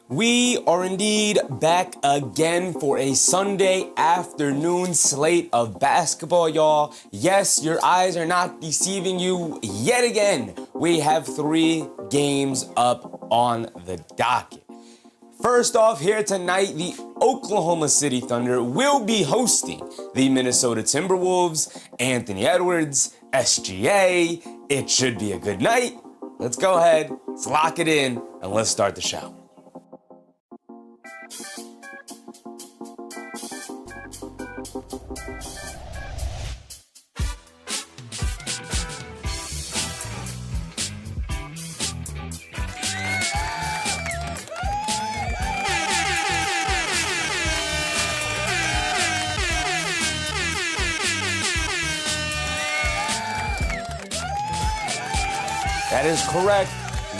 We are indeed back again for a Sunday afternoon slate of basketball, y'all. Yes, your eyes are not deceiving you yet again. We have 3 games up on the docket. First off, here tonight, the Oklahoma City Thunder will be hosting the Minnesota Timberwolves. Anthony Edwards, SGA. It should be a good night. Let's go ahead, let's lock it in, and let's start the show.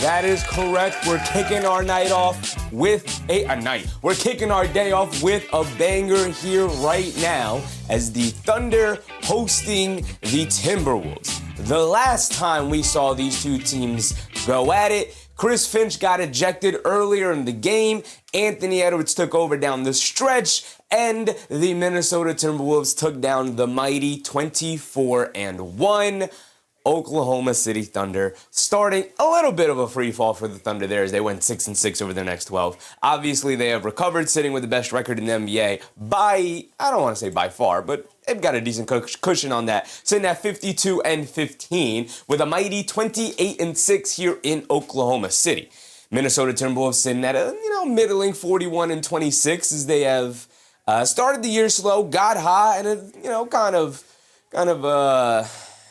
That is correct. We're kicking our night off with We're kicking our day off with a banger here right now as the Thunder hosting the Timberwolves. The last time we saw these two teams go at it, Chris Finch got ejected earlier in the game. Anthony Edwards took over down the stretch, and the Minnesota Timberwolves took down the mighty 24-1 Oklahoma City Thunder, starting a little bit of a free fall for the Thunder there as they went 6-6 over their next 12. Obviously, they have recovered, sitting with the best record in the NBA by, I don't want to say by far, but they've got a decent cushion on that, sitting at 52-15 with a mighty 28-6 here in Oklahoma City. Minnesota Timberwolves sitting at a middling 41-26 as they have started the year slow, got hot, and kind of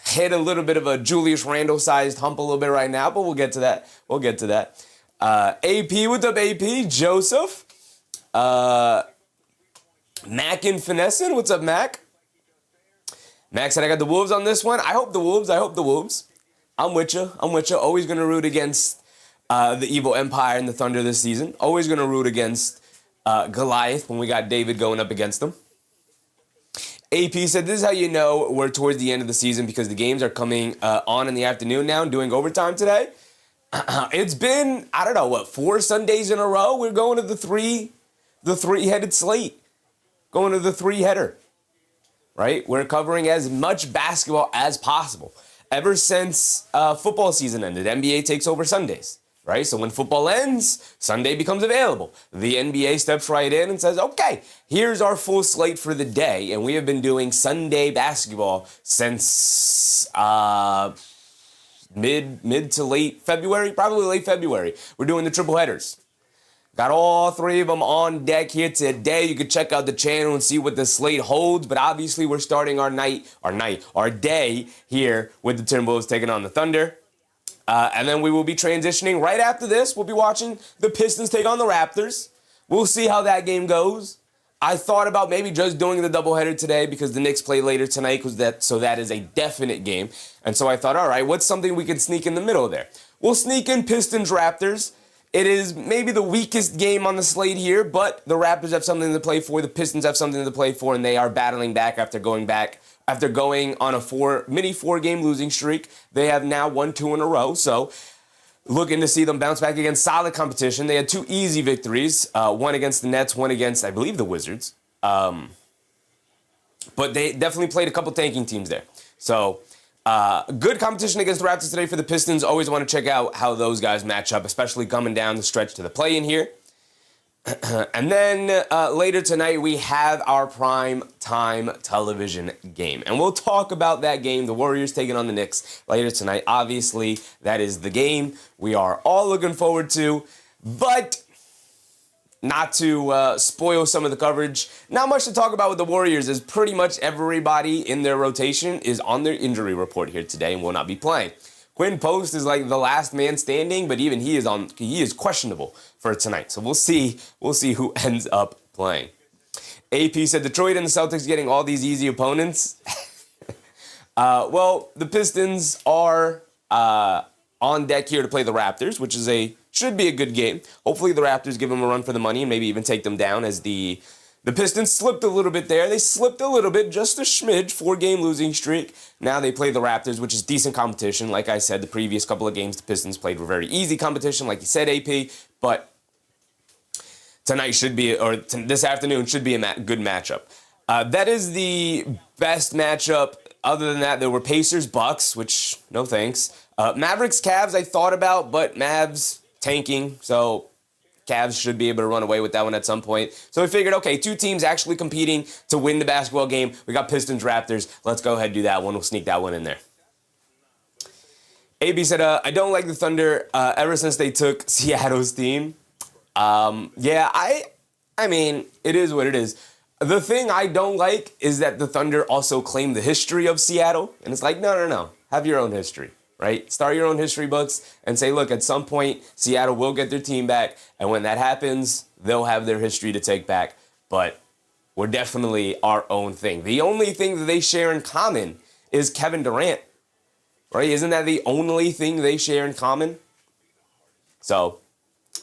hit a little bit of a Julius Randle sized hump a little bit right now, but we'll get to that. AP, what's up, AP? Joseph. Mac and Finessin, what's up, Mac? Mac said I got the Wolves on this one. I hope the Wolves. I'm with you. Always going to root against the evil Empire and the Thunder this season. Always going to root against Goliath when we got David going up against them. AP said, this is how you know we're towards the end of the season because the games are coming on in the afternoon now and doing overtime today. It's been, 4 Sundays in a row? We're going to the three-headed slate. Going to the three-header, right? We're covering as much basketball as possible. Ever since football season ended, NBA takes over Sundays. Right? So when football ends, Sunday becomes available. The NBA steps right in and says, okay, here's our full slate for the day. And we have been doing Sunday basketball since mid to late February, probably late February. Our doing the triple headers. Got all 3 of them on deck here today. You can check out the channel and see what the slate holds. But obviously we're starting our day here with the Timberwolves taking on the Thunder. And then we will be transitioning right after this. We'll be watching the Pistons take on the Raptors. We'll see how that game goes. I thought about maybe just doing the doubleheader today because the Knicks play later tonight, so that is a definite game. And so I thought, all right, what's something we can sneak in the middle there? We'll sneak in Pistons Raptors. It is maybe the weakest game on the slate here, but the Raptors have something to play for. The Pistons have something to play for, and they are battling back after going on a 4-game losing streak. They have now won 2 in a row, so looking to see them bounce back against solid competition. They had 2 easy victories, one against the Nets, one against, I believe, the Wizards. But they definitely played a couple tanking teams there. So good competition against the Raptors today for the Pistons. Always want to check out how those guys match up, especially coming down the stretch to the play-in here. And then later tonight, we have our prime time television game. And we'll talk about that game, the Warriors taking on the Knicks, later tonight. Obviously, that is the game we are all looking forward to. But not to spoil some of the coverage, not much to talk about with the Warriors, as pretty much everybody in their rotation is on their injury report here today and will not be playing. Quinn Post is like the last man standing, but even he is questionable for tonight. So we'll see who ends up playing. AP said Detroit and the Celtics getting all these easy opponents. Well, the Pistons are on deck here to play the Raptors, which should be a good game. Hopefully the Raptors give them a run for the money and maybe even take them down, as the Pistons slipped a little bit there. They slipped a little bit, just a smidge, 4-game losing streak. Now they play the Raptors, which is decent competition. Like I said, the previous couple of games the Pistons played were very easy competition, like you said, AP. But tonight should be, or this afternoon should be a good matchup. That is the best matchup. Other than that, there were Pacers, Bucks, which no thanks. Mavericks, Cavs, I thought about, but Mavs tanking, so Cavs should be able to run away with that one at some point. So we figured, okay, two teams actually competing to win the basketball game. We got Pistons, Raptors. Let's go ahead and do that one. We'll sneak that one in there. AB said, I don't like the Thunder ever since they took Seattle's team. Yeah, I mean, it is what it is. The thing I don't like is that the Thunder also claim the history of Seattle. And it's like, no. Have your own history, right? Start your own history books and say, look, at some point, Seattle will get their team back. And when that happens, they'll have their history to take back. But we're definitely our own thing. The only thing that they share in common is Kevin Durant, right? Isn't that the only thing they share in common? So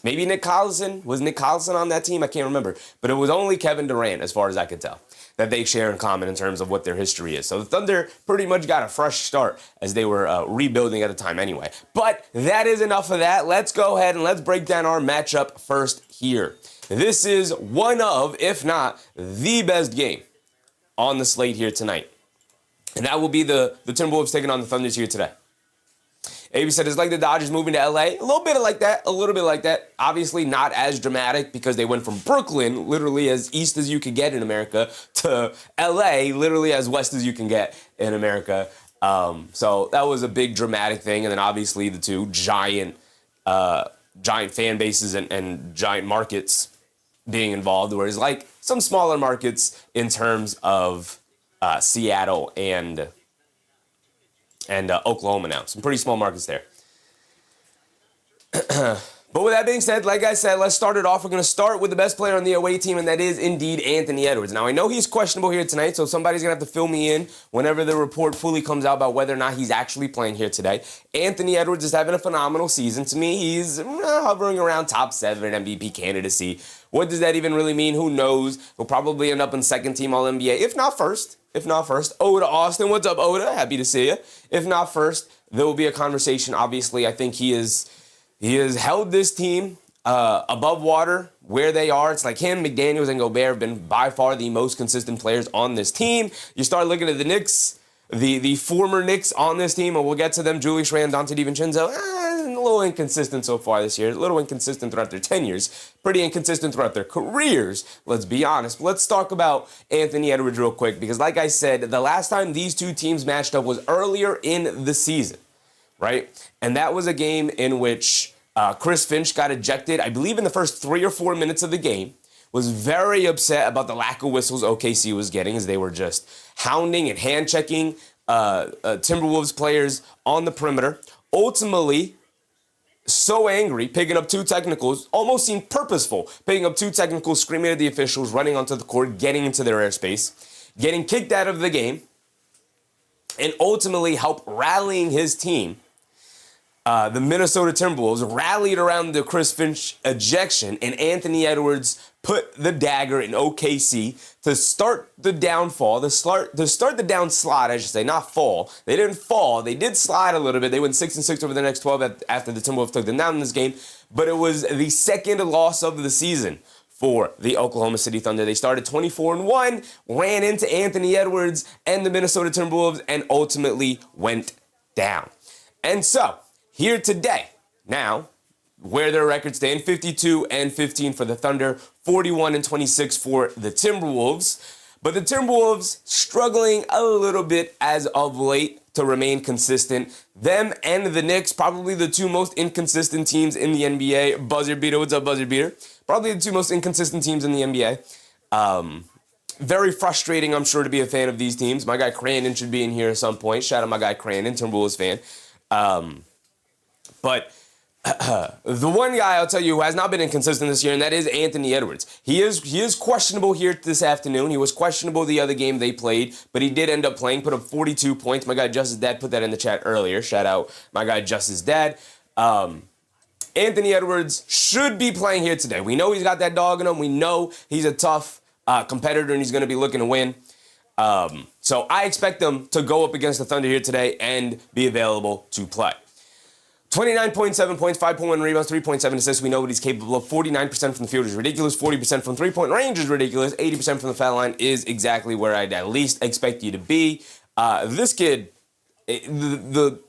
maybe Nick Collison. Was Nick Collison on that team? I can't remember. But it was only Kevin Durant, as far as I could tell, that they share in common in terms of what their history is. So the Thunder pretty much got a fresh start as they were rebuilding at the time anyway. But that is enough of that. Let's go ahead and let's break down our matchup first here. This is one of, if not the best game on the slate here tonight. And that will be the Timberwolves taking on the Thunders here today. AB said it's like the Dodgers moving to LA. A little bit like that. Obviously not as dramatic because they went from Brooklyn, literally as east as you could get in America, to LA, literally as west as you can get in America. So that was a big dramatic thing. And then obviously the two giant fan bases and giant markets being involved, whereas like some smaller markets in terms of Seattle and Oklahoma now. Some pretty small markets there. But with that being said, like I said, let's start it off. We're going to start with the best player on the away team, and that is indeed Anthony Edwards. Now, I know he's questionable here tonight, so somebody's going to have to fill me in whenever the report fully comes out about whether or not he's actually playing here today. Anthony Edwards is having a phenomenal season. To me, he's hovering around top 7 MVP candidacy. What does that even really mean? Who knows? He'll probably end up in second team All-NBA, if not first. Oda Austin, what's up, Oda? Happy to see you. If not first, there will be a conversation. Obviously, I think he has held this team above water where they are. It's like him, McDaniels, and Gobert have been by far the most consistent players on this team. You start looking at the Knicks, the former Knicks on this team, and we'll get to them. Julius Randle, Dante DiVincenzo, a little inconsistent so far this year. A little inconsistent throughout their tenures. Pretty inconsistent throughout their careers, let's be honest. But let's talk about Anthony Edwards real quick, because like I said, the last time these two teams matched up was earlier in the season, right? And that was a game in which Chris Finch got ejected, I believe in the first 3 or 4 minutes of the game, was very upset about the lack of whistles OKC was getting as they were just hounding and hand-checking Timberwolves players on the perimeter. Ultimately, so angry, picking up 2 technicals, almost seemed purposeful, picking up 2 technicals, screaming at the officials, running onto the court, getting into their airspace, getting kicked out of the game, and ultimately helped rallying his team. The Minnesota Timberwolves rallied around the Chris Finch ejection, and Anthony Edwards put the dagger in OKC to start the downfall, to start the downslide, I should say, not fall. They didn't fall. They did slide a little bit. They went 6-6 over the next 12 after the Timberwolves took them down in this game, but it was the second loss of the season for the Oklahoma City Thunder. They started 24-1, ran into Anthony Edwards and the Minnesota Timberwolves, and ultimately went down. And so, here today, now, where their records stand, 52-15 for the Thunder, 41-26 for the Timberwolves. But the Timberwolves struggling a little bit as of late to remain consistent. Them and the Knicks, probably the 2 most inconsistent teams in the NBA. Buzzer Beater, what's up, Buzzer Beater? Probably the 2 most inconsistent teams in the NBA. Very frustrating, I'm sure, to be a fan of these teams. My guy Crandon should be in here at some point. Shout out my guy Crandon, Timberwolves fan. But the one guy I'll tell you who has not been inconsistent this year, and that is Anthony Edwards. He is questionable here this afternoon. He was questionable the other game they played, but he did end up playing, put up 42 points. My guy Justice Dad put that in the chat earlier. Shout out my guy Justice Dad. Anthony Edwards should be playing here today. We know he's got that dog in him. We know he's a tough competitor, and he's going to be looking to win. So I expect them to go up against the Thunder here today and be available to play. 29.7 points, 5.1 rebounds, 3.7 assists. We know what he's capable of. 49% from the field is ridiculous. 40% from three-point range is ridiculous. 80% from the foul line is exactly where I'd at least expect you to be. This kid, the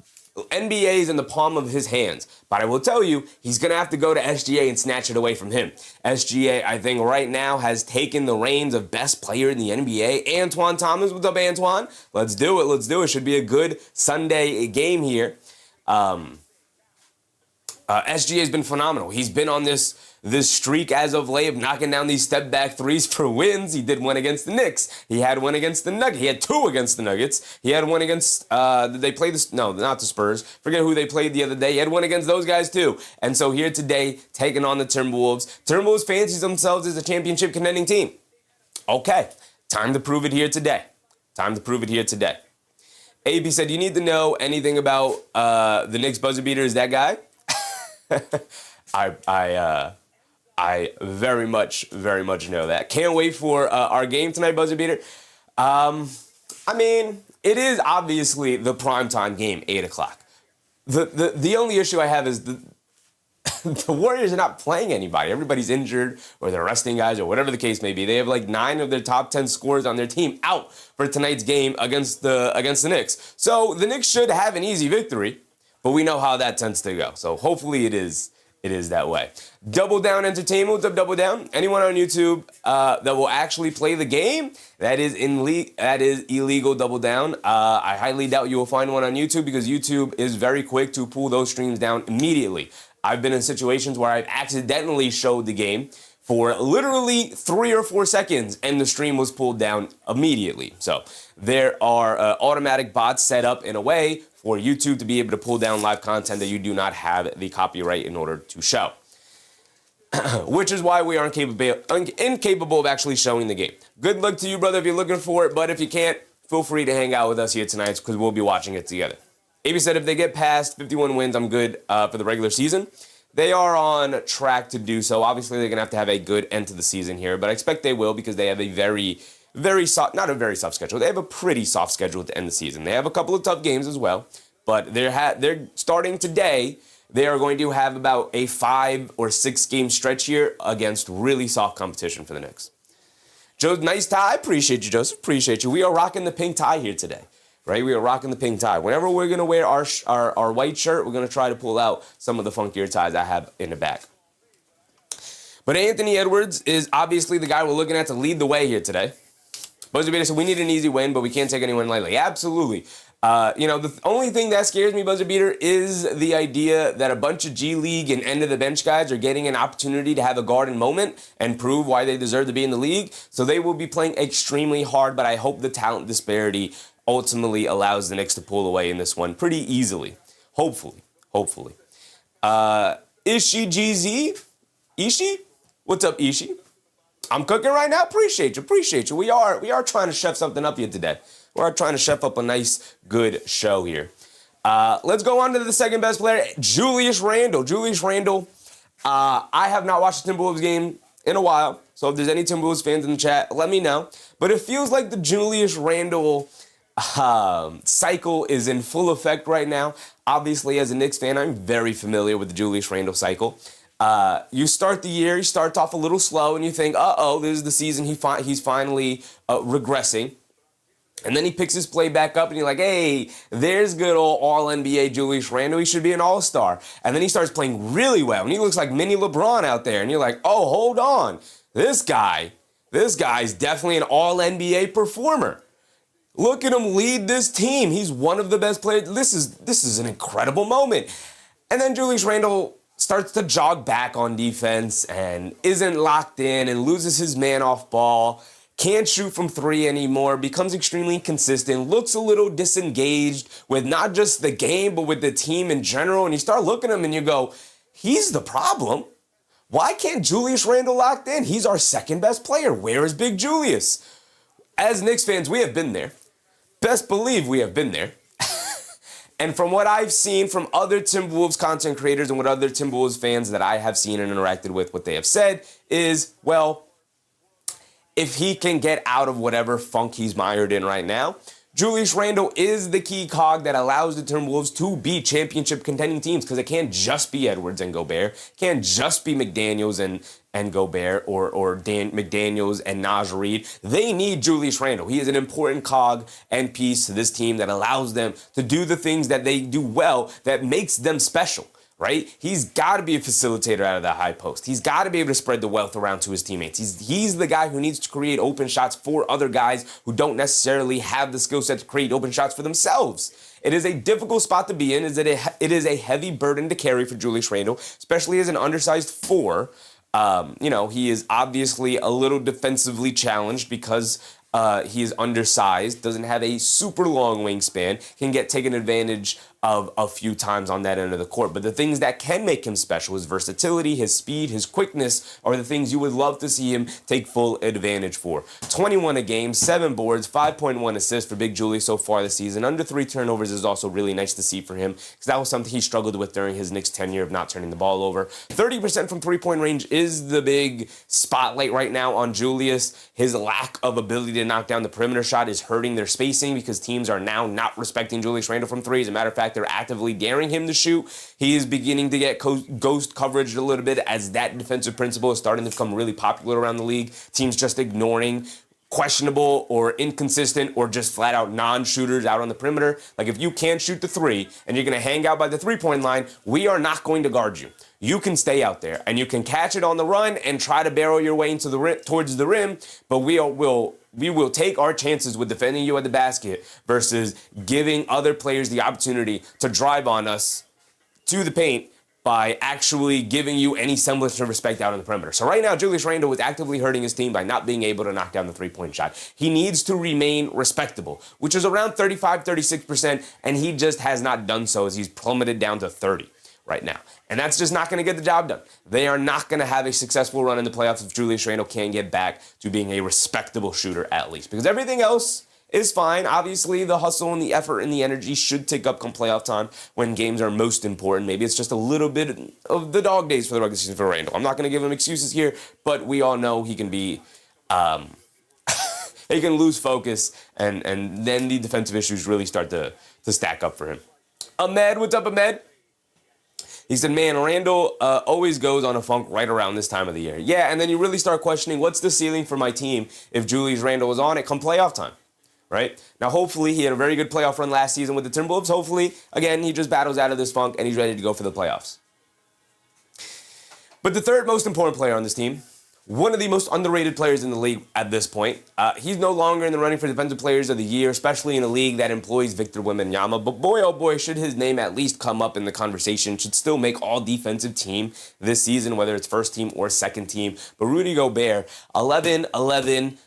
NBA is in the palm of his hands. But I will tell you, he's going to have to go to SGA and snatch it away from him. SGA, I think, right now has taken the reins of best player in the NBA. Antoine Thomas, what's up, Antoine? Let's do it. Let's do it. Should be a good Sunday game here. SGA has been phenomenal. He's been on this streak as of late of knocking down these step-back threes for wins. He did one against the Knicks. He had one against the Nuggets. He had two against the Nuggets. He had one against, did they play this? No, not the Spurs. Forget who they played the other day. He had one against those guys too. And so here today, taking on the Timberwolves. Timberwolves fancies themselves as a championship contending team. Okay, time to prove it here today. Time to prove it here today. AB said, you need to know anything about the Knicks buzzer beater. Is that guy? I very much know that. Can't wait for our game tonight, buzzer beater. I mean, it is obviously the primetime game, 8 o'clock. The only issue I have is the Warriors are not playing anybody. Everybody's injured or they're resting guys or whatever the case may be. They have like 9 of their top 10 scorers on their team out for tonight's game against the Knicks. So the Knicks should have an easy victory. But we know how that tends to go. So hopefully it is that way. Double Down Entertainment. What's up, Double Down? Anyone on YouTube that will actually play the game? That is illegal, Double Down. I highly doubt you will find one on YouTube because YouTube is very quick to pull those streams down immediately. I've been in situations where I've accidentally showed the game for literally 3 or 4 seconds and the stream was pulled down immediately. So there are automatic bots set up in a way for YouTube to be able to pull down live content that you do not have the copyright in order to show. Which is why we are incapable of actually showing the game. Good luck to you, brother, if you're looking for it, but if you can't, feel free to hang out with us here tonight because we'll be watching it together. AB said if they get past 51 wins, I'm good for the regular season. They are on track to do so. Obviously, they're going to have a good end to the season here, but I expect they will because they have a very soft, not a very soft schedule. They have a pretty soft schedule to end the season. They have a couple of tough games as well, but they're starting today. They are going to have about a 5 or 6 game stretch here against really soft competition for the Knicks. Joe, nice tie. Appreciate you, Joseph. Appreciate you. We are rocking the pink tie here today, right? We are rocking the pink tie. Whenever we're going to wear our white shirt, we're going to try to pull out some of the funkier ties I have in the back. But Anthony Edwards is obviously the guy we're looking at to lead the way here today. Buzzer beater said we need an easy win, but we can't take anyone lightly. Absolutely. The only thing that scares me, buzzer beater, is the idea that a bunch of G League and end of the bench guys are getting an opportunity to have a garden moment and prove why they deserve to be in the league. So they will be playing extremely hard, but I hope the talent disparity ultimately allows the Knicks to pull away in this one pretty easily. Hopefully. Ishi GZ? Ishi? What's up, Ishi? I'm cooking right now. Appreciate you. We are trying to chef something up here today. We're trying to chef up a nice, good show here. Let's go on to the second best player, Julius Randle. I have not watched the Timberwolves game in a while, so if there's any Timberwolves fans in the chat, let me know. But it feels like the Julius Randle cycle is in full effect right now. Obviously, as a Knicks fan, I'm very familiar with the Julius Randle cycle. You start the year, he starts off a little slow, and you think, this is the season he's finally regressing. And then he picks his play back up, and you're like, hey, there's good old All-NBA Julius Randle. He should be an All-Star. And then he starts playing really well, and he looks like mini LeBron out there. And you're like, oh, hold on. This guy's definitely an All-NBA performer. Look at him lead this team. He's one of the best players. This is an incredible moment. And then Julius Randle starts to jog back on defense and isn't locked in and loses his man off ball. Can't shoot from 3 anymore, becomes extremely inconsistent, looks a little disengaged with not just the game, but with the team in general. And you start looking at him and you go, he's the problem. Why can't Julius Randle locked in? He's our second best player. Where is Big Julius? As Knicks fans, we have been there. Best believe we have been there. And from what I've seen from other Timberwolves content creators and what other Timberwolves fans that I have seen and interacted with, what they have said is, well, if he can get out of whatever funk he's mired in right now, Julius Randle is the key cog that allows the Timberwolves to be championship contending teams, because it can't just be Edwards and Gobert. It can't just be McDaniels and Gobert or McDaniels and Naz Reid. They need Julius Randle. He is an important cog and piece to this team that allows them to do the things that they do well, that makes them special. Right? He's got to be a facilitator out of that high post. He's got to be able to spread the wealth around to his teammates. He's the guy who needs to create open shots for other guys who don't necessarily have the skill set to create open shots for themselves. It is a difficult spot to be in. It is a heavy burden to carry for Julius Randle, especially as an undersized 4. He is obviously a little defensively challenged because he is undersized, doesn't have a super long wingspan, can get taken advantage of a few times on that end of the court. But the things that can make him special, his versatility, his speed, his quickness, are the things you would love to see him take full advantage for. 21 a game, 7 boards, 5.1 assists for Big Julie so far this season. Under 3 turnovers is also really nice to see for him, because that was something he struggled with during his Knicks tenure of not turning the ball over. 30% from three-point range is the big spotlight right now on Julius. His lack of ability to knock down the perimeter shot is hurting their spacing, because teams are now not respecting Julius Randle from 3. As a matter of fact, they're actively daring him to shoot. He is beginning to get ghost coverage a little bit, as that defensive principle is starting to become really popular around the league. Teams just ignoring questionable or inconsistent or just flat out non-shooters out on the perimeter. Like, if you can't shoot the 3 and you're going to hang out by the 3-point line, we are not going to guard you. You can stay out there and you can catch it on the run and try to barrel your way into the rim, towards the rim, but we will take our chances with defending you at the basket versus giving other players the opportunity to drive on us to the paint by actually giving you any semblance of respect out on the perimeter. So right now, Julius Randle is actively hurting his team by not being able to knock down the 3-point shot. He needs to remain respectable, which is around 35, 36%, and he just has not done so, as he's plummeted down to 30 right now. And that's just not going to get the job done. They are not going to have a successful run in the playoffs if Julius Randle can't get back to being a respectable shooter at least, because everything else is fine. Obviously, the hustle and the effort and the energy should take up come playoff time when games are most important. Maybe it's just a little bit of the dog days for the regular season for Randle. I'm not going to give him excuses here, but we all know he can be, he can lose focus, and then the defensive issues really start to stack up for him. Ahmed, what's up, Ahmed? He said, man, Randle always goes on a funk right around this time of the year. Yeah, and then you really start questioning, what's the ceiling for my team if Julius Randle is on it come playoff time, right? Now, hopefully, he had a very good playoff run last season with the Timberwolves. Hopefully, again, he just battles out of this funk and he's ready to go for the playoffs. But the third most important player on this team, one of the most underrated players in the league at this point. He's no longer in the running for Defensive Players of the Year, especially in a league that employs Victor Wembanyama. But boy, oh boy, should his name at least come up in the conversation. Should still make all defensive team this season, whether it's first team or second team. But Rudy Gobert, 11-11,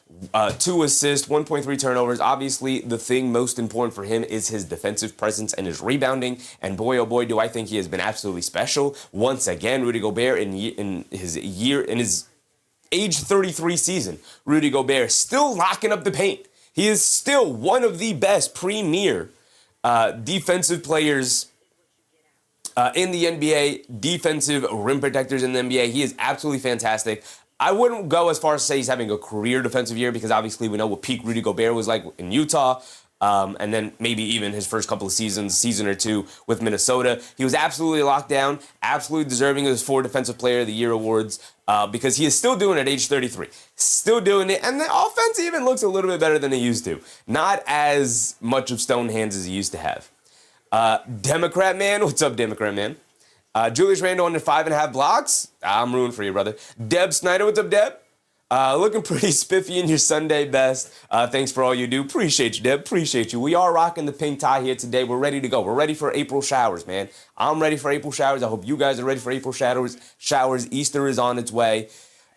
2 assists, 1.3 turnovers. Obviously, the thing most important for him is his defensive presence and his rebounding. And boy, oh boy, do I think he has been absolutely special. Once again, Rudy Gobert in his age 33 season, Rudy Gobert still locking up the paint. He is still one of the best premier defensive players in the NBA, defensive rim protectors in the NBA. He is absolutely fantastic. I wouldn't go as far as to say he's having a career defensive year, because obviously we know what peak Rudy Gobert was like in Utah. And then maybe even his first couple of season or two with Minnesota. He was absolutely locked down, absolutely deserving of his 4 Defensive Player of the Year awards, because he is still doing it at age 33. Still doing it, and the offense even looks a little bit better than it used to. Not as much of stone hands as he used to have. Democrat Man, what's up, Democrat Man? Julius Randle under 5.5 blocks. I'm rooting for you, brother. Deb Snyder, what's up, Deb? Looking pretty spiffy in your Sunday best. Thanks for all you do. Appreciate you, Deb. Appreciate you. We are rocking the pink tie here today. We're ready to go. We're ready for April showers, man. I'm ready for April showers. I hope you guys are ready for April showers. Easter is on its way.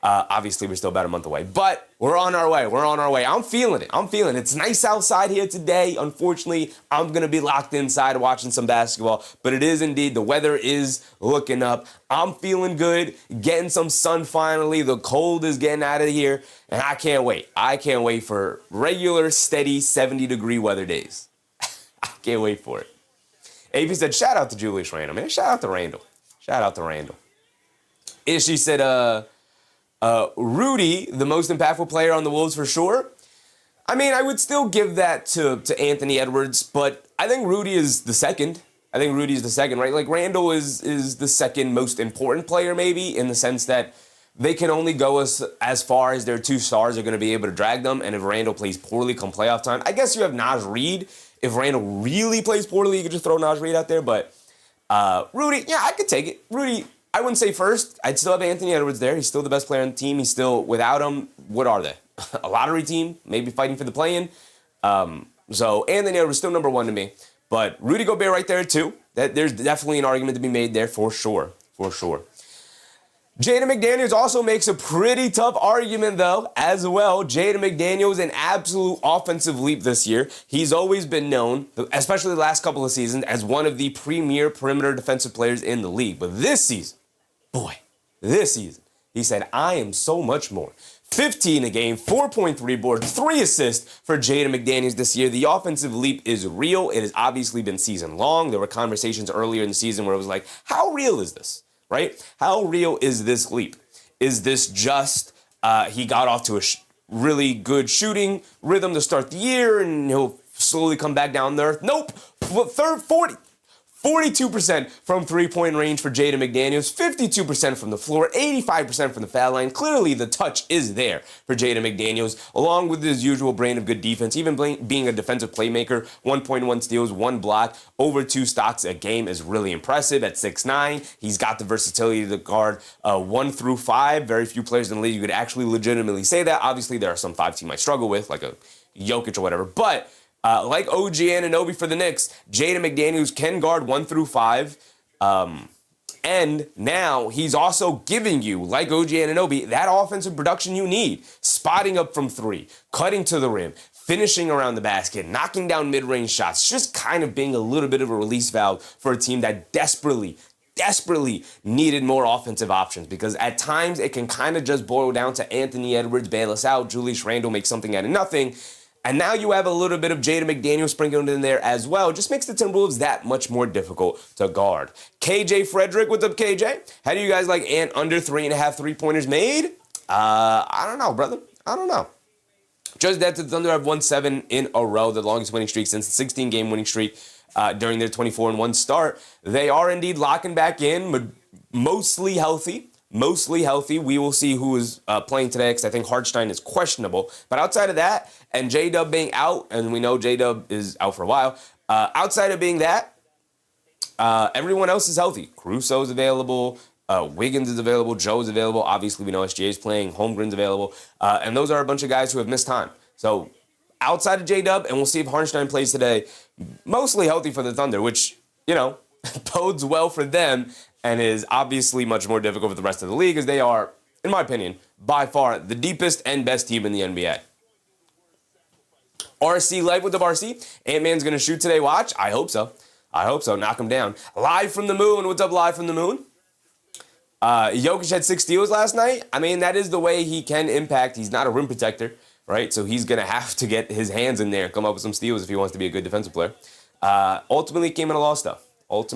Obviously, we're still about a month away, but we're on our way. We're on our way. I'm feeling it. It's nice outside here today. Unfortunately, I'm going to be locked inside watching some basketball, but it is indeed, the weather is looking up. I'm feeling good, getting some sun finally. The cold is getting out of here, and I can't wait. I can't wait for regular, steady 70-degree weather days. I can't wait for it. AP said, shout out to Julius Randle, man. Shout out to Randle. Ishi said, Rudy, the most impactful player on the Wolves for sure. I mean, I would still give that to Anthony Edwards, but I think Rudy is the second. I think Rudy is the second, right? Like, Randle is the second most important player, maybe, in the sense that they can only go as far as their two stars are going to be able to drag them. And if Randle plays poorly come playoff time, I guess you have Naj Reid. If Randle really plays poorly, you could just throw Naj Reid out there. But Rudy, yeah, I could take it. Rudy, I wouldn't say first. I'd still have Anthony Edwards there. He's still the best player on the team. He's still, without him, what are they? A lottery team, maybe fighting for the play-in. So Anthony Edwards still number one to me. But Rudy Gobert right there too. There's definitely an argument to be made there for sure. For sure. Jaden McDaniels also makes a pretty tough argument, though, as well. Jaden McDaniels, an absolute offensive leap this year. He's always been known, especially the last couple of seasons, as one of the premier perimeter defensive players in the league. But this season, he said, I am so much more. 15 a game, 4.3 boards, 3 assists for Jaden McDaniels this year. The offensive leap is real. It has obviously been season long. There were conversations earlier in the season where it was like, how real is this? Right? How real is this leap? Is this just he got off to a really good shooting rhythm to start the year and he'll slowly come back down to earth? Nope. 42% from three-point range for Jaden McDaniels, 52% from the floor, 85% from the foul line. Clearly, the touch is there for Jaden McDaniels, along with his usual brand of good defense, even being a defensive playmaker. 1.1 steals, 1 block, over 2 stocks a game is really impressive at 6'9". He's got the versatility to guard 1 through 5. Very few players in the league could actually legitimately say that. Obviously, there are some 5 teams might struggle with, like a Jokic or whatever, but like OG Anunoby for the Knicks, Jaden McDaniels can guard 1 through 5. And now he's also giving you, like OG Anunoby, that offensive production you need. Spotting up from 3, cutting to the rim, finishing around the basket, knocking down mid-range shots, just kind of being a little bit of a release valve for a team that desperately needed more offensive options, because at times it can kind of just boil down to Anthony Edwards bail us out, Julius Randle make something out of nothing. And now you have a little bit of Jaden McDaniels sprinkled in there as well. Just makes the Timberwolves that much more difficult to guard. KJ Frederick, what's up, KJ? How do you guys like Ant under 3.5 three-pointers made? I don't know, brother. I don't know. Just that the Thunder have won 7 in a row, the longest winning streak since the 16-game winning streak during their 24-1 start. They are indeed locking back in, mostly healthy. We will see who is playing today, because I think Hartenstein is questionable. But outside of that, and J-Dub being out, and we know J-Dub is out for a while, outside of being that, everyone else is healthy. Caruso's available, Wiggins is available, Joe's available. Obviously, we know SGA's playing, Holmgren's available. And those are a bunch of guys who have missed time. So outside of J-Dub, and we'll see if Hartenstein plays today, mostly healthy for the Thunder, which, you know, bodes well for them, and is obviously much more difficult for the rest of the league, as they are, in my opinion, by far the deepest and best team in the NBA. RC Live with the RC. Ant-Man's going to shoot today, watch? I hope so. Knock him down. Live from the moon. What's up, Live from the moon? Jokic had 6 steals last night. I mean, that is the way he can impact. He's not a rim protector, right? So he's going to have to get his hands in there and come up with some steals if he wants to be a good defensive player. Ultimately came in a loss, though. Let's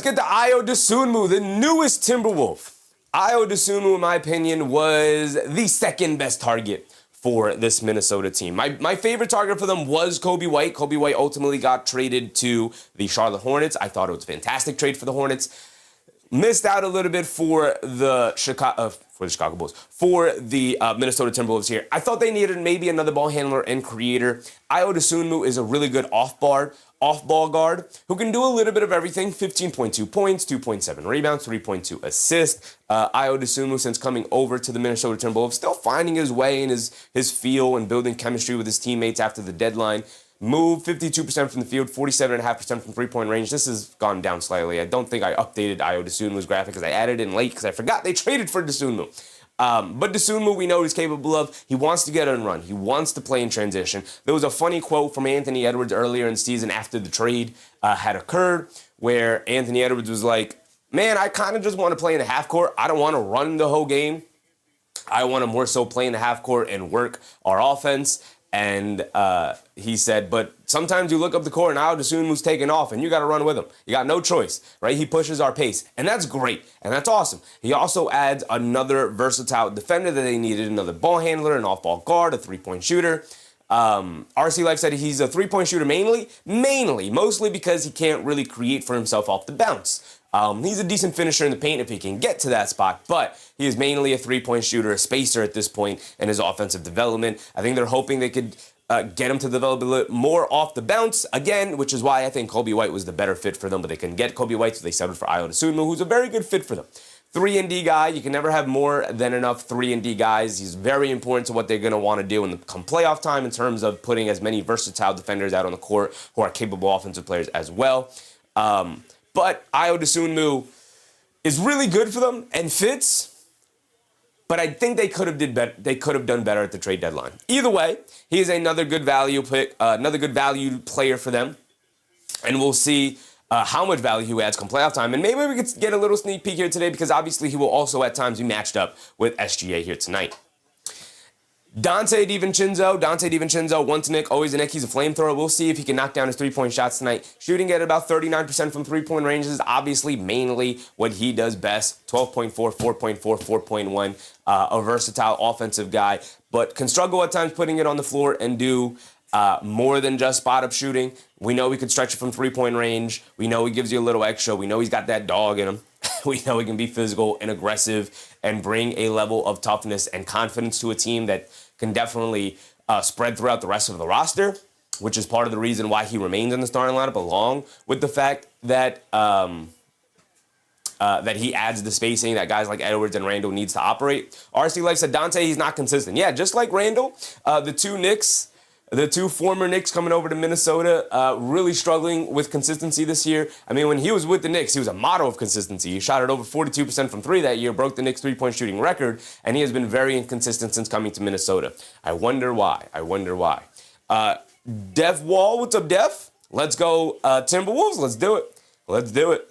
get to Ayo Dosunmu, the newest Timberwolf. Ayo Dosunmu, in my opinion, was the second best target for this Minnesota team. My favorite target for them was Kobe White. Kobe White ultimately got traded to the Charlotte Hornets. I thought it was a fantastic trade for the Hornets. Missed out a little bit for the Chicago Bulls, for the Minnesota Timberwolves here. I thought they needed maybe another ball handler and creator. Ayo Dosunmu is a really good off-ball guard who can do a little bit of everything. 15.2 points, 2.7 rebounds, 3.2 assists. Ayo Dosunmu, since coming over to the Minnesota Timberwolves, still finding his way and his feel and building chemistry with his teammates after the deadline. Moved 52% from the field, 47.5% from three-point range. This has gone down slightly. I don't think I updated Ayo Dosunmu's graphic because I added in late because I forgot they traded for Dosunmu. But Dosunmu, we know he's capable of. He wants to get on run. He wants to play in transition. There was a funny quote from Anthony Edwards earlier in the season after the trade had occurred, where Anthony Edwards was like, man, I kind of just want to play in the half court. I don't want to run the whole game. I want to more so play in the half court and work our offense. And he said, but sometimes you look up the court and Ayo Dosunmu's taking off and you got to run with him. You got no choice, right? He pushes our pace. And that's great. And that's awesome. He also adds another versatile defender that they needed, another ball handler, an off-ball guard, a three-point shooter. RC Life said he's a three-point shooter mostly because he can't really create for himself off the bounce. He's a decent finisher in the paint if he can get to that spot, but he is mainly a three-point shooter, a spacer at this point in his offensive development. I think they're hoping they could get him to develop a little more off the bounce, again, which is why I think Kobe White was the better fit for them, but they couldn't get Kobe White, so they settled for Ayo Dosunmu, who's a very good fit for them. 3-and-D guy. You can never have more than enough 3-and-D guys. He's very important to what they're going to want to do in the come playoff time in terms of putting as many versatile defenders out on the court who are capable offensive players as well. But Ayo Dosunmu is really good for them and fits, but I think they could have done better at the trade deadline. Either way, he is another good value pick, another good value player for them, and we'll see how much value he adds come playoff time. And maybe we could get a little sneak peek here today because obviously he will also at times be matched up with SGA here tonight. Dante DiVincenzo, once Nick, always a Nick. He's a flamethrower. We'll see if he can knock down his three-point shots tonight. Shooting at about 39% from three-point ranges is obviously mainly what he does best. 12.4, 4.4, 4.1, a versatile offensive guy, but can struggle at times putting it on the floor and do more than just spot-up shooting. We know he could stretch it from three-point range. We know he gives you a little extra. We know he's got that dog in him. We know he can be physical and aggressive and bring a level of toughness and confidence to a team that can definitely spread throughout the rest of the roster, which is part of the reason why he remains in the starting lineup, along with the fact that that he adds the spacing that guys like Edwards and Randle needs to operate. RC Life said Dante, he's not consistent. Yeah, just like Randle, the two former Knicks coming over to Minnesota, really struggling with consistency this year. I mean, when he was with the Knicks, he was a model of consistency. He shot it over 42% from three that year, broke the Knicks three-point shooting record, and he has been very inconsistent since coming to Minnesota. I wonder why. Def Wall, what's up, Def? Let's go Timberwolves. Let's do it.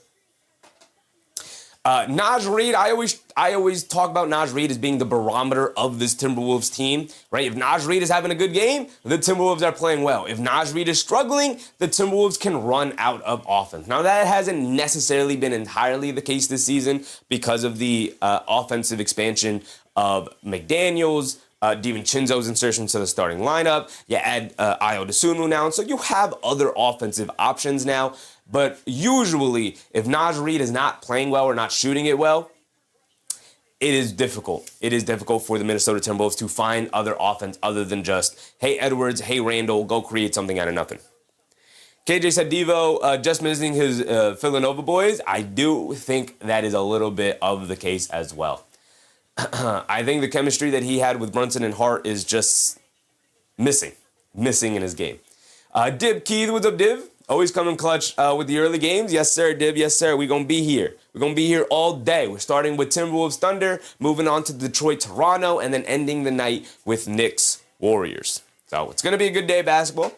Naj Reid, I always talk about Naj Reid as being the barometer of this Timberwolves team, right? If Naj Reid is having a good game, the Timberwolves are playing well. If Naj Reid is struggling, the Timberwolves can run out of offense. Now, that hasn't necessarily been entirely the case this season because of the offensive expansion of McDaniels, DiVincenzo's insertion to the starting lineup. You add Ayo Dosunmu now, and so you have other offensive options now. But usually, if Naj Reid is not playing well or not shooting it well, it is difficult. It is difficult for the Minnesota Timberwolves to find other offense other than just, hey, Edwards, hey, Randle, go create something out of nothing. KJ said Devo just missing his Villanova boys. I do think that is a little bit of the case as well. I think the chemistry that he had with Brunson and Hart is just missing in his game. Dib Keith, what's up, Div? Always coming clutch with the early games. Yes, sir, Dib. Yes, sir. We're going to be here. We're going to be here all day. We're starting with Timberwolves Thunder, moving on to Detroit Toronto, and then ending the night with Knicks Warriors. So it's going to be a good day of basketball.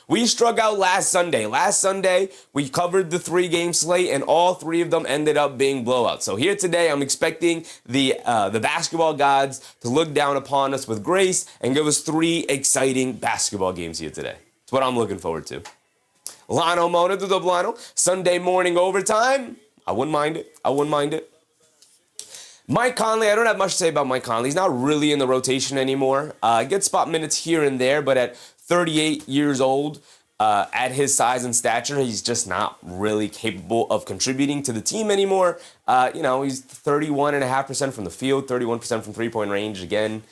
We struck out last Sunday. Last Sunday, we covered the 3-game slate, and all 3 of them ended up being blowouts. So here today, I'm expecting the basketball gods to look down upon us with grace and give us 3 exciting basketball games here today. That's what I'm looking forward to. Lano Mona, what's up, Lano? Sunday morning overtime. I wouldn't mind it. Mike Conley, I don't have much to say about Mike Conley. He's not really in the rotation anymore. Gets spot minutes here and there, but at 38 years old, at his size and stature, he's just not really capable of contributing to the team anymore. He's 31.5% from the field, 31% from three-point range. Again,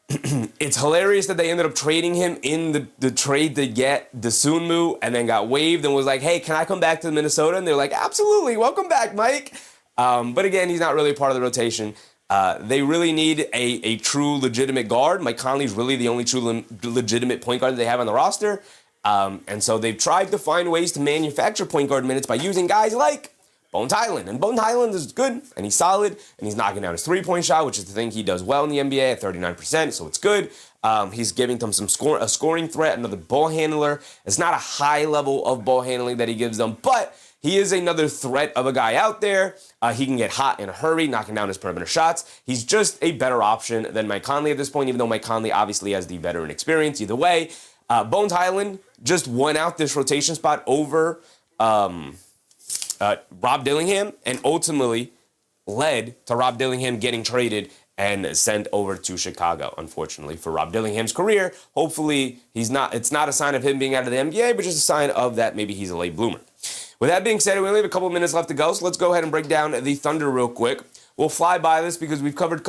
it's hilarious that they ended up trading him in the trade to get Dosunmu and then got waived and was like, hey, can I come back to Minnesota? And they're like, absolutely, welcome back, Mike. But again, he's not really a part of the rotation. They really need a true legitimate guard. Mike Conley's really the only true legitimate point guard that they have on the roster. And so they've tried to find ways to manufacture point guard minutes by using guys like Bones Hyland. And Bones Hyland is good, and he's solid, and he's knocking down his three-point shot, which is the thing he does well in the NBA at 39%, so it's good. He's giving them a scoring threat, another ball handler. It's not a high level of ball handling that he gives them, but he is another threat of a guy out there. He can get hot in a hurry, knocking down his perimeter shots. He's just a better option than Mike Conley at this point, even though Mike Conley obviously has the veteran experience. Either way, Bones Highland just won out this rotation spot over Rob Dillingham, and ultimately led to Rob Dillingham getting traded and sent over to Chicago, unfortunately, for Rob Dillingham's career. Hopefully, it's not a sign of him being out of the NBA, but just a sign of that maybe he's a late bloomer. With that being said, we only have a couple minutes left to go, so let's go ahead and break down the Thunder real quick. We'll fly by this because we've covered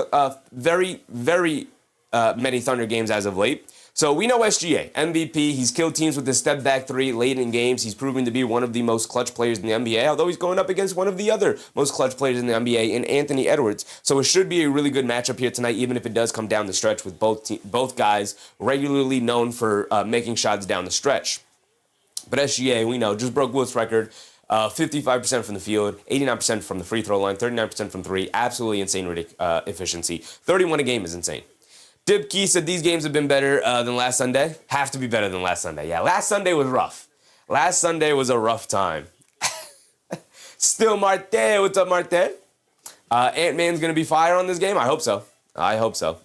very many Thunder games as of late. So we know SGA, MVP. He's killed teams with his step-back three late in games. He's proven to be one of the most clutch players in the NBA, although he's going up against one of the other most clutch players in the NBA in Anthony Edwards. So it should be a really good matchup here tonight, even if it does come down the stretch with both guys regularly known for making shots down the stretch. But SGA, we know, just broke Wilt's record. 55% from the field, 89% from the free throw line, 39% from three. Absolutely insane efficiency. 31 a game is insane. Dip Key said these games have been better than last Sunday. Have to be better than last Sunday. Yeah, last Sunday was rough. Last Sunday was a rough time. Still Marte. What's up, Marte? Ant-Man's going to be fire on this game? I hope so. I hope so.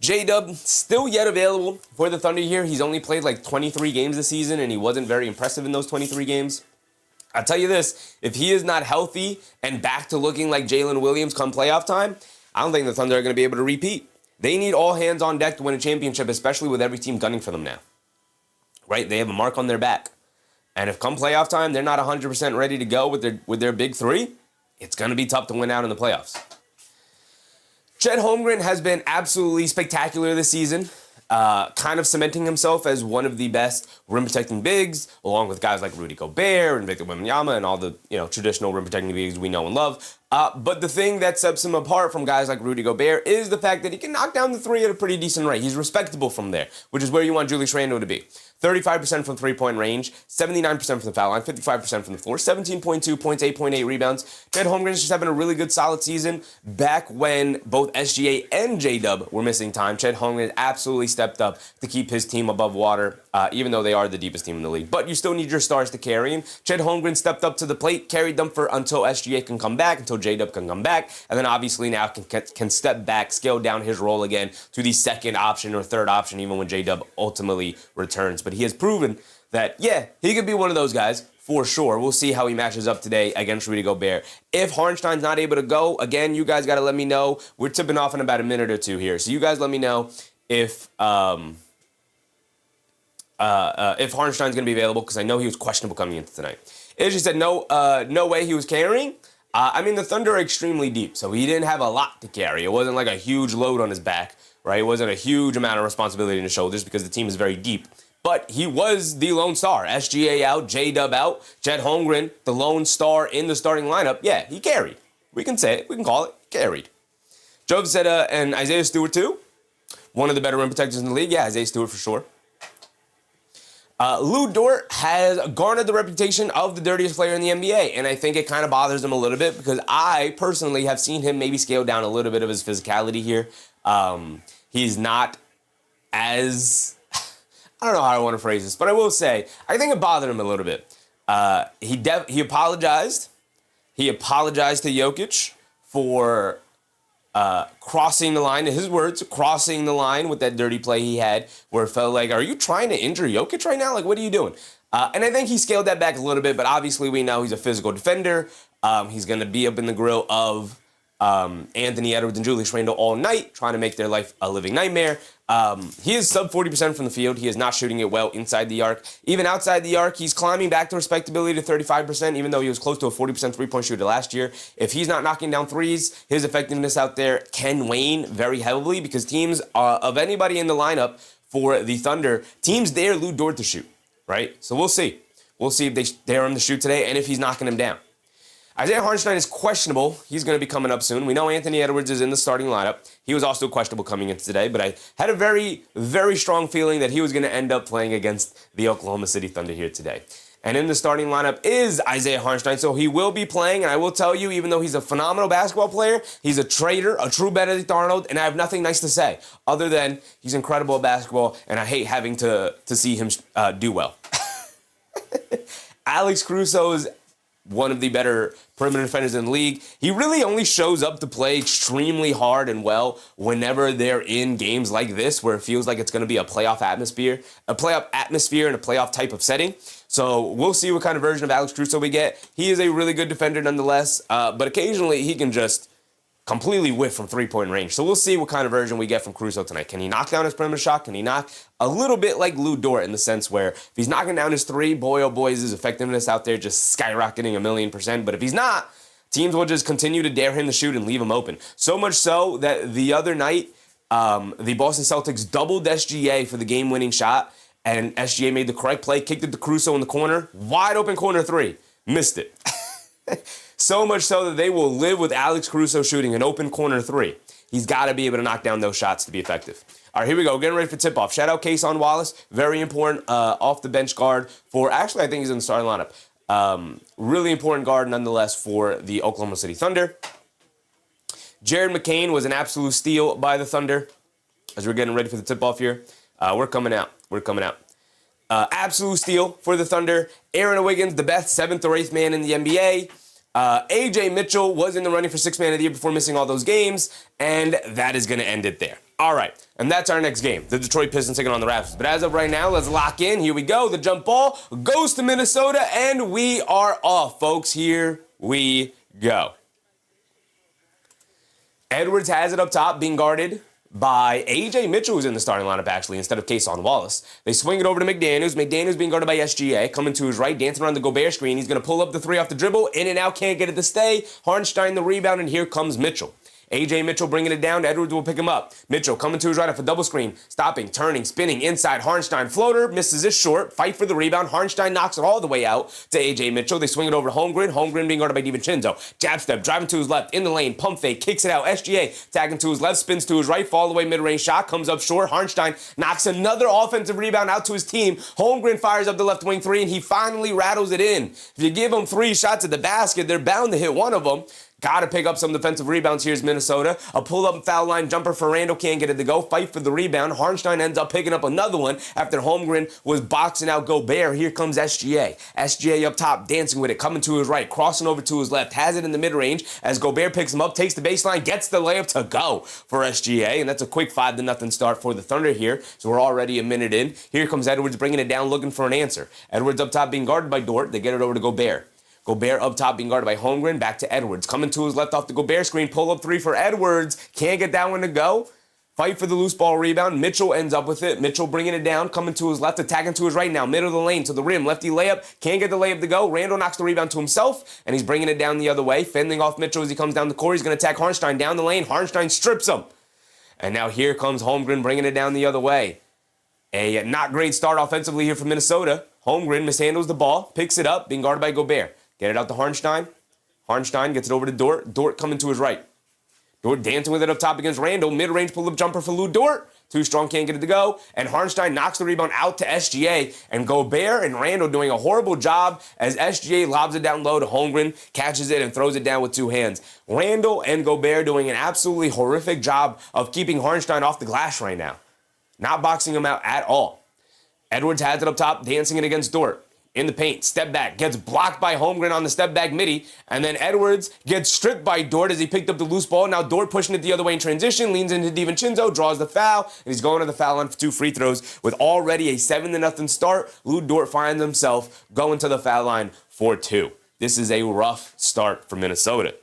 J-Dub, still yet available for the Thunder here. He's only played like 23 games this season, and he wasn't very impressive in those 23 games. I'll tell you this, if he is not healthy and back to looking like Jalen Williams come playoff time, I don't think the Thunder are going to be able to repeat. They need all hands on deck to win a championship, especially with every team gunning for them now. Right? They have a mark on their back. And if come playoff time, they're not 100% ready to go with their big three, it's going to be tough to win out in the playoffs. Chet Holmgren has been absolutely spectacular this season. Kind of cementing himself as one of the best rim-protecting bigs, along with guys like Rudy Gobert and Victor Wembanyama and all the traditional rim-protecting bigs we know and love. But the thing that sets him apart from guys like Rudy Gobert is the fact that he can knock down the three at a pretty decent rate. He's respectable from there, which is where you want Julius Randle to be. 35% from three-point range, 79% from the foul line, 55% from the floor, 17.2 points, 8.8 rebounds. Chet Holmgren is just having a really good, solid season. Back when both SGA and J-Dub were missing time, Chet Holmgren absolutely stepped up to keep his team above water, even though they are the deepest team in the league. But you still need your stars to carry him. Chet Holmgren stepped up to the plate, carried them until SGA can come back, until J-Dub can come back, and then obviously now can step back, scale down his role again to the second option or third option, even when J-Dub ultimately returns. But he has proven that, yeah, he could be one of those guys for sure. We'll see how he matches up today against Rudy Gobert. If Hartenstein's not able to go, again, you guys got to let me know. We're tipping off in about a minute or two here. So you guys let me know if Hartenstein's going to be available, because I know he was questionable coming into tonight. Izzy said no way he was carrying. I mean, the Thunder are extremely deep, so he didn't have a lot to carry. It wasn't like a huge load on his back, right? It wasn't a huge amount of responsibility on his shoulders because the team is very deep. But he was the lone star. SGA out, J-Dub out, Chet Holmgren, the lone star in the starting lineup. Yeah, he carried. We can say it. We can call it. Carried. Job said, and Isaiah Stewart too. One of the better rim protectors in the league. Yeah, Isaiah Stewart for sure. Lou Dort has garnered the reputation of the dirtiest player in the NBA, and I think it kind of bothers him a little bit because I personally have seen him maybe scale down a little bit of his physicality here. He's not as... I don't know how I want to phrase this, but I will say, I think it bothered him a little bit. He apologized. He apologized to Jokic for crossing the line, in his words, crossing the line with that dirty play he had, where it felt like, are you trying to injure Jokic right now? Like, what are you doing? And I think he scaled that back a little bit, but obviously we know he's a physical defender. He's going to be up in the grill of Anthony Edwards and Julius Randle all night, trying to make their life a living nightmare. He is sub 40% from the field. He is not shooting it well inside the arc. Even outside the arc, he's climbing back to respectability to 35%, even though he was close to a 40% three-point shooter last year. If he's not knocking down threes, his effectiveness out there can wane very heavily because teams, of anybody in the lineup for the Thunder, teams dare Lou Dort to shoot, right? So we'll see. We'll see if they dare him to shoot today and if he's knocking him down. Isaiah Hartenstein is questionable. He's going to be coming up soon. We know Anthony Edwards is in the starting lineup. He was also questionable coming in today, but I had a very, very strong feeling that he was going to end up playing against the Oklahoma City Thunder here today. And in the starting lineup is Isaiah Hartenstein, so he will be playing, and I will tell you, even though he's a phenomenal basketball player, he's a traitor, a true Benedict Arnold, and I have nothing nice to say, other than he's incredible at basketball, and I hate having to see him do well. Alex Caruso is one of the better perimeter defenders in the league. He really only shows up to play extremely hard and well whenever they're in games like this, where it feels like it's going to be a playoff atmosphere and a playoff type of setting. So we'll see what kind of version of Alex Caruso we get. He is a really good defender nonetheless, but occasionally he can just completely whiff from three-point range. So we'll see what kind of version we get from Caruso tonight. Can he knock down his perimeter shot? Can he knock a little bit like Lou Dort in the sense where if he's knocking down his three, boy, oh boy, is his effectiveness out there just skyrocketing 1,000,000%. But if he's not, teams will just continue to dare him to shoot and leave him open. So much so that the other night, the Boston Celtics doubled SGA for the game-winning shot, and SGA made the correct play, kicked it to Caruso in the corner, wide open corner three, missed it. So much so that they will live with Alex Caruso shooting an open corner three. He's got to be able to knock down those shots to be effective. All right, here we go. Getting ready for tip-off. Shout out Kason Wallace. Very important off-the-bench guard for, actually, I think he's in the starting lineup. Really important guard, nonetheless, for the Oklahoma City Thunder. Jared McCain was an absolute steal by the Thunder as we're getting ready for the tip-off here. We're coming out. Absolute steal for the Thunder. Aaron Wiggins, the best 7th or 8th man in the NBA. AJ Mitchell was in the running for 6th man of the year before missing all those games, and that is going to end it there. All right, and that's our next game, the Detroit Pistons taking on the Raptors. But as of right now, let's lock in. Here we go. The jump ball goes to Minnesota, and we are off, folks. Here we go. Edwards has it up top, being guarded by A.J. Mitchell, who's in the starting lineup, actually, instead of Kason Wallace. They swing it over to McDaniels. McDaniels being guarded by SGA. Coming to his right, dancing around the Gobert screen. He's going to pull up the three off the dribble. In and out, can't get it to stay. Hartenstein the rebound, and here comes Mitchell. A.J. Mitchell bringing it down. Edwards will pick him up. Mitchell coming to his right off a double screen. Stopping, turning, spinning, inside. Hartenstein floater, misses it short. Fight for the rebound. Hartenstein knocks it all the way out to A.J. Mitchell. They swing it over to Holmgren. Holmgren being guarded by DiVincenzo. Jab step, driving to his left, in the lane, pump fake, kicks it out. SGA tagging to his left, spins to his right, fall away mid-range shot, comes up short. Hartenstein knocks another offensive rebound out to his team. Holmgren fires up the left wing three, and he finally rattles it in. If you give them 3 shots at the basket, they're bound to hit one of them. Got to pick up some defensive rebounds. Here's Minnesota. A pull-up foul line jumper for Randle. Can't get it to go. Fight for the rebound. Hartenstein ends up picking up another one after Holmgren was boxing out Gobert. Here comes SGA. SGA up top, dancing with it, coming to his right, crossing over to his left, has it in the mid-range as Gobert picks him up, takes the baseline, gets the layup to go for SGA, and that's a quick 5-0 start for the Thunder here. So we're already a minute in. Here comes Edwards bringing it down, looking for an answer. Edwards up top being guarded by Dort. They get it over to Gobert. Gobert up top being guarded by Holmgren. Back to Edwards. Coming to his left off the Gobert screen. Pull-up three for Edwards. Can't get that one to go. Fight for the loose ball rebound. Mitchell ends up with it. Mitchell bringing it down. Coming to his left. Attacking to his right now. Middle of the lane to the rim. Lefty layup. Can't get the layup to go. Randle knocks the rebound to himself. And he's bringing it down the other way. Fending off Mitchell as he comes down the court. He's going to attack Hartenstein down the lane. Hartenstein strips him. And now here comes Holmgren bringing it down the other way. A not great start offensively here for Minnesota. Holmgren mishandles the ball. Picks it up. Being guarded by Gobert. Get it out to Hartenstein. Hartenstein gets it over to Dort. Dort coming to his right. Dort dancing with it up top against Randle. Mid-range pull-up jumper for Lou Dort. Too strong, can't get it to go. And Hartenstein knocks the rebound out to SGA. And Gobert and Randle doing a horrible job as SGA lobs it down low to Holmgren, catches it and throws it down with 2 hands. Randle and Gobert doing an absolutely horrific job of keeping Hartenstein off the glass right now. Not boxing him out at all. Edwards has it up top, dancing it against Dort. In the paint, step back, gets blocked by Holmgren on the step back midi, and then Edwards gets stripped by Dort as he picked up the loose ball. Now Dort pushing it the other way in transition, leans into DiVincenzo, draws the foul, and he's going to the foul line for 2 free throws. With already a 7-0 start, Lou Dort finds himself going to the foul line for 2. This is a rough start for Minnesota.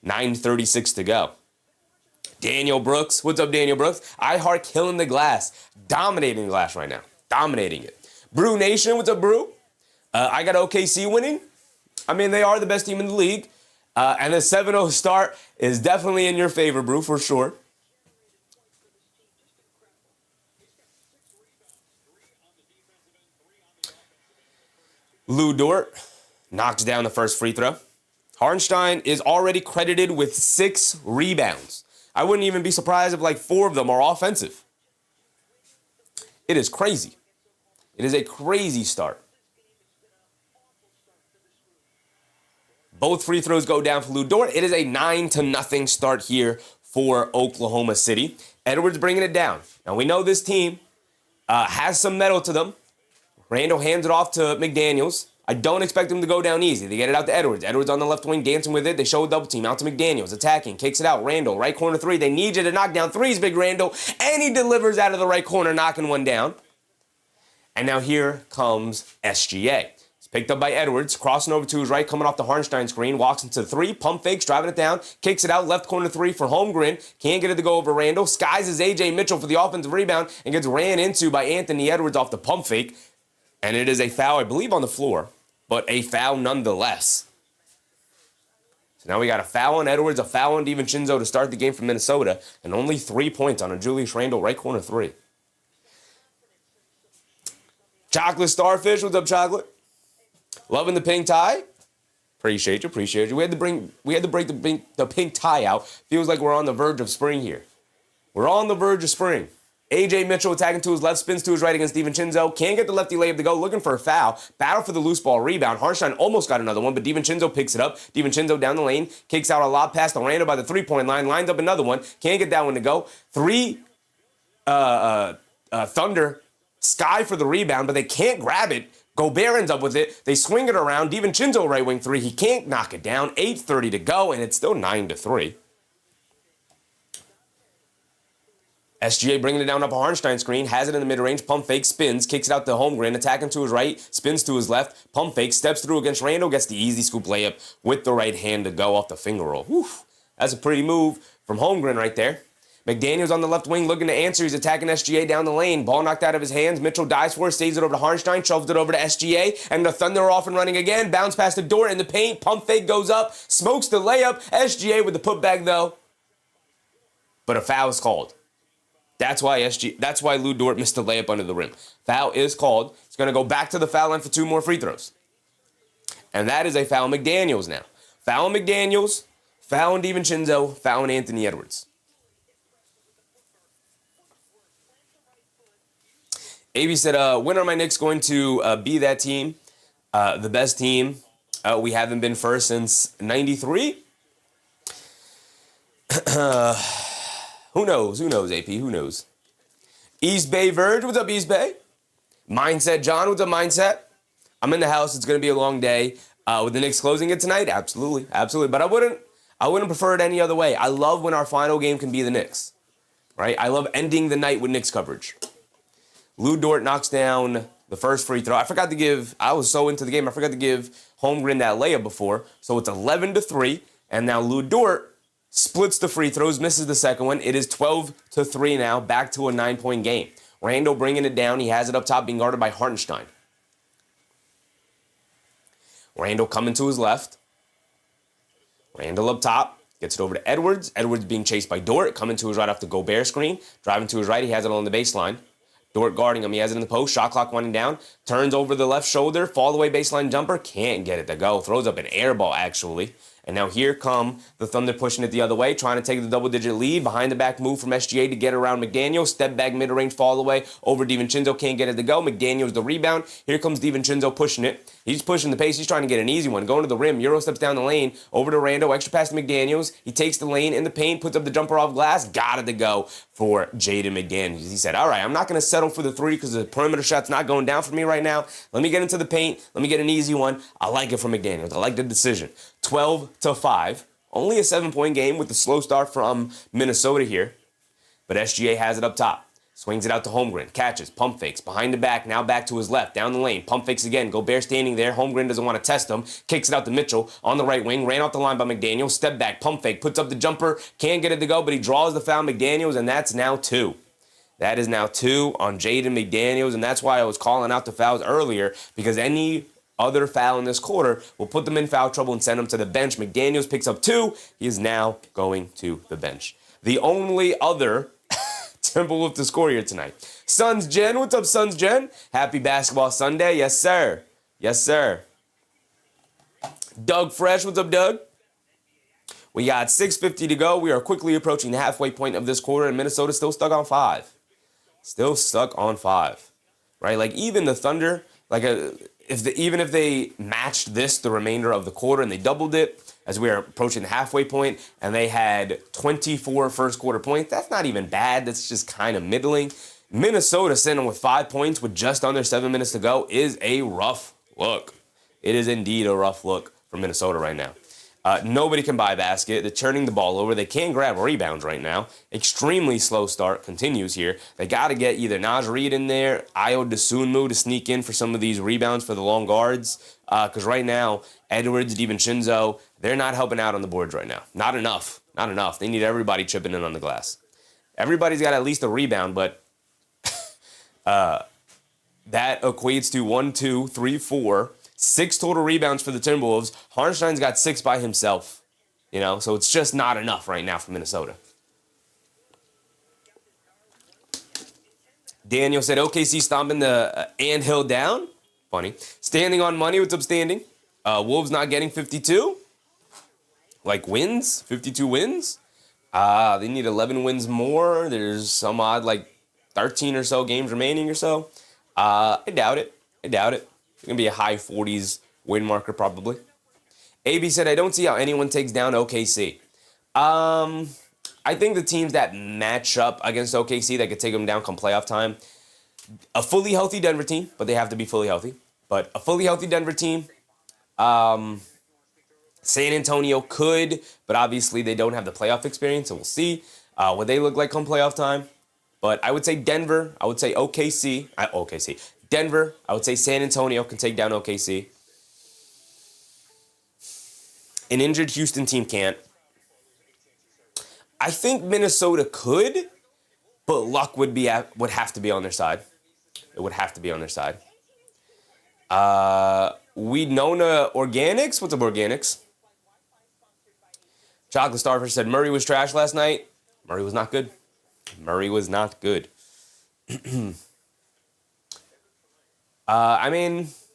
9:36 to go. Daniel Brooks, what's up, Daniel Brooks? I heart killing the glass, dominating the glass right now, dominating it. Brew Nation, what's up, Brew? I got OKC winning. I mean, they are the best team in the league. And a 7-0 start is definitely in your favor, Brew, for sure. Lou Dort knocks down the first free throw. Hartenstein is already credited with 6 rebounds. I wouldn't even be surprised if like 4 of them are offensive. It is crazy. It is a crazy start. Both free throws go down for Lou Dort. It is a 9-0 start here for Oklahoma City. Edwards bringing it down. Now we know this team has some metal to them. Randle hands it off to McDaniels. I don't expect him to go down easy. They get it out to Edwards. Edwards on the left wing dancing with it. They show a double team out to McDaniels. Attacking. Kicks it out. Randle. Right corner three. They need you to knock down threes, big Randle. And he delivers out of the right corner, knocking one down. And now here comes SGA. It's picked up by Edwards. Crossing over to his right. Coming off the Hartenstein screen. Walks into the three. Pump fakes. Driving it down. Kicks it out. Left corner three for Holmgren. Can't get it to go over Randle. Skies is AJ Mitchell for the offensive rebound. And gets ran into by Anthony Edwards off the pump fake. And it is a foul, I believe, on the floor. But a foul nonetheless. So now we got a foul on Edwards, a foul on DiVincenzo to start the game for Minnesota, and only 3 points on a Julius Randle right corner three. Chocolate Starfish, what's up, Chocolate? Loving the pink tie. Appreciate you. We had to break the pink tie out. Feels like we're on the verge of spring here. We're on the verge of spring. AJ Mitchell attacking to his left, spins to his right against DiVincenzo. Can't get the lefty layup to go, looking for a foul. Battle for the loose ball rebound. Hartenstein almost got another one, but DiVincenzo picks it up. DiVincenzo down the lane, kicks out a lob pass to Randle by the three-point line, lines up another one. Can't get that one to go. Thunder, Sky for the rebound, but they can't grab it. Gobert ends up with it. They swing it around. DiVincenzo right wing three. He can't knock it down. 8:30 to go, and it's still 9-3. SGA bringing it down up a Hartenstein screen, has it in the mid-range, pump fake, spins, kicks it out to Holmgren, attacking to his right, spins to his left, pump fake, steps through against Randle, gets the easy scoop layup with the right hand to go off the finger roll. Whew. That's a pretty move from Holmgren right there. McDaniels on the left wing looking to answer. He's attacking SGA down the lane. Ball knocked out of his hands. Mitchell dives for it, saves it over to Hartenstein, shoves it over to SGA, and the Thunder are off and running again. Bounce past the door in the paint. Pump fake goes up, smokes the layup. SGA with the putback though. But a foul is called. That's why Lou Dort missed the layup under the rim. Foul is called. It's going to go back to the foul line for 2 more free throws. And that is a foul on McDaniels now. Foul on McDaniels, foul on DiVincenzo, foul on Anthony Edwards. AB said, when are my Knicks going to be that team? The best team. We haven't been first since 93. Who knows, AP? Who knows? East Bay Verge, what's up, East Bay? Mindset John, what's up, Mindset? I'm in the house. It's going to be a long day. With the Knicks closing it tonight? Absolutely. But I wouldn't prefer it any other way. I love when our final game can be the Knicks, right? I love ending the night with Knicks coverage. Lou Dort knocks down the first free throw. I was so into the game, I forgot to give Holmgren that layup before. So it's 11-3, and now Lou Dort splits the free throws, misses the second one. It is 12-3 now, back to a 9-point game. Randle bringing it down. He has it up top, being guarded by Hartenstein. Randle coming to his left. Randle up top. Gets it over to Edwards. Edwards being chased by Dort. Coming to his right off the Gobert screen. Driving to his right. He has it on the baseline. Dort guarding him. He has it in the post. Shot clock winding down. Turns over the left shoulder. Fall away baseline jumper. Can't get it to go. Throws up an air ball, actually. And now here come the Thunder pushing it the other way, trying to take the double-digit lead. Behind the back move from SGA to get around McDaniels. Step back mid-range fall away over DiVincenzo. Can't get it to go. McDaniels the rebound. Here comes DiVincenzo pushing it. He's pushing the pace. He's trying to get an easy one. Going to the rim. Euro steps down the lane. Over to Randle. Extra pass to McDaniels. He takes the lane in the paint. Puts up the jumper off glass. Got it to go for Jaden McDaniels. He said, all right, I'm not going to settle for the three because the perimeter shot's not going down for me right now. Let me get into the paint. Let me get an easy one. I like it from McDaniels. I like the decision. 12-5. Only a 7-point game with the slow start from Minnesota here. But SGA has it up top. Swings it out to Holmgren. Catches. Pump fakes. Behind the back. Now back to his left. Down the lane. Pump fakes again. Gobert standing there. Holmgren doesn't want to test him. Kicks it out to Mitchell on the right wing. Ran off the line by McDaniels. Step back. Pump fake. Puts up the jumper. Can't get it to go, but he draws the foul McDaniels, and that's now 2. That is now 2 on Jaden McDaniels, and that's why I was calling out the fouls earlier, because any other foul in this quarter will put them in foul trouble and send them to the bench. McDaniels picks up 2. He is now going to the bench. The only other Timberwolves to score here tonight. Suns Jen, what's up, Suns Jen? Happy Basketball Sunday. Yes, sir. Yes, sir. Doug Fresh, what's up, Doug? We got 6:50 to go. We are quickly approaching the halfway point of this quarter, and Minnesota's still stuck on 5. Still stuck on 5. Right? Like, even the Thunder, even if they matched this the remainder of the quarter and they doubled it as we are approaching the halfway point and they had 24 first quarter points, that's not even bad. That's just kind of middling. Minnesota sitting with 5 points with just under 7 minutes to go is a rough look. It is indeed a rough look for Minnesota right now. Nobody can buy a basket. They're turning the ball over. They can't grab rebounds right now. Extremely slow start continues here. They got to get either Naj Reid in there, Ayo Dosunmu to sneak in for some of these rebounds for the long guards. Because right now, Edwards, DiVincenzo, they're not helping out on the boards right now. Not enough. Not enough. They need everybody chipping in on the glass. Everybody's got at least a rebound, but that equates to 1, 2, 3, 4, 6 total rebounds for the Timberwolves. Hartenstein's got 6 by himself, so it's just not enough right now for Minnesota. Daniel said OKC stomping the anthill down. Funny. Standing on money. What's up, standing? Wolves not getting 52. Like wins? 52 wins? They need 11 wins more. There's some odd, 13 or so games remaining or so. I doubt it. It's going to be a high 40s win marker probably. AB said, I don't see how anyone takes down OKC. I think the teams that match up against OKC that could take them down come playoff time, a fully healthy Denver team, but they have to be fully healthy. But a fully healthy Denver team, San Antonio could, but obviously they don't have the playoff experience, so we'll see what they look like come playoff time. But I would say Denver, I would say Denver, I would say San Antonio can take down OKC. An injured Houston team can't. I think Minnesota could, but luck would have to be on their side. It would have to be on their side. Winona Organics. What's up, Organics? Chocolate Starfish said Murray was trash last night. Murray was not good.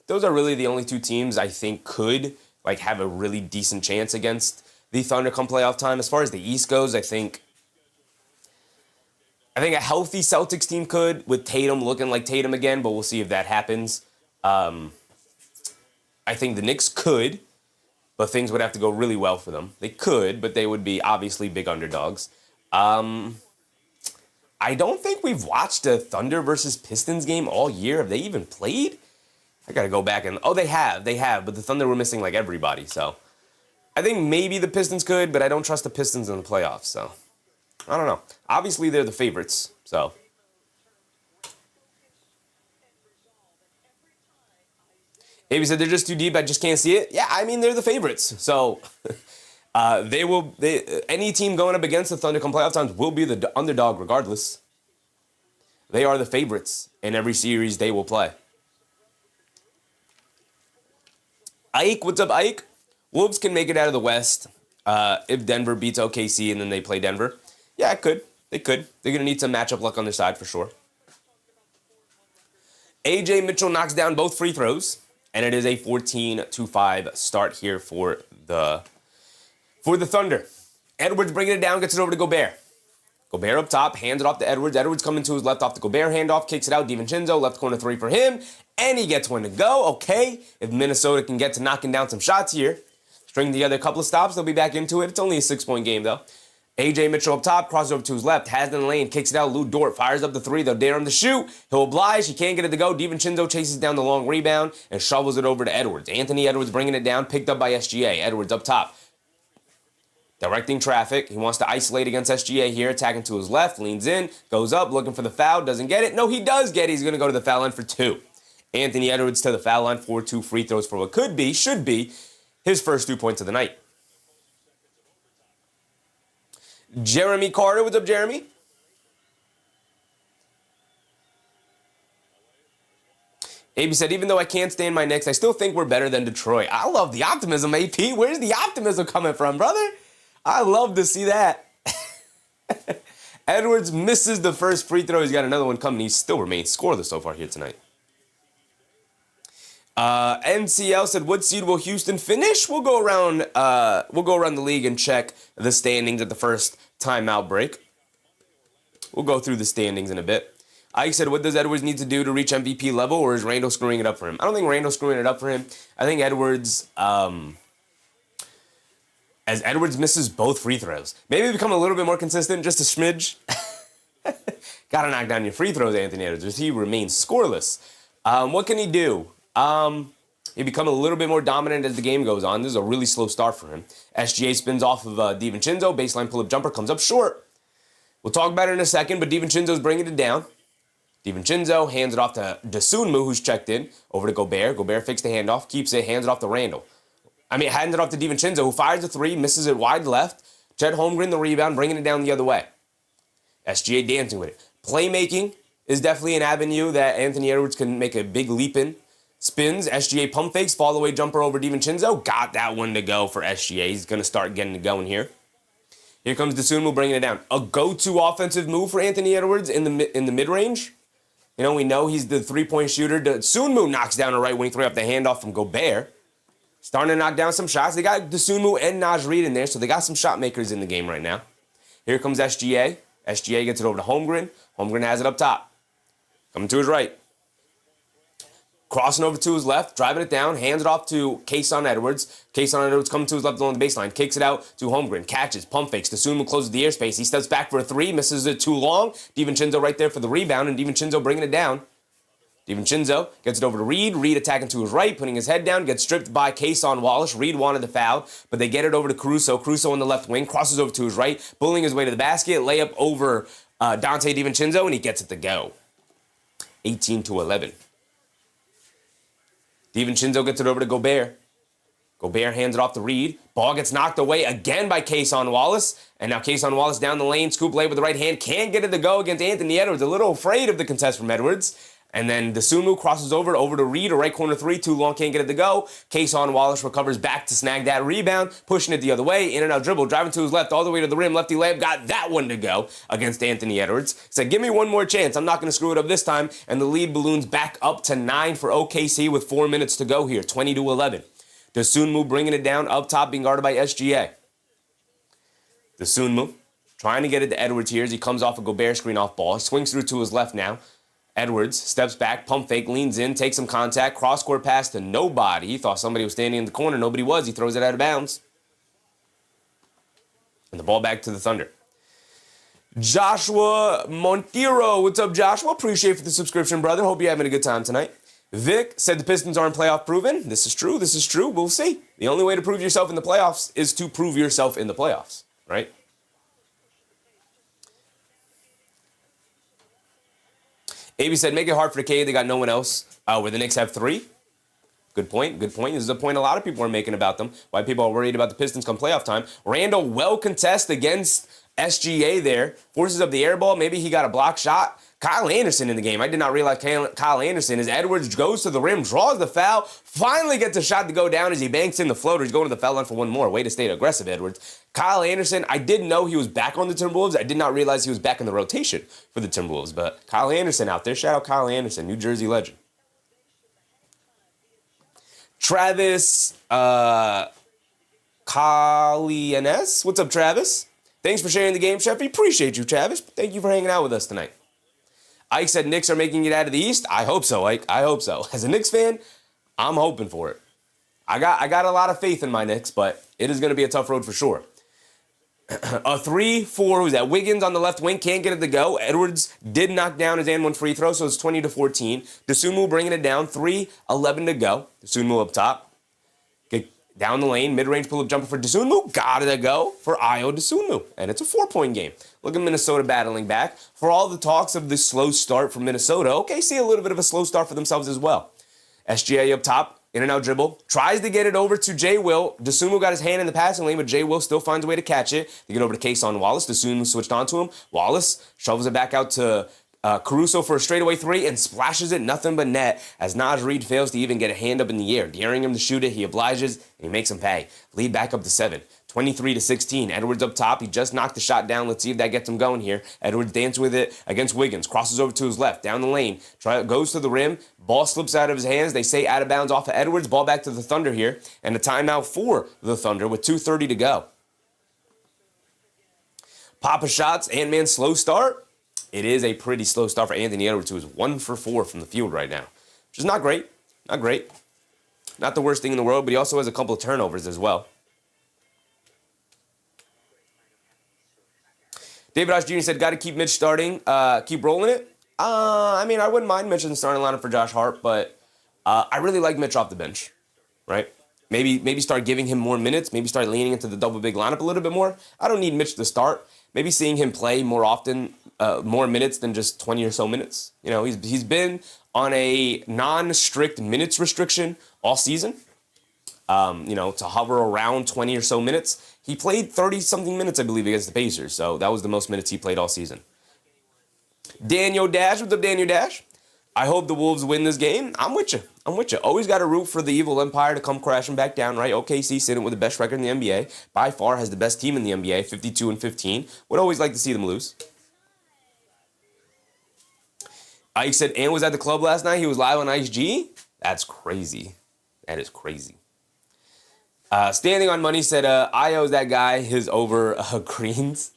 Those are really the only two teams I think could have a really decent chance against the Thunder come playoff time. As far as the East goes, I think a healthy Celtics team could, with Tatum looking like Tatum again, but we'll see if that happens. I think the Knicks could, but things would have to go really well for them. They could, but they would be obviously big underdogs. I don't think we've watched a Thunder versus Pistons game all year. Have they even played? I got to go back and... Oh, they have, but the Thunder were missing everybody, so... I think maybe the Pistons could, but I don't trust the Pistons in the playoffs, so... I don't know. Obviously, they're the favorites, so... Maybe said they're just too deep, I just can't see it. Yeah, they're the favorites, so... any team going up against the Thunder come playoff times will be the underdog regardless. They are the favorites in every series they will play. Ike, what's up, Ike? Wolves can make it out of the West if Denver beats OKC and then they play Denver. Yeah, it could. They could. They're going to need some matchup luck on their side for sure. AJ Mitchell knocks down both free throws, and it is a 14-5 start here for the Thunder. Edwards bringing it down, gets it over to Gobert. Gobert up top, hands it off to Edwards. Edwards coming to his left off the Gobert handoff, kicks it out. DiVincenzo, left corner 3 for him, and he gets one to go. Okay, if Minnesota can get to knocking down some shots here, string together a couple of stops, they'll be back into it. It's only a 6-point game, though. AJ Mitchell up top, crosses over to his left, has it in the lane, kicks it out. Lou Dort fires up the 3. They'll dare him to shoot. He'll oblige. He can't get it to go. DiVincenzo chases down the long rebound and shovels it over to Edwards. Anthony Edwards bringing it down, picked up by SGA. Edwards up top, directing traffic. He wants to isolate against SGA here, attacking to his left, leans in, goes up, looking for the foul, doesn't get it. No, he does get it. He's going to go to the foul line for 2. Anthony Edwards to the foul line for 2 free throws for what should be, his first 2 points of the night. Jeremy Carter, what's up, Jeremy? AB said, even though I can't stand my Knicks, I still think we're better than Detroit. I love the optimism, AP. Where's the optimism coming from, brother? I love to see that. Edwards misses the first free throw. He's got another one coming. He still remains scoreless so far here tonight. NCL said, what seed will Houston finish? We'll go around the league and check the standings at the first timeout break. We'll go through the standings in a bit. Ike said, what does Edwards need to do to reach MVP level, or is Randle screwing it up for him? I don't think Randle's screwing it up for him. I think Edwards, as Edwards misses both free throws, maybe become a little bit more consistent, just a smidge. Got to knock down your free throws, Anthony Edwards. He remains scoreless. What can he do? He become a little bit more dominant as the game goes on. This is a really slow start for him. SGA spins off of DiVincenzo. Baseline pull-up jumper comes up short. We'll talk about it in a second, but DiVincenzo's bringing it down. DiVincenzo hands it off to Dosunmu, who's checked in. Over to Gobert. Gobert fakes the handoff, keeps it, hands it off to Randle. Hands it off to DiVincenzo, who fires a three, misses it wide left. Chet Holmgren, the rebound, bringing it down the other way. SGA dancing with it. Playmaking is definitely an avenue that Anthony Edwards can make a big leap in. Spins, SGA pump fakes, fall away jumper over DiVincenzo. Got that one to go for SGA. He's going to start getting it going here. Here comes Dosunmu bringing it down. A go-to offensive move for Anthony Edwards in the mid-range. You know, we know he's the three-point shooter. Dosunmu knocks down a right wing three off the handoff from Gobert. Starting to knock down some shots. They got Dosunmu and Naj Reid in there, so they got some shot makers in the game right now. Here comes SGA. SGA gets it over to Holmgren. Holmgren has it up top. Coming to his right. Crossing over to his left, driving it down, hands it off to Kayson Edwards. Kayson Edwards coming to his left along the baseline, kicks it out to Holmgren, catches, pump fakes. Dosunmu closes the airspace. He steps back for a three, misses it too long. DiVincenzo right there for the rebound, and DiVincenzo bringing it down. DiVincenzo gets it over to Reid. Reid attacking to his right, putting his head down, gets stripped by Kayson Wallace. Reid wanted the foul, but they get it over to Caruso. Caruso on the left wing, crosses over to his right, bullying his way to the basket, layup over Dante DiVincenzo, and he gets it to go. 18-11. DiVincenzo gets it over to Gobert. Gobert hands it off to Reid. Ball gets knocked away again by Kayson Wallace. And now Kayson Wallace down the lane, scoop lay with the right hand. Can't get it to go against Anthony Edwards. A little afraid of the contest from Edwards. And then Dosunmu crosses over to Reid, a right corner three, too long, can't get it to go. Kayson Wallace recovers back to snag that rebound, pushing it the other way, in and out dribble, driving to his left, all the way to the rim, lefty layup, got that one to go against Anthony Edwards. Said, give me one more chance, I'm not going to screw it up this time, and the lead balloons back up to 9 for OKC with 4 minutes to go here, 20-11. Dosunmu bringing it down, up top, being guarded by SGA. Dosunmu trying to get it to Edwards here as he comes off a Gobert screen off ball, he swings through to his left now. Edwards steps back, pump fake, leans in, takes some contact, cross-court pass to nobody. He thought somebody was standing in the corner. Nobody was. He throws it out of bounds. And the ball back to the Thunder. Joshua Monteiro. What's up, Joshua? Appreciate for the subscription, brother. Hope you're having a good time tonight. Vic said the Pistons aren't playoff proven. This is true. This is true. We'll see. The only way to prove yourself in the playoffs is to prove yourself in the playoffs, right? AB said, make it hard for the K. They got no one else. Where the Knicks have 3. Good point. Good point. This is a point a lot of people are making about them. Why people are worried about the Pistons come playoff time. Randle well contest against SGA there. Forces up the air ball. Maybe he got a block shot. Kyle Anderson in the game. I did not realize Kyle Anderson, as Edwards goes to the rim, draws the foul, finally gets a shot to go down as he banks in the floater. He's going to the foul line for one more. Way to stay aggressive, Edwards. Kyle Anderson, I did know he was back on the Timberwolves. I did not realize he was back in the rotation for the Timberwolves. But Kyle Anderson out there. Shout out Kyle Anderson, New Jersey legend. Travis Kalianes. What's up, Travis? Thanks for sharing the game, Sheffy. Appreciate you, Travis. Thank you for hanging out with us tonight. Ike said Knicks are making it out of the East. I hope so, Ike. I hope so. As a Knicks fan, I'm hoping for it. I got a lot of faith in my Knicks, but it is going to be a tough road for sure. A 3-4, who's that? Wiggins on the left wing, can't get it to go. Edwards did knock down his and one free throw, so it's 20-14. Dosunmu bringing it down, 3:11 to go. Dosunmu up top. Down the lane, mid-range pull-up jumper for Dosunmu. Got it to go for Ayo Dosunmu. And it's a 4-point game. Look at Minnesota battling back. For all the talks of this slow start for Minnesota, okay, see a little bit of a slow start for themselves as well. SGA up top, in and out dribble. Tries to get it over to Jay Will. Dosunmu got his hand in the passing lane, but Jay Will still finds a way to catch it. They get over to Kayson Wallace. Dosunmu switched onto him. Wallace shovels it back out to Caruso for a straightaway 3 and splashes it nothing but net as Naj Reid fails to even get a hand up in the air. Daring him to shoot it, he obliges, and he makes him pay. Lead back up to 7. 23-16. Edwards up top. He just knocked the shot down. Let's see if that gets him going here. Edwards dances with it against Wiggins. Crosses over to his left. Down the lane. Goes to the rim. Ball slips out of his hands. They say out of bounds off of Edwards. Ball back to the Thunder here. And a timeout for the Thunder with 2:30 to go. Papa shots. Ant-Man slow start. It is a pretty slow start for Anthony Edwards, who is 1 for 4 from the field right now, which is not great. Not great. Not the worst thing in the world, but he also has a couple of turnovers as well. David Osh Jr. said, got to keep Mitch starting. Keep rolling it. I mean, I wouldn't mind Mitch in the starting lineup for Josh Hart, but I really like Mitch off the bench, right? Maybe start giving him more minutes. Maybe start leaning into the double big lineup a little bit more. I don't need Mitch to start. Maybe seeing him play more often, more minutes than just 20 or so minutes. You know, he's been on a non-strict minutes restriction all season. You know, to hover around 20 or so minutes. He played 30-something minutes, I believe, against the Pacers. So that was the most minutes he played all season. Daniel Dash, what's up, Daniel Dash? I hope the Wolves win this game. I'm with you. Always got to root for the evil empire to come crashing back down, right? OKC sitting with the best record in the NBA. By far has the best team in the NBA, 52-15. Would always like to see them lose. Ike said, Ant was at the club last night. He was live on Ice G. That's crazy. That is crazy. Standing on Money said, Io is that guy, his over Greens.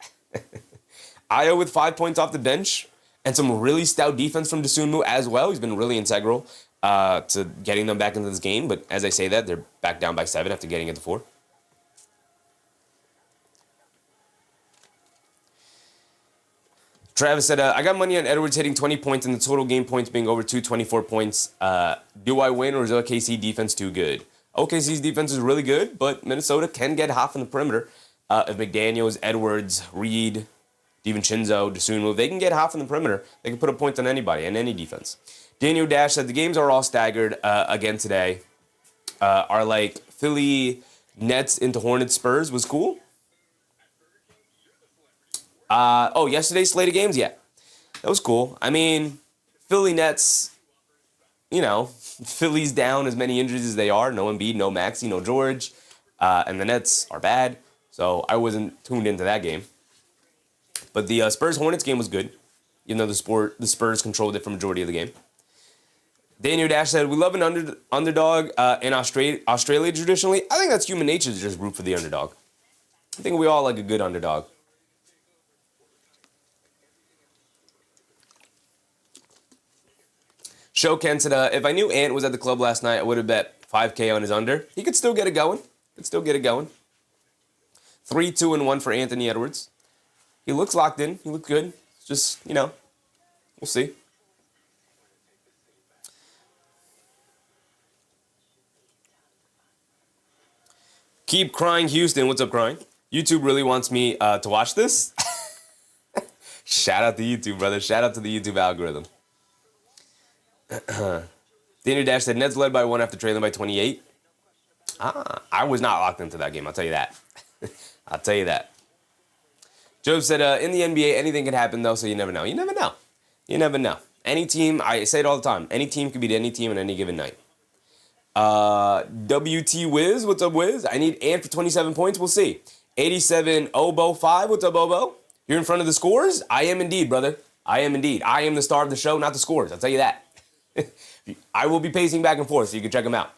Io with 5 points off the bench and some really stout defense from Dosunmu as well. He's been really integral to getting them back into this game. But as I say that, they're back down by 7 after getting into 4. Travis said, I got money on Edwards hitting 20 points and the total game points being over 224 points. Do I win or is OKC defense too good? OKC's defense is really good, but Minnesota can get hot from the perimeter. If McDaniels, Edwards, Reed, DiVincenzo, Dosunmu, they can get hot from the perimeter. They can put a point on anybody and any defense. Daniel Dash said the games are all staggered again today. Are like Philly Nets into Hornets Spurs was cool. Yesterday's slate of games? Yeah, that was cool. I mean, Philly Nets, you know, Philly's down as many injuries as they are. No Embiid, no Maxey, no George. And the Nets are bad. So I wasn't tuned into that game. But the Spurs-Hornets game was good. Even though the Spurs controlled it for majority of the game. Daniel Dash said, we love an underdog in Australia traditionally. I think that's human nature to just root for the underdog. I think we all like a good underdog. Show Ken said, if I knew Ant was at the club last night, I would have bet 5K on his under. He could still get it going. 3-2-1 for Anthony Edwards. He looks locked in. He looks good. It's just, you know, we'll see. Keep crying, Houston. What's up, crying? YouTube really wants me to watch this. Shout out to YouTube, brother. Shout out to the YouTube algorithm. Daniel Dash said, Nets led by 1 after trailing by 28. I was not locked into that game. I'll tell you that. I'll tell you that. Job said, in the NBA, anything can happen, though, so you never know. You never know. You never know. Any team, I say it all the time, any team can beat any team on any given night. WT Wiz, what's up, Wiz? I need Ant for 27 points. We'll see. 87 Obo 5, what's up, Obo? You're in front of the scores? I am indeed, brother. I am indeed. I am the star of the show, not the scores. I'll tell you that. I will be pacing back and forth, so you can check them out.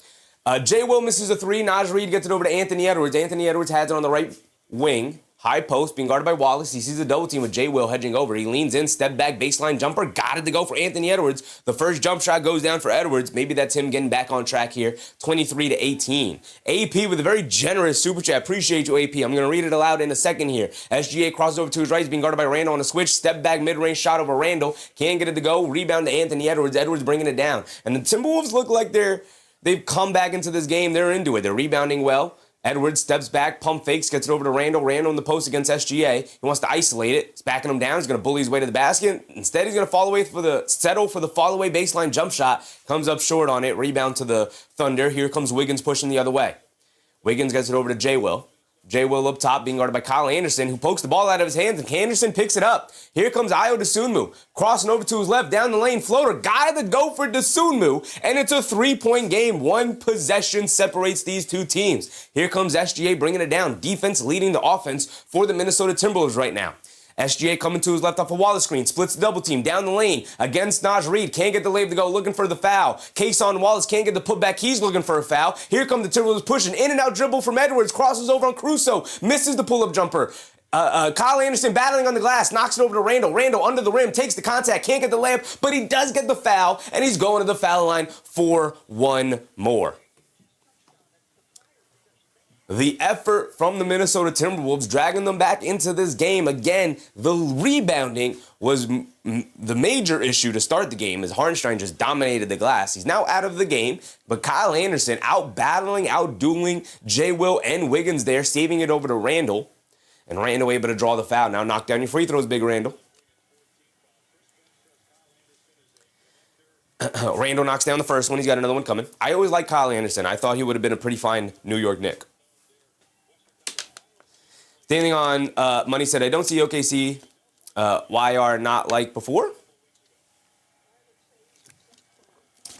J. Will misses a 3. Naj Reid gets it over to Anthony Edwards. Anthony Edwards has it on the right wing. High post, being guarded by Wallace. He sees a double team with J. Will hedging over. He leans in, step back, baseline jumper. Got it to go for Anthony Edwards. The first jump shot goes down for Edwards. Maybe that's him getting back on track here. 23-18. AP with a very generous super chat. Appreciate you, AP. I'm going to read it aloud in a second here. SGA crosses over to his right. He's being guarded by Randle on a switch. Step back, mid-range shot over Randle. Can't get it to go. Rebound to Anthony Edwards. Edwards bringing it down. And the Timberwolves look like they've come back into this game. They're into it. They're rebounding well. Edwards steps back, pump fakes, gets it over to Randle. Randle in the post against SGA. He wants to isolate it. He's backing him down. He's going to bully his way to the basket. Instead, he's going to settle for the fall-away baseline jump shot. Comes up short on it. Rebound to the Thunder. Here comes Wiggins pushing the other way. Wiggins gets it over to J. Will. J. Will up top, being guarded by Kyle Anderson, who pokes the ball out of his hands, and Anderson picks it up. Here comes Ayo Dosunmu, crossing over to his left, down the lane, floater, got the go for Dosunmu, and it's a 3-point game. 1 possession separates these two teams. Here comes SGA bringing it down. Defense leading the offense for the Minnesota Timberwolves right now. SGA coming to his left off a Wallace screen, splits the double team down the lane against Naj Reid. Can't get the layup to go, looking for the foul. Kason Wallace can't get the putback. He's looking for a foul. Here come the Timberwolves pushing in and out dribble from Edwards, crosses over on Caruso, misses the pull-up jumper. Kyle Anderson battling on the glass, knocks it over to Randle. Randle under the rim, takes the contact, can't get the layup, but he does get the foul, and he's going to the foul line for one more. The effort from the Minnesota Timberwolves dragging them back into this game. Again, the rebounding was the major issue to start the game as Hartenstein just dominated the glass. He's now out of the game, but Kyle Anderson out-battling, out-dueling J. Will and Wiggins there, saving it over to Randle. And Randle able to draw the foul. Now knock down your free throws, big Randle. Randle knocks down the first one. He's got another one coming. I always liked Kyle Anderson. I thought he would have been a pretty fine New York Knick. Standing on Money said, I don't see OKC YR not like before.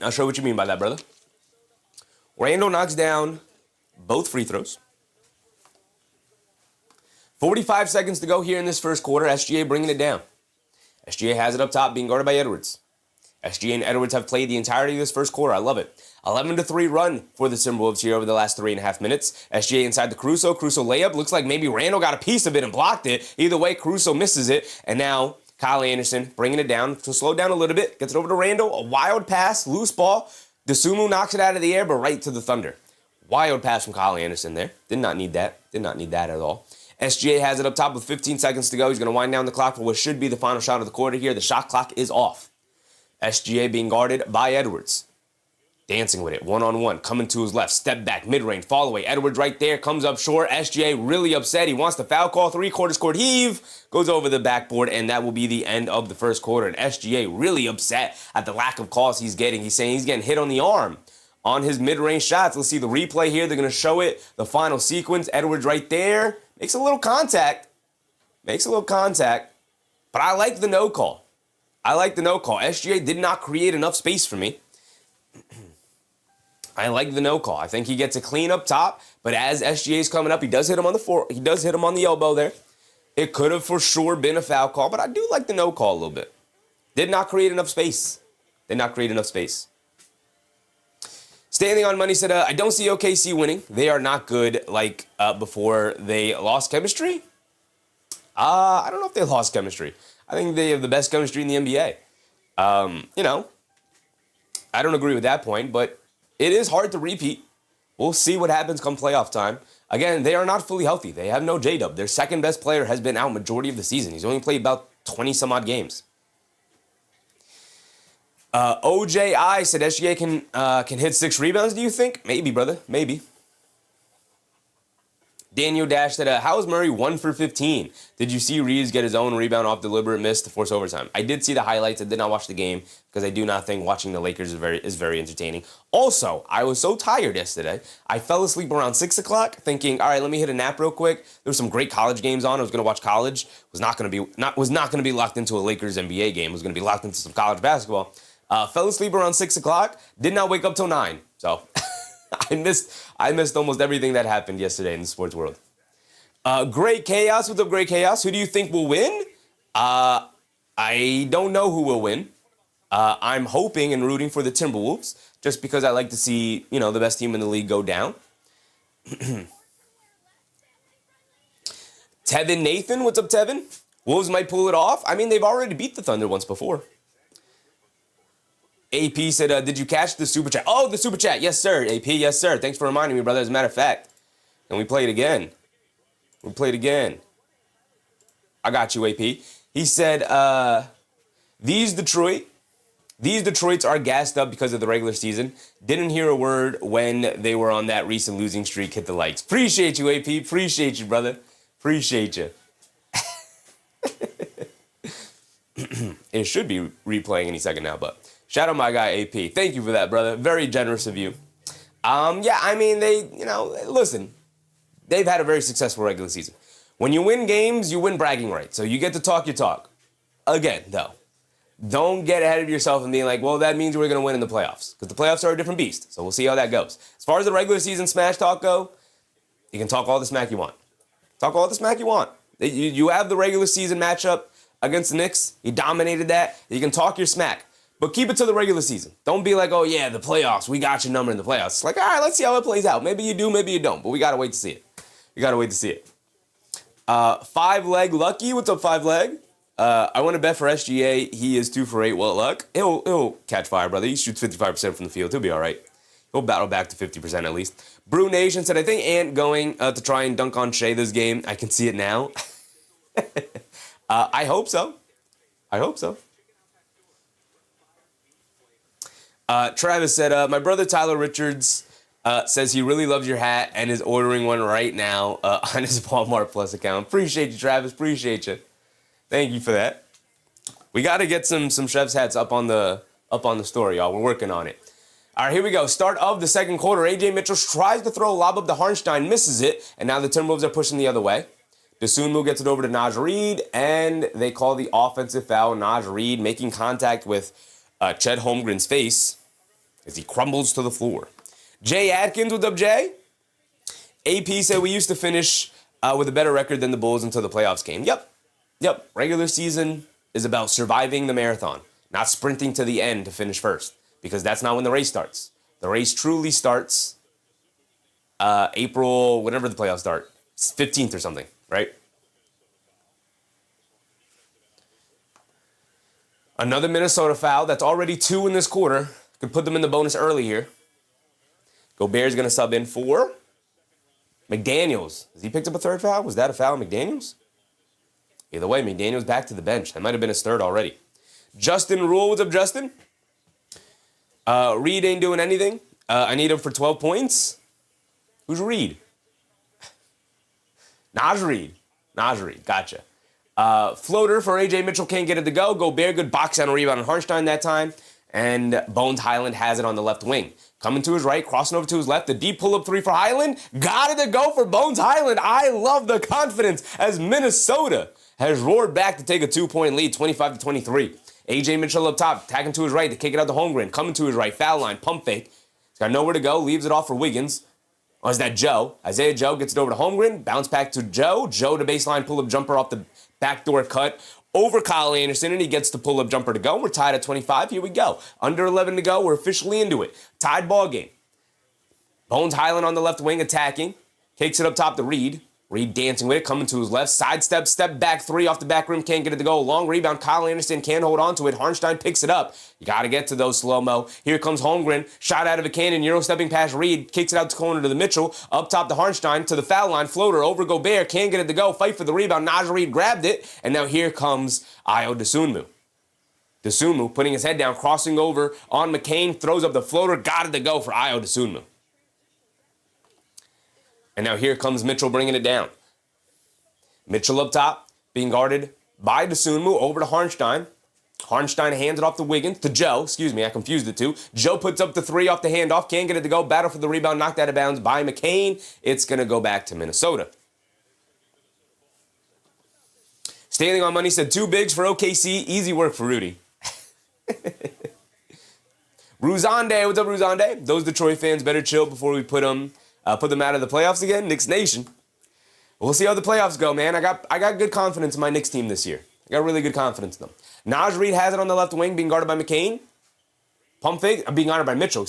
Not sure what you mean by that, brother. Randle knocks down both free throws. 45 seconds to go here in this first quarter. SGA bringing it down. SGA has it up top, being guarded by Edwards. SGA and Edwards have played the entirety of this first quarter. I love it. 11-3 run for the Timberwolves here over the last 3.5 minutes. SGA inside the Caruso. Caruso layup. Looks like maybe Randle got a piece of it and blocked it. Either way, Caruso misses it. And now Kyle Anderson bringing it down to slow down a little bit. Gets it over to Randle. A wild pass. Loose ball. DeSumo knocks it out of the air, but right to the Thunder. Wild pass from Kyle Anderson there. Did not need that. Did not need that at all. SGA has it up top with 15 seconds to go. He's going to wind down the clock for what should be the final shot of the quarter here. The shot clock is off. SGA being guarded by Edwards. Dancing with it, one-on-one, coming to his left, step back, mid-range, fall away. Edwards right there, comes up short. SGA really upset. He wants the foul call. Three-quarters court heave, goes over the backboard, and that will be the end of the first quarter. And SGA really upset at the lack of calls he's getting. He's saying he's getting hit on the arm on his mid-range shots. Let's see the replay here. They're going to show it, the final sequence. Edwards right there, makes a little contact. But I like the no call. SGA did not create enough space for me. I like the no call. I think he gets a clean up top, but as SGA's coming up, he does hit him on the floor. He does hit him on the elbow there. It could have for sure been a foul call, but I do like the no call a little bit. Did not create enough space. Standing on Money said, I don't see OKC winning. They are not good like before they lost chemistry. I don't know if they lost chemistry. I think they have the best chemistry in the NBA. I don't agree with that point, but it is hard to repeat. We'll see what happens come playoff time. Again, they are not fully healthy. They have no J-Dub. Their second best player has been out majority of the season. He's only played about 20-some-odd games. OJI said SGA can hit 6 rebounds, do you think? Maybe, brother. Maybe. Daniel Dash said, how is Murray 1 for 15? Did you see Reeves get his own rebound off deliberate miss to force overtime? I did see the highlights. I did not watch the game because I do not think watching the Lakers is very entertaining. Also, I was so tired yesterday. I fell asleep around 6 o'clock thinking, all right, let me hit a nap real quick. There were some great college games on. I was going to watch college. Was not going to be locked into a Lakers NBA game. Was going to be locked into some college basketball. Fell asleep around 6 o'clock. Did not wake up till 9. So I missed almost everything that happened yesterday in the sports world. Great Chaos. What's up, Great Chaos? Who do you think will win? I don't know who will win. I'm hoping and rooting for the Timberwolves just because I like to see, the best team in the league go down. Tevin Nathan. What's up, Tevin? Wolves might pull it off. I mean, they've already beat the Thunder once before. AP said, did you catch the super chat? Oh, the super chat. Yes, sir. AP, yes, sir. Thanks for reminding me, brother. As a matter of fact. And we play it again. I got you, AP. He said, these Detroits are gassed up because of the regular season. Didn't hear a word when they were on that recent losing streak. Hit the likes. Appreciate you, AP. Appreciate you, brother. Appreciate you. It should be replaying any second now, but shout out my guy, AP. Thank you for that, brother. Very generous of you. Yeah, I mean, listen, they've had a very successful regular season. When you win games, you win bragging rights. So you get to talk your talk. Again, though, don't get ahead of yourself and being like, well, that means we're going to win in the playoffs. Because the playoffs are a different beast. So we'll see how that goes. As far as the regular season smash talk go, you can talk all the smack you want. You have the regular season matchup against the Knicks. You dominated that. You can talk your smack. But keep it to the regular season. Don't be like, oh, yeah, the playoffs. We got your number in the playoffs. It's like, all right, let's see how it plays out. Maybe you do, maybe you don't. But we got to wait to see it. 5-Leg Lucky. What's up, 5-Leg? I want to bet for SGA. He is 2 for 8. Well, luck. He'll catch fire, brother. He shoots 55% from the field. He'll be all right. He'll battle back to 50% at least. Brew Nation said, I think Ant going to try and dunk on Shai this game. I can see it now. I hope so. I hope so. Travis said, my brother Tyler Richards says he really loves your hat and is ordering one right now on his Walmart Plus account. Appreciate you, Travis. Appreciate you. Thank you for that. We got to get some chef's hats up on the store, y'all. We're working on it. All right, here we go. Start of the second quarter. A.J. Mitchell tries to throw a lob up to Hartenstein, misses it, and now the Timberwolves are pushing the other way. Dosunmu gets it over to Naj Reid, and they call the offensive foul. Naj Reid making contact with Chet Holmgren's face as he crumbles to the floor. Jay Atkins, what's up, Jay? AP said we used to finish with a better record than the Bulls until the playoffs came. Yep. Regular season is about surviving the marathon, not sprinting to the end to finish first, because that's not when the race starts. The race truly starts April, whenever the playoffs start, 15th or something, right? Another Minnesota foul. That's already 2 in this quarter. Could put them in the bonus early here. Gobert's going to sub in for McDaniels. Has he picked up a third foul? Was that a foul, McDaniels? Either way, McDaniels back to the bench. That might have been his third already. Justin Rule, what's up, Justin? Reed ain't doing anything. I need him for 12 points. Who's Reed? Naj Reid. Gotcha. Floater for A.J. Mitchell, can't get it to go. Gobert, good box down rebound on Hartenstein that time. And Bones Highland has it on the left wing. Coming to his right, crossing over to his left. The deep pull-up 3 for Highland. Got it to go for Bones Highland. I love the confidence as Minnesota has roared back to take a 2-point lead, 25-23. A.J. Mitchell up top, tagging to his right to kick it out to Holmgren. Coming to his right, foul line, pump fake. He's got nowhere to go, leaves it off for Wiggins. Or is that Joe? Isaiah Joe gets it over to Holmgren. Bounce back to Joe. Joe to baseline pull-up jumper off the backdoor cut over Kyle Anderson, and he gets the pull-up jumper to go. We're tied at 25. Here we go. Under 11 to go. We're officially into it. Tied ball game. Bones Highland on the left wing attacking. Kicks it up top to Reed. Reed dancing with it, coming to his left. Sidestep, step back 3 off the back rim. Can't get it to go. Long rebound. Kyle Anderson can't hold on to it. Hartenstein picks it up. You got to get to those slow-mo. Here comes Holmgren. Shot out of a cannon. Euro stepping past Reed. Kicks it out to corner to the Mitchell. Up top to Hartenstein to the foul line. Floater over Gobert. Can't get it to go. Fight for the rebound. Naj Reid grabbed it. And now here comes Ayo Dosunmu. Dosunmu putting his head down, crossing over on McCain. Throws up the floater. Got it to go for Ayo Dosunmu. And now here comes Mitchell bringing it down. Mitchell up top, being guarded by Dosunmu, over to Hartenstein. Hartenstein hands it off to Wiggins, to Joe, I confused the two. Joe puts up the 3 off the handoff, can't get it to go, battle for the rebound, knocked out of bounds by McCain. It's going to go back to Minnesota. Standing on Money said 2 bigs for OKC, easy work for Rudy. Ruzande, what's up, Ruzande? Those Detroit fans better chill before we put them out of the playoffs again. Knicks Nation. We'll see how the playoffs go, man. I got good confidence in my Knicks team this year. I got really good confidence in them. Naj Reid has it on the left wing, being guarded by McCain. Pump fake, being guarded by Mitchell,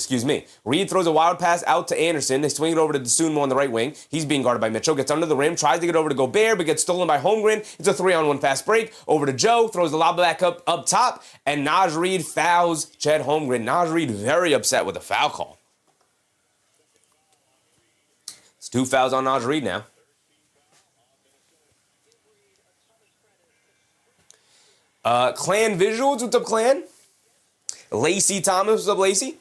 Reid throws a wild pass out to Anderson. They swing it over to Dosunmu on the right wing. He's being guarded by Mitchell. Gets under the rim, tries to get over to Gobert, but gets stolen by Holmgren. It's a 3-on-1 fast break. Over to Joe, throws the lob back up top, and Naj Reid fouls Chet Holmgren. Naj Reid very upset with the foul call. It's 2 fouls on Naj Reid now. Clan Visuals, what's up, Clan? Lacey Thomas, what's up, Lacey?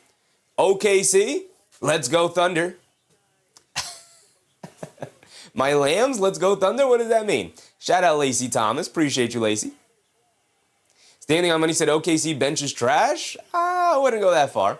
OKC, let's go Thunder. My Lambs, let's go Thunder, what does that mean? Shout out Lacey Thomas, appreciate you, Lacey. Standing on Money said OKC bench is trash. I wouldn't go that far.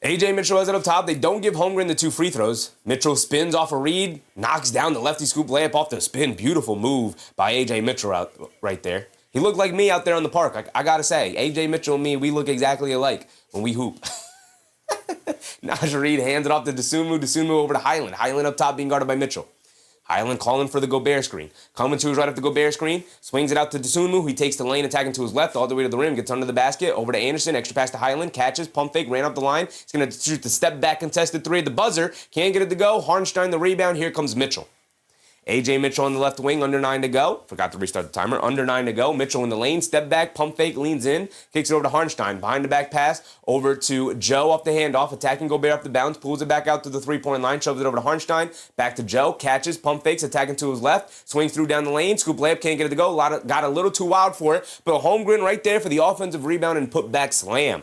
A.J. Mitchell has it up top. They don't give Holmgren the 2 free throws. Mitchell spins off a Reed, knocks down the lefty scoop layup off the spin. Beautiful move by A.J. Mitchell out right there. He looked like me out there on the park. I got to say, A.J. Mitchell and me, we look exactly alike when we hoop. Naj Reid hands it off to Dosunmu over to Highland. Highland up top being guarded by Mitchell. Highland calling for the Gobert screen. Coming to his right up the Gobert screen. Swings it out to Dosunmu. He takes the lane, attacking to his left, all the way to the rim. Gets under the basket. Over to Anderson. Extra pass to Highland. Catches. Pump fake. Ran up the line. He's going to shoot the step back contested 3 at the buzzer. Can't get it to go. Hartenstein the rebound. Here comes Mitchell. A.J. Mitchell on the left wing, under 9 to go. Forgot to restart the timer. Under 9 to go. Mitchell in the lane, step back, pump fake, leans in, kicks it over to Harnstein. Behind the back pass, over to Joe off the handoff, attacking Gobert up the bounce, pulls it back out to the three-point line, shoves it over to Harnstein. Back to Joe, catches, pump fakes, attacking to his left, swings through down the lane, scoop layup, can't get it to go. Got a little too wild for it, but Holmgren right there for the offensive rebound and put back slam.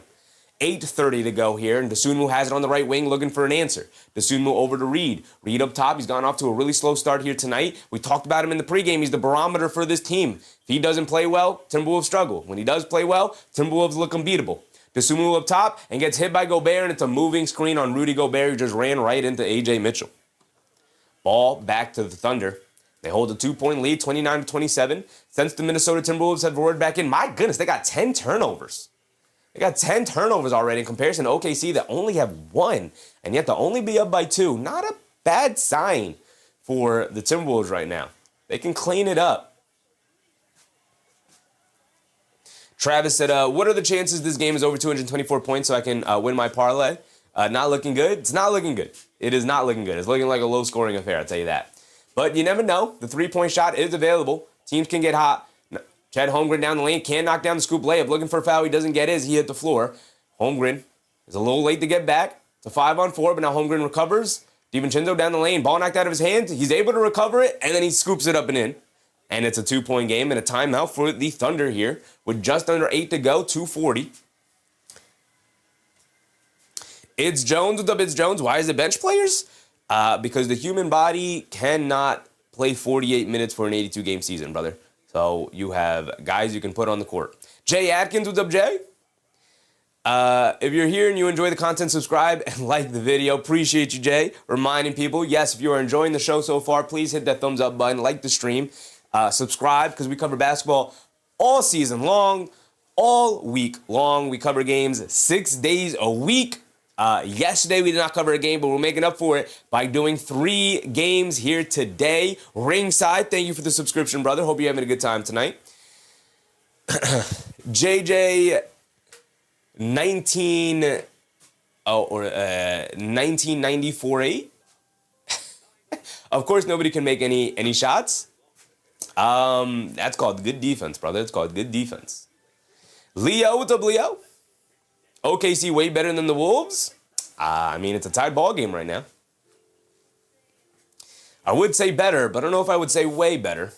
8:30 to go here, and Dosunmu has it on the right wing looking for an answer. Dosunmu over to Reed. Reed up top. He's gone off to a really slow start here tonight. We talked about him in the pregame. He's the barometer for this team. If he doesn't play well, Timberwolves struggle. When he does play well, Timberwolves look unbeatable. Dosunmu up top and gets hit by Gobert, and it's a moving screen on Rudy Gobert, who just ran right into A.J. Mitchell. Ball back to the Thunder. They hold a 2-point lead, 29-27. Since the Minnesota Timberwolves have roared back in, my goodness, they got 10 turnovers. They got 10 turnovers already in comparison to OKC that only have 1, and yet to only be up by 2. Not a bad sign for the Timberwolves right now. They can clean it up. Travis said, what are the chances this game is over 224 points so I can win my parlay? Not looking good? It's not looking good. It is not looking good. It's looking like a low-scoring affair, I'll tell you that. But you never know. The three-point shot is available. Teams can get hot. Chad Holmgren down the lane, can knock down the scoop layup, looking for a foul. He doesn't get his. He hit the floor. Holmgren is a little late to get back. It's a 5-on-4, but now Holmgren recovers. DiVincenzo down the lane, ball knocked out of his hand. He's able to recover it, and then he scoops it up and in. And it's a 2-point game and a timeout for the Thunder here with just under 8 to go, 2:40. It's Jones. What's up, It's Jones? Why is it bench players? Because the human body cannot play 48 minutes for an 82-game season, brother. So you have guys you can put on the court. Jay Atkins, what's up, Jay? If you're here and you enjoy the content, subscribe and like the video. Appreciate you, Jay. Reminding people, yes, if you are enjoying the show so far, please hit that thumbs up button, like the stream, subscribe, because we cover basketball all season long, all week long. We cover games 6 days a week. Yesterday we did not cover a game, but we're making up for it by doing 3 games here today. Ringside, thank you for the subscription, brother. Hope you're having a good time tonight. JJ 1994-8. Of course, nobody can make any shots. That's called good defense, brother. It's called good defense. Leo, what's up, Leo? OKC way better than the Wolves? I mean, it's a tied ball game right now. I would say better, but I don't know if I would say way better.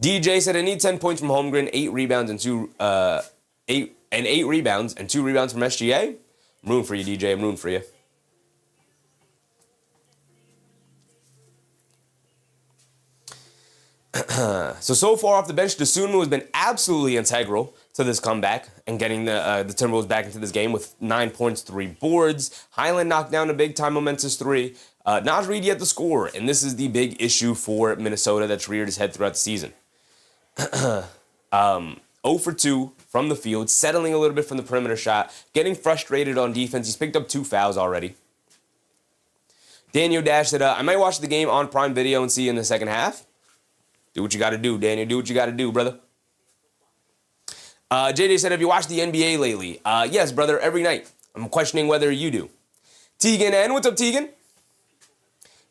DJ said I need 10 points from Holmgren, 8 rebounds and 2 rebounds and 2 rebounds from SGA. I'm rooting for you, DJ. I'm rooting for you. So far off the bench, Dosunmu has been absolutely integral to this comeback and getting the Timberwolves back into this game with 9 points, 3 boards. Highland knocked down a big-time momentous 3. Naz Reid yet to score, and this is the big issue for Minnesota that's reared his head throughout the season. 0 for 2 from the field, settling a little bit from the perimeter shot, getting frustrated on defense. He's picked up 2 fouls already. Daniel Dash said, I might watch the game on Prime Video and see you in the second half. Do what you got to do, Daniel. Do what you got to do, brother. JJ said, have you watched the NBA lately? Yes, brother, every night. I'm questioning whether you do. Tegan N, what's up, Tegan?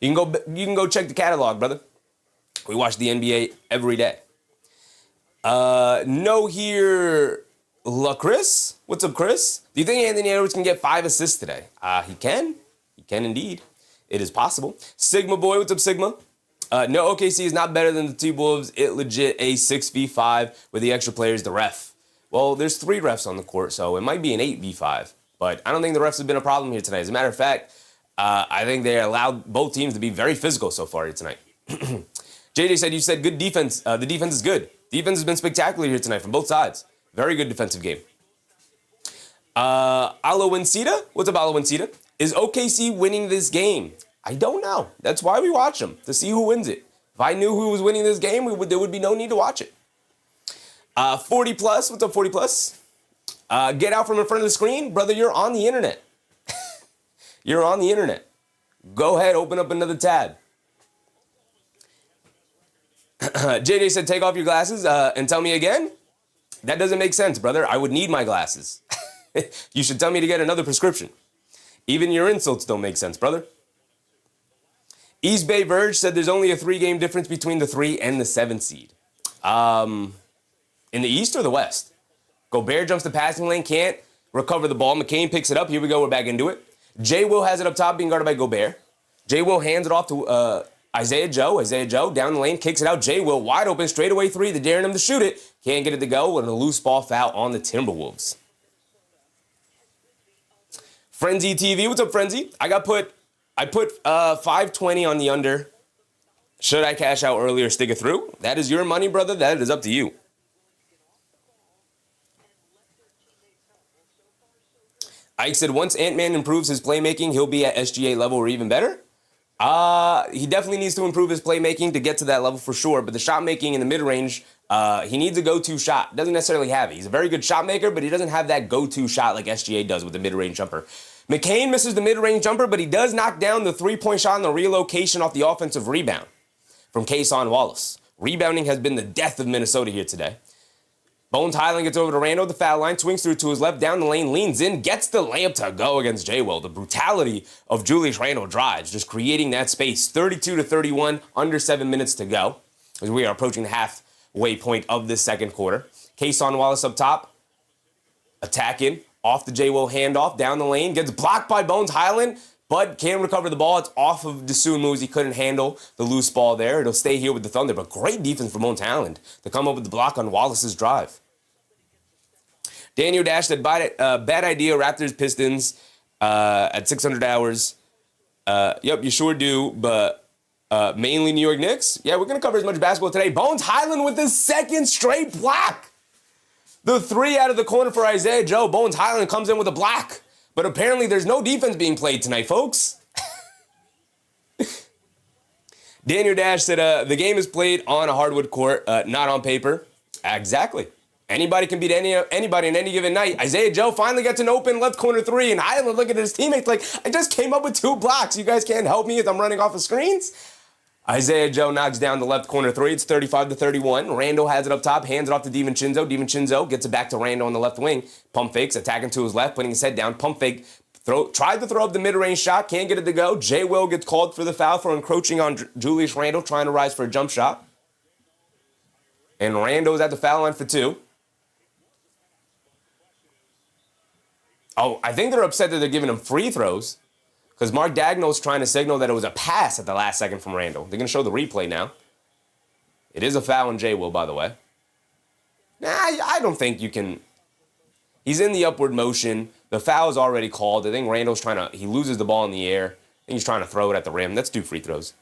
You can go check the catalog, brother. We watch the NBA every day. No here, La Chris. What's up, Chris? Do you think Anthony Edwards can get 5 assists today? He can. He can indeed. It is possible. Sigma Boy, what's up, Sigma? No, OKC is not better than the T-Wolves. It legit a 6v5 with the extra players, the ref. Well, there's 3 refs on the court, so it might be an 8v5. But I don't think the refs have been a problem here tonight. As a matter of fact, I think they allowed both teams to be very physical so far here tonight. JJ said, you said good defense. The defense is good. Defense has been spectacular here tonight from both sides. Very good defensive game. Alawincita? What's up, Alawincita? Is OKC winning this game? I don't know. That's why we watch them, to see who wins it. If I knew who was winning this game, there would be no need to watch it. 40 plus, what's up, 40 plus? Get out from in front of the screen. Brother, you're on the internet. You're on the internet. Go ahead, open up another tab. JJ said, take off your glasses and tell me again. That doesn't make sense, brother. I would need my glasses. You should tell me to get another prescription. Even your insults don't make sense, brother. East Bay Verge said there's only a 3-game difference between the 3 and the 7 seed. In the East or the West? Gobert jumps the passing lane, can't recover the ball. McCain picks it up. Here we go. We're back into it. J. Will has it up top, being guarded by Gobert. J. Will hands it off to Isaiah Joe. Isaiah Joe down the lane, kicks it out. J. Will wide open, straightaway 3. They're daring him to shoot it. Can't get it to go with a loose ball foul on the Timberwolves. Frenzy TV. What's up, Frenzy? I put 520 on the under. Should I cash out early or stick it through? That is your money, brother. That is up to you. Ike said once Ant-Man improves his playmaking, he'll be at SGA level or even better. He definitely needs to improve his playmaking to get to that level for sure. But the shot making in the mid-range, he needs a go-to shot. Doesn't necessarily have it. He's a very good shot maker, but he doesn't have that go-to shot like SGA does with the mid-range jumper. McCain misses the mid-range jumper, but he does knock down the three-point shot on the relocation off the offensive rebound from Kason Wallace. Rebounding has been the death of Minnesota here today. Bones Highland gets over to Randle, the foul line, swings through to his left, down the lane, leans in, gets the layup to go against J. Will. The brutality of Julius Randle drives, just creating that space. 32-31, under 7 minutes to go, as we are approaching the halfway point of this second quarter. Kason Wallace up top, attacking, off the J. Will handoff, down the lane, gets blocked by Bones Highland, but can't recover the ball. It's off of Desun moves. He couldn't handle the loose ball there. It'll stay here with the Thunder, but great defense from Bones Highland to come up with the block on Wallace's drive. Daniel Dash said, bad idea, Raptors, Pistons at 600 hours. Yep, you sure do, but mainly New York Knicks. Yeah, we're going to cover as much basketball today. Bones Highland with his second straight block. The 3 out of the corner for Isaiah Joe. Bones Highland comes in with a block. But apparently there's no defense being played tonight, folks. Daniel Dash said, the game is played on a hardwood court, not on paper. Exactly. Anybody can beat anybody on any given night. Isaiah Joe finally gets an open left corner 3, and Highland looking at his teammates like, I just came up with 2 blocks. You guys can't help me as I'm running off of screens? Isaiah Joe knocks down the left corner 3. It's 35-31. Randle has it up top, hands it off to DiVincenzo. DiVincenzo gets it back to Randle on the left wing. Pump fakes, attacking to his left, putting his head down. Pump fake, tried to throw up the mid-range shot, can't get it to go. J. Will gets called for the foul for encroaching on Julius Randle, trying to rise for a jump shot. And Randle's at the foul line for 2. Oh, I think they're upset that they're giving him free throws, because Mark Dagnall's trying to signal that it was a pass at the last second from Randle. They're going to show the replay now. It is a foul on J. Will, by the way. Nah, I don't think you can. He's in the upward motion. The foul is already called. I think Randle's he loses the ball in the air. I think he's trying to throw it at the rim. That's 2 free throws.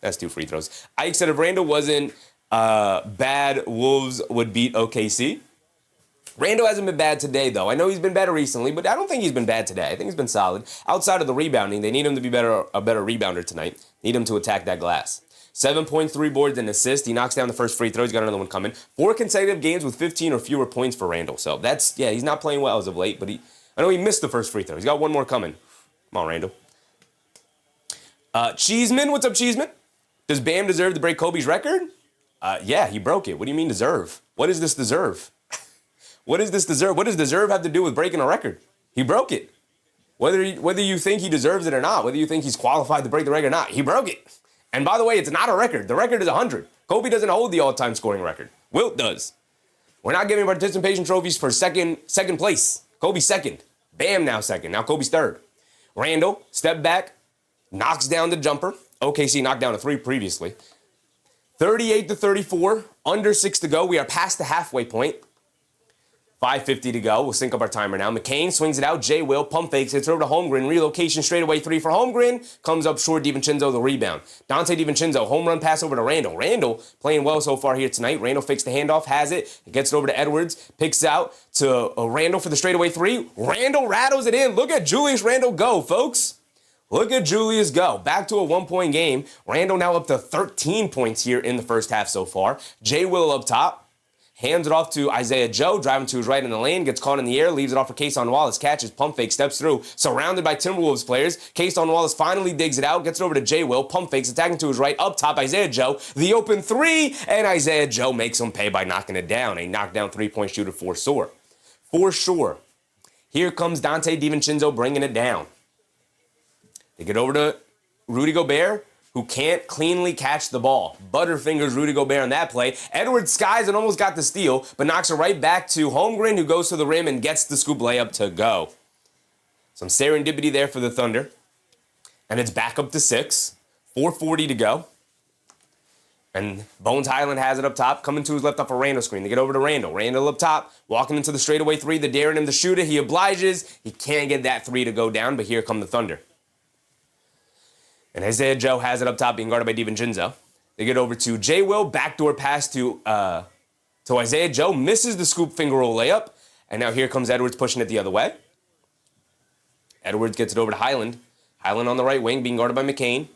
Ike said if Randle wasn't bad, Wolves would beat OKC. Randle hasn't been bad today, though. I know he's been better recently, but I don't think he's been bad today. I think he's been solid. Outside of the rebounding, they need him to be a better rebounder tonight. Need him to attack that glass. 7.3 boards and assists. He knocks down the first free throw. He's got another one coming. 4 consecutive games with 15 or fewer points for Randle. So he's not playing well as of late, but I know he missed the first free throw. He's got one more coming. Come on, Randle. Cheeseman, what's up, Cheeseman? Does Bam deserve to break Kobe's record? Yeah, he broke it. What do you mean deserve? What does this deserve? What does this deserve? What does deserve have to do with breaking a record? He broke it. Whether you think he deserves it or not, whether you think he's qualified to break the record or not, he broke it. And by the way, it's not a record. The record is 100. Kobe doesn't hold the all-time scoring record. Wilt does. We're not giving participation trophies for second place. Kobe's second. Bam now second. Now Kobe's third. Randle, step back, knocks down the jumper. OKC knocked down a 3 previously. 38-34, under 6 to go. We are past the halfway point. 5:50 to go. We'll sync up our timer now. McCain swings it out. J. Will pump fakes. It's over to Holmgren. Relocation straightaway 3 for Holmgren. Comes up short. DiVincenzo the rebound. Dante DiVincenzo. Home run pass over to Randle. Randle playing well so far here tonight. Randle fakes the handoff. Has it. Gets it over to Edwards. Picks out to Randle for the straightaway 3. Randle rattles it in. Look at Julius Randle go, folks. Look at Julius go. Back to a 1-point game. Randle now up to 13 points here in the first half so far. J. Will up top. Hands it off to Isaiah Joe, driving to his right in the lane, gets caught in the air, leaves it off for Kason Wallace, catches, pump fake, steps through, surrounded by Timberwolves players. Kason Wallace finally digs it out, gets it over to J. Will, pump fakes, attacking to his right, up top, Isaiah Joe, the open 3, and Isaiah Joe makes him pay by knocking it down. A knockdown 3-point shooter for sure. Here comes Dante DiVincenzo bringing it down. They get over to Rudy Gobert, who can't cleanly catch the ball. Butterfingers Rudy Gobert on that play. Edwards skies and almost got the steal, but knocks it right back to Holmgren, who goes to the rim and gets the scoop layup to go. Some serendipity there for the Thunder. And it's back up to 6. 4:40 to go. And Bones Highland has it up top, coming to his left off a Randle screen. They get over to Randle. Randle up top, walking into the straightaway 3. They're daring him to shoot it. He obliges. He can't get that 3 to go down, but here come the Thunder. And Isaiah Joe has it up top, being guarded by DiVincenzo. They get over to J. Will, backdoor pass to Isaiah Joe, misses the scoop finger roll layup, and now here comes Edwards pushing it the other way. Edwards gets it over to Highland. Highland on the right wing, being guarded by McCain.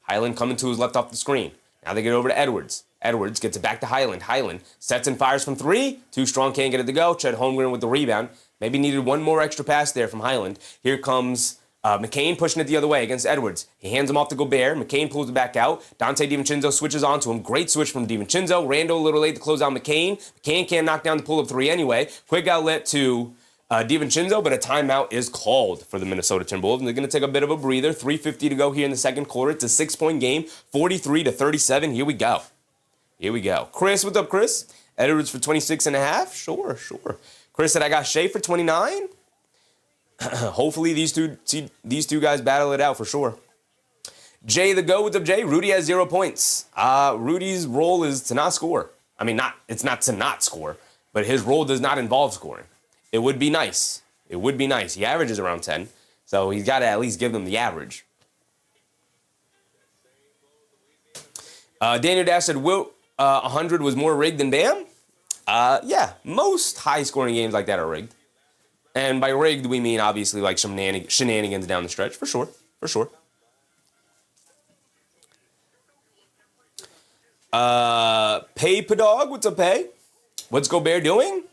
Highland coming to his left off the screen. Now they get over to Edwards. Edwards gets it back to Highland. Highland sets and fires from 3. Too strong, can't get it to go. Chet Holmgren with the rebound. Maybe needed one more extra pass there from Highland. Here comes McCain pushing it the other way against Edwards. He hands him off to Gobert. McCain pulls it back out. Dante DiVincenzo switches onto him. Great switch from DiVincenzo. Randle a little late to close out McCain. McCain can't knock down the pull-up 3 anyway. Quick outlet to DiVincenzo, but a timeout is called for the Minnesota Timberwolves. And they're going to take a bit of a breather. 3:50 to go here in the second quarter. It's a 6-point game, 43-37. Here we go. Here we go. Chris, what's up, Chris? Edwards for 26.5? Sure. Chris said, I got Shai for 29. Hopefully these two guys battle it out for sure. Jay the Go, what's up, Jay? Rudy has 0 points. Rudy's role is to not score. I mean, it's not to not score, but his role does not involve scoring. It would be nice. It would be nice. He averages around 10, so he's got to at least give them the average. Daniel Dash said, 100 was more rigged than Bam? Yeah, most high-scoring games like that are rigged. And by rigged, we mean, obviously, like shenanigans down the stretch, for sure. Pay Padog, what's up, Pay? What's Gobert doing?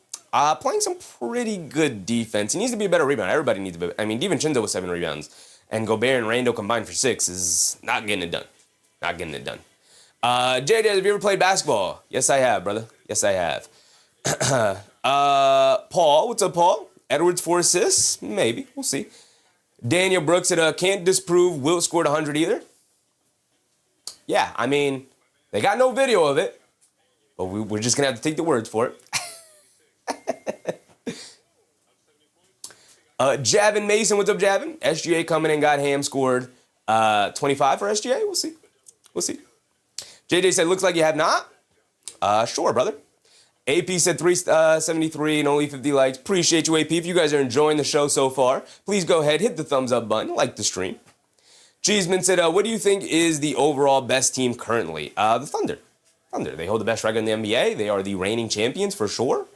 Playing some pretty good defense. He needs to be a better rebounder. Everybody needs to be. I mean, DiVincenzo with 7 rebounds, and Gobert and Randle combined for 6 is not getting it done. JJ, have you ever played basketball? Yes, I have, brother. Yes, I have. Paul, what's up, Paul? Edwards 4 assists? Maybe. We'll see. Daniel Brooks said, can't disprove Wilt scored 100 either. Yeah, I mean, they got no video of it, but we're just going to have to take the words for it. Javin Mason, what's up, Javin? SGA coming in, got ham, scored 25 for SGA. We'll see. JJ said, looks like you have not. Sure, brother. AP said 373 and only 50 likes. Appreciate you, AP. If you guys are enjoying the show so far, please go ahead, hit the thumbs up button, like the stream. Cheeseman said, what do you think is the overall best team currently? The Thunder. They hold the best record in the NBA. They are the reigning champions for sure.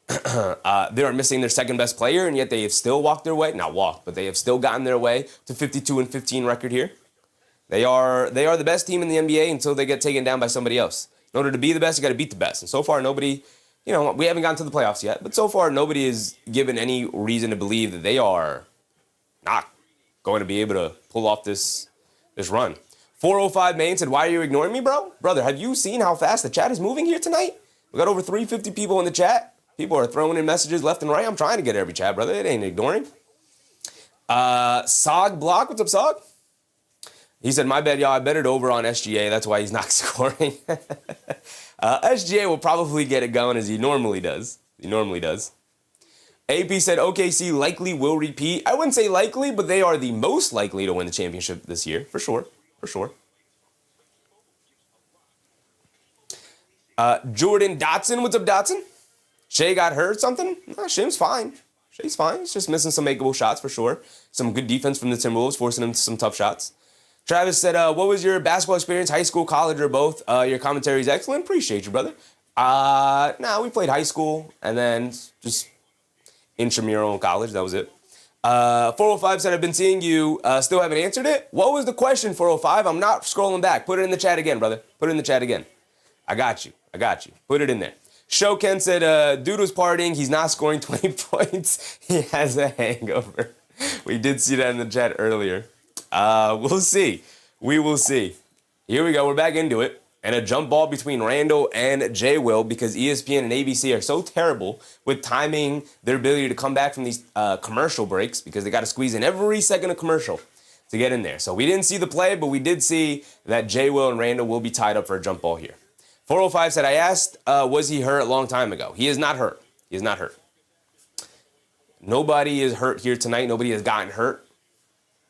They are missing their second best player, and yet they have still walked their way. Not walked, but they have still gotten their way to 52-15 record here. They are the best team in the NBA until they get taken down by somebody else. In order to be the best, you got to beat the best. And so far, nobody, we haven't gotten to the playoffs yet, but so far, nobody is given any reason to believe that they are not going to be able to pull off this run. 405 Main said, why are you ignoring me, bro? Brother, have you seen how fast the chat is moving here tonight? We got over 350 people in the chat. People are throwing in messages left and right. I'm trying to get every chat, brother. It ain't ignoring. Sog Block, what's up, Sog? He said, my bad, y'all. I bet it over on SGA. That's why he's not scoring. SGA will probably get it going as he normally does. AP said, OKC likely will repeat. I wouldn't say likely, but they are the most likely to win the championship this year, for sure. Jordan Dotson, what's up, Dotson? Shai got hurt something? No, Shai's fine. He's just missing some makeable shots for sure. Some good defense from the Timberwolves, forcing him to some tough shots. Travis said, what was your basketball experience, high school, college, or both? Your commentary is excellent. Appreciate you, brother. We played high school and then just intramural in college. That was it. 405 said, I've been seeing you. Still haven't answered it. What was the question, 405? I'm not scrolling back. Put it in the chat again, brother. Put it in the chat again. I got you. Put it in there. Shoken said, dude was partying. He's not scoring 20 points. He has a hangover. We did see that in the chat earlier. We'll see. We will see. Here we go. We're back into it. And a jump ball between Randle and J. Will because ESPN and ABC are so terrible with timing their ability to come back from these commercial breaks because they got to squeeze in every second of commercial. to get in there. So we didn't see the play, but we did see that J. Will and Randle will be tied up for a jump ball here. 405 said, I asked, was he hurt a long time ago? He is not hurt. He is not hurt. Nobody is hurt here tonight. Nobody has gotten hurt,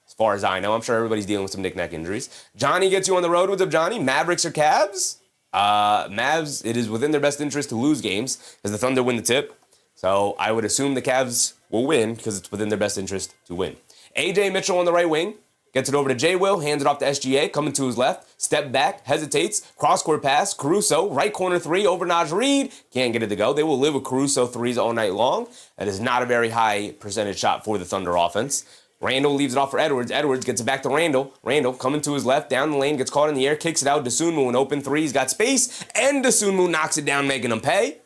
as far as I know. I'm sure everybody's dealing with some knick-knack injuries. Johnny gets you on the road. What's up, Johnny? Mavericks or Cavs? Mavs, it is within their best interest to lose games as the Thunder win the tip. So I would assume the Cavs will win because it's within their best interest to win. A.J. Mitchell on the right wing. Gets it over to J. Will, hands it off to SGA, coming to his left, step back, hesitates, cross-court pass, Caruso, right corner three over Naj Reid. Can't get it to go. They will live with Caruso threes all night long. That is not a very high percentage shot for the Thunder offense. Randle leaves it off for Edwards. Edwards gets it back to Randle. Randle coming to his left, down the lane, gets caught in the air, kicks it out. Dosunmu, an open three. He's got space, and Dosunmu knocks it down, making him pay.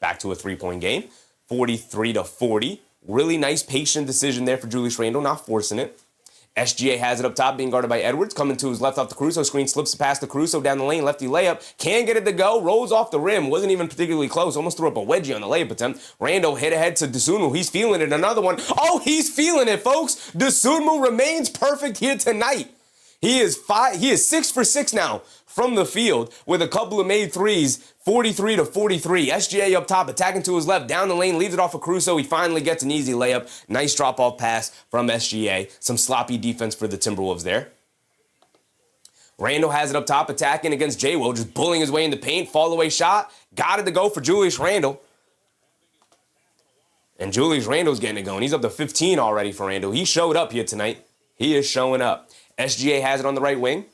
Back to a three-point game, 43-40. Really nice, patient decision there for Julius Randle, not forcing it. SGA has it up top, being guarded by Edwards. Coming to his left off the Caruso screen, slips the pass to Caruso down the lane, lefty layup. Can't get it to go, rolls off the rim. Wasn't even particularly close. Almost threw up a wedgie on the layup attempt. Randle hit ahead to Dosunmu. He's feeling it. Another one. Oh, he's feeling it, folks. Dosunmu remains perfect here tonight. He is 6 for 6 now from the field with a couple of made threes, 43-43. SGA up top, attacking to his left, down the lane, leaves it off of Caruso. He finally gets an easy layup. Nice drop-off pass from SGA. Some sloppy defense for the Timberwolves there. Randle has it up top, attacking against J. Will, just bullying his way in the paint. Fall-away shot. Got it to go for Julius Randle. And Julius Randle's getting it going. He's up to 15 already for Randle. He showed up here tonight. He is showing up. SGA has it on the right wing.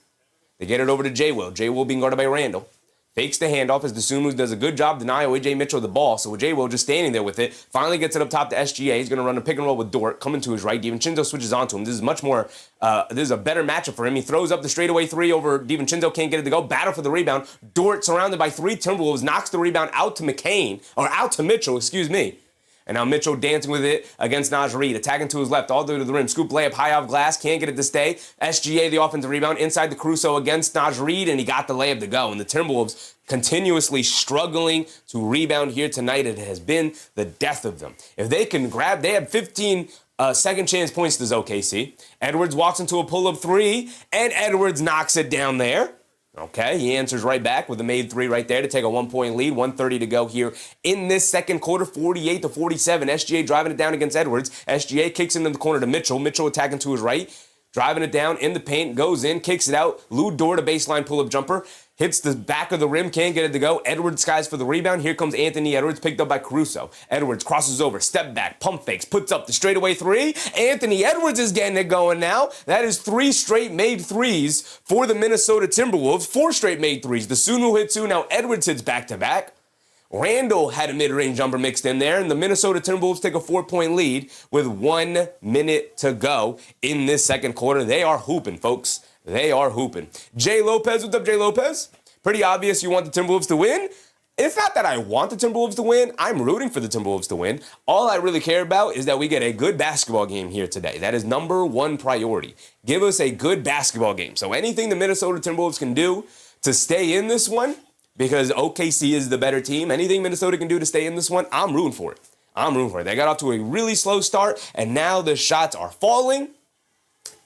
They get it over to J. Will. J. Will being guarded by Randle. Fakes the handoff as Dosunmu does a good job denying A.J. Mitchell the ball. So J. Will just standing there with it. Finally gets it up top to SGA. He's going to run a pick and roll with Dort. Coming to his right. DiVincenzo switches onto him. This is much more, this is a better matchup for him. He throws up the straightaway three over DiVincenzo. Can't get it to go. Battle for the rebound. Dort surrounded by three Timberwolves. Knocks the rebound out to Mitchell, excuse me. And now Mitchell dancing with it against Naj Reid. Attacking to his left, all the way to the rim. Scoop layup, high off glass. Can't get it to stay. SGA, the offensive rebound, inside the Caruso against Naj Reid, and he got the layup to go. And the Timberwolves continuously struggling to rebound here tonight. It has been the death of them. If they can grab, they have 15 second chance points to OKC. Edwards walks into a pull-up three, and Edwards knocks it down there. Okay, he answers right back with a made three right there to take a 1-point lead. 1:30 to go here in this second quarter, 48-47. SGA driving it down against Edwards. SGA kicks into the corner to Mitchell. Mitchell attacking to his right, driving it down in the paint, goes in, kicks it out. Lou Dort, a baseline pull-up jumper. Hits the back of the rim, can't get it to go. Edwards skies for the rebound. Here comes Anthony Edwards, picked up by Caruso. Edwards crosses over, step back, pump fakes, puts up the straightaway three. Anthony Edwards is getting it going now. That is 3 straight made threes for the Minnesota Timberwolves. 4 straight made threes. The Sunu hit 2, now Edwards hits back-to-back. Randle had a mid-range jumper mixed in there, and the Minnesota Timberwolves take a 4-point lead with 1 minute to go in this second quarter. They are hooping, folks. They are hooping. Jay Lopez, what's up, Jay Lopez? Pretty obvious you want the Timberwolves to win. It's not that I want the Timberwolves to win. I'm rooting for the Timberwolves to win. All I really care about is that we get a good basketball game here today. That is number 1 priority. Give us a good basketball game. So anything the Minnesota Timberwolves can do to stay in this one, because OKC is the better team, anything Minnesota can do to stay in this one, I'm rooting for it. I'm rooting for it. They got off to a really slow start, and now the shots are falling.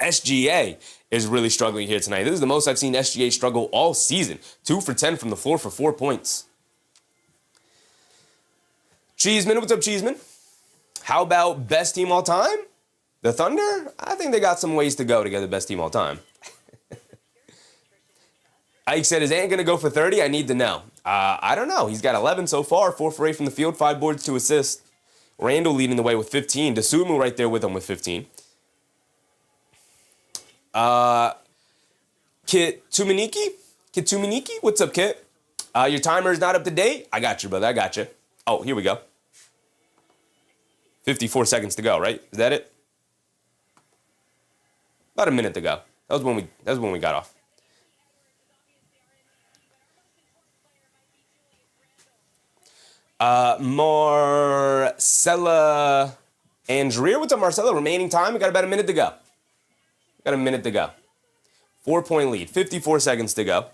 SGA is really struggling here tonight. This is the most I've seen SGA struggle all season. 2 for 10 from the floor for 4 points. Cheeseman, what's up, Cheeseman? How about best team all time? The Thunder? I think they got some ways to go to get the best team all time. Ike said, is Ant going to go for 30? I need to know. I don't know. He's got 11 so far, 4 for 8 from the field, 5 boards, 2 assists. Randle leading the way with 15. Dosunmu right there with him with 15. Kit Tuminiki, what's up, Kit? Your timer is not up to date? I got you, brother, I got you. Oh, here we go. 54 seconds to go, right? Is that it? About a minute to go. That was when we got off. Marcella Andrea, what's up, Marcella? Remaining time, we got about a minute to go. Got a minute to go. 4-point lead. 54 seconds to go.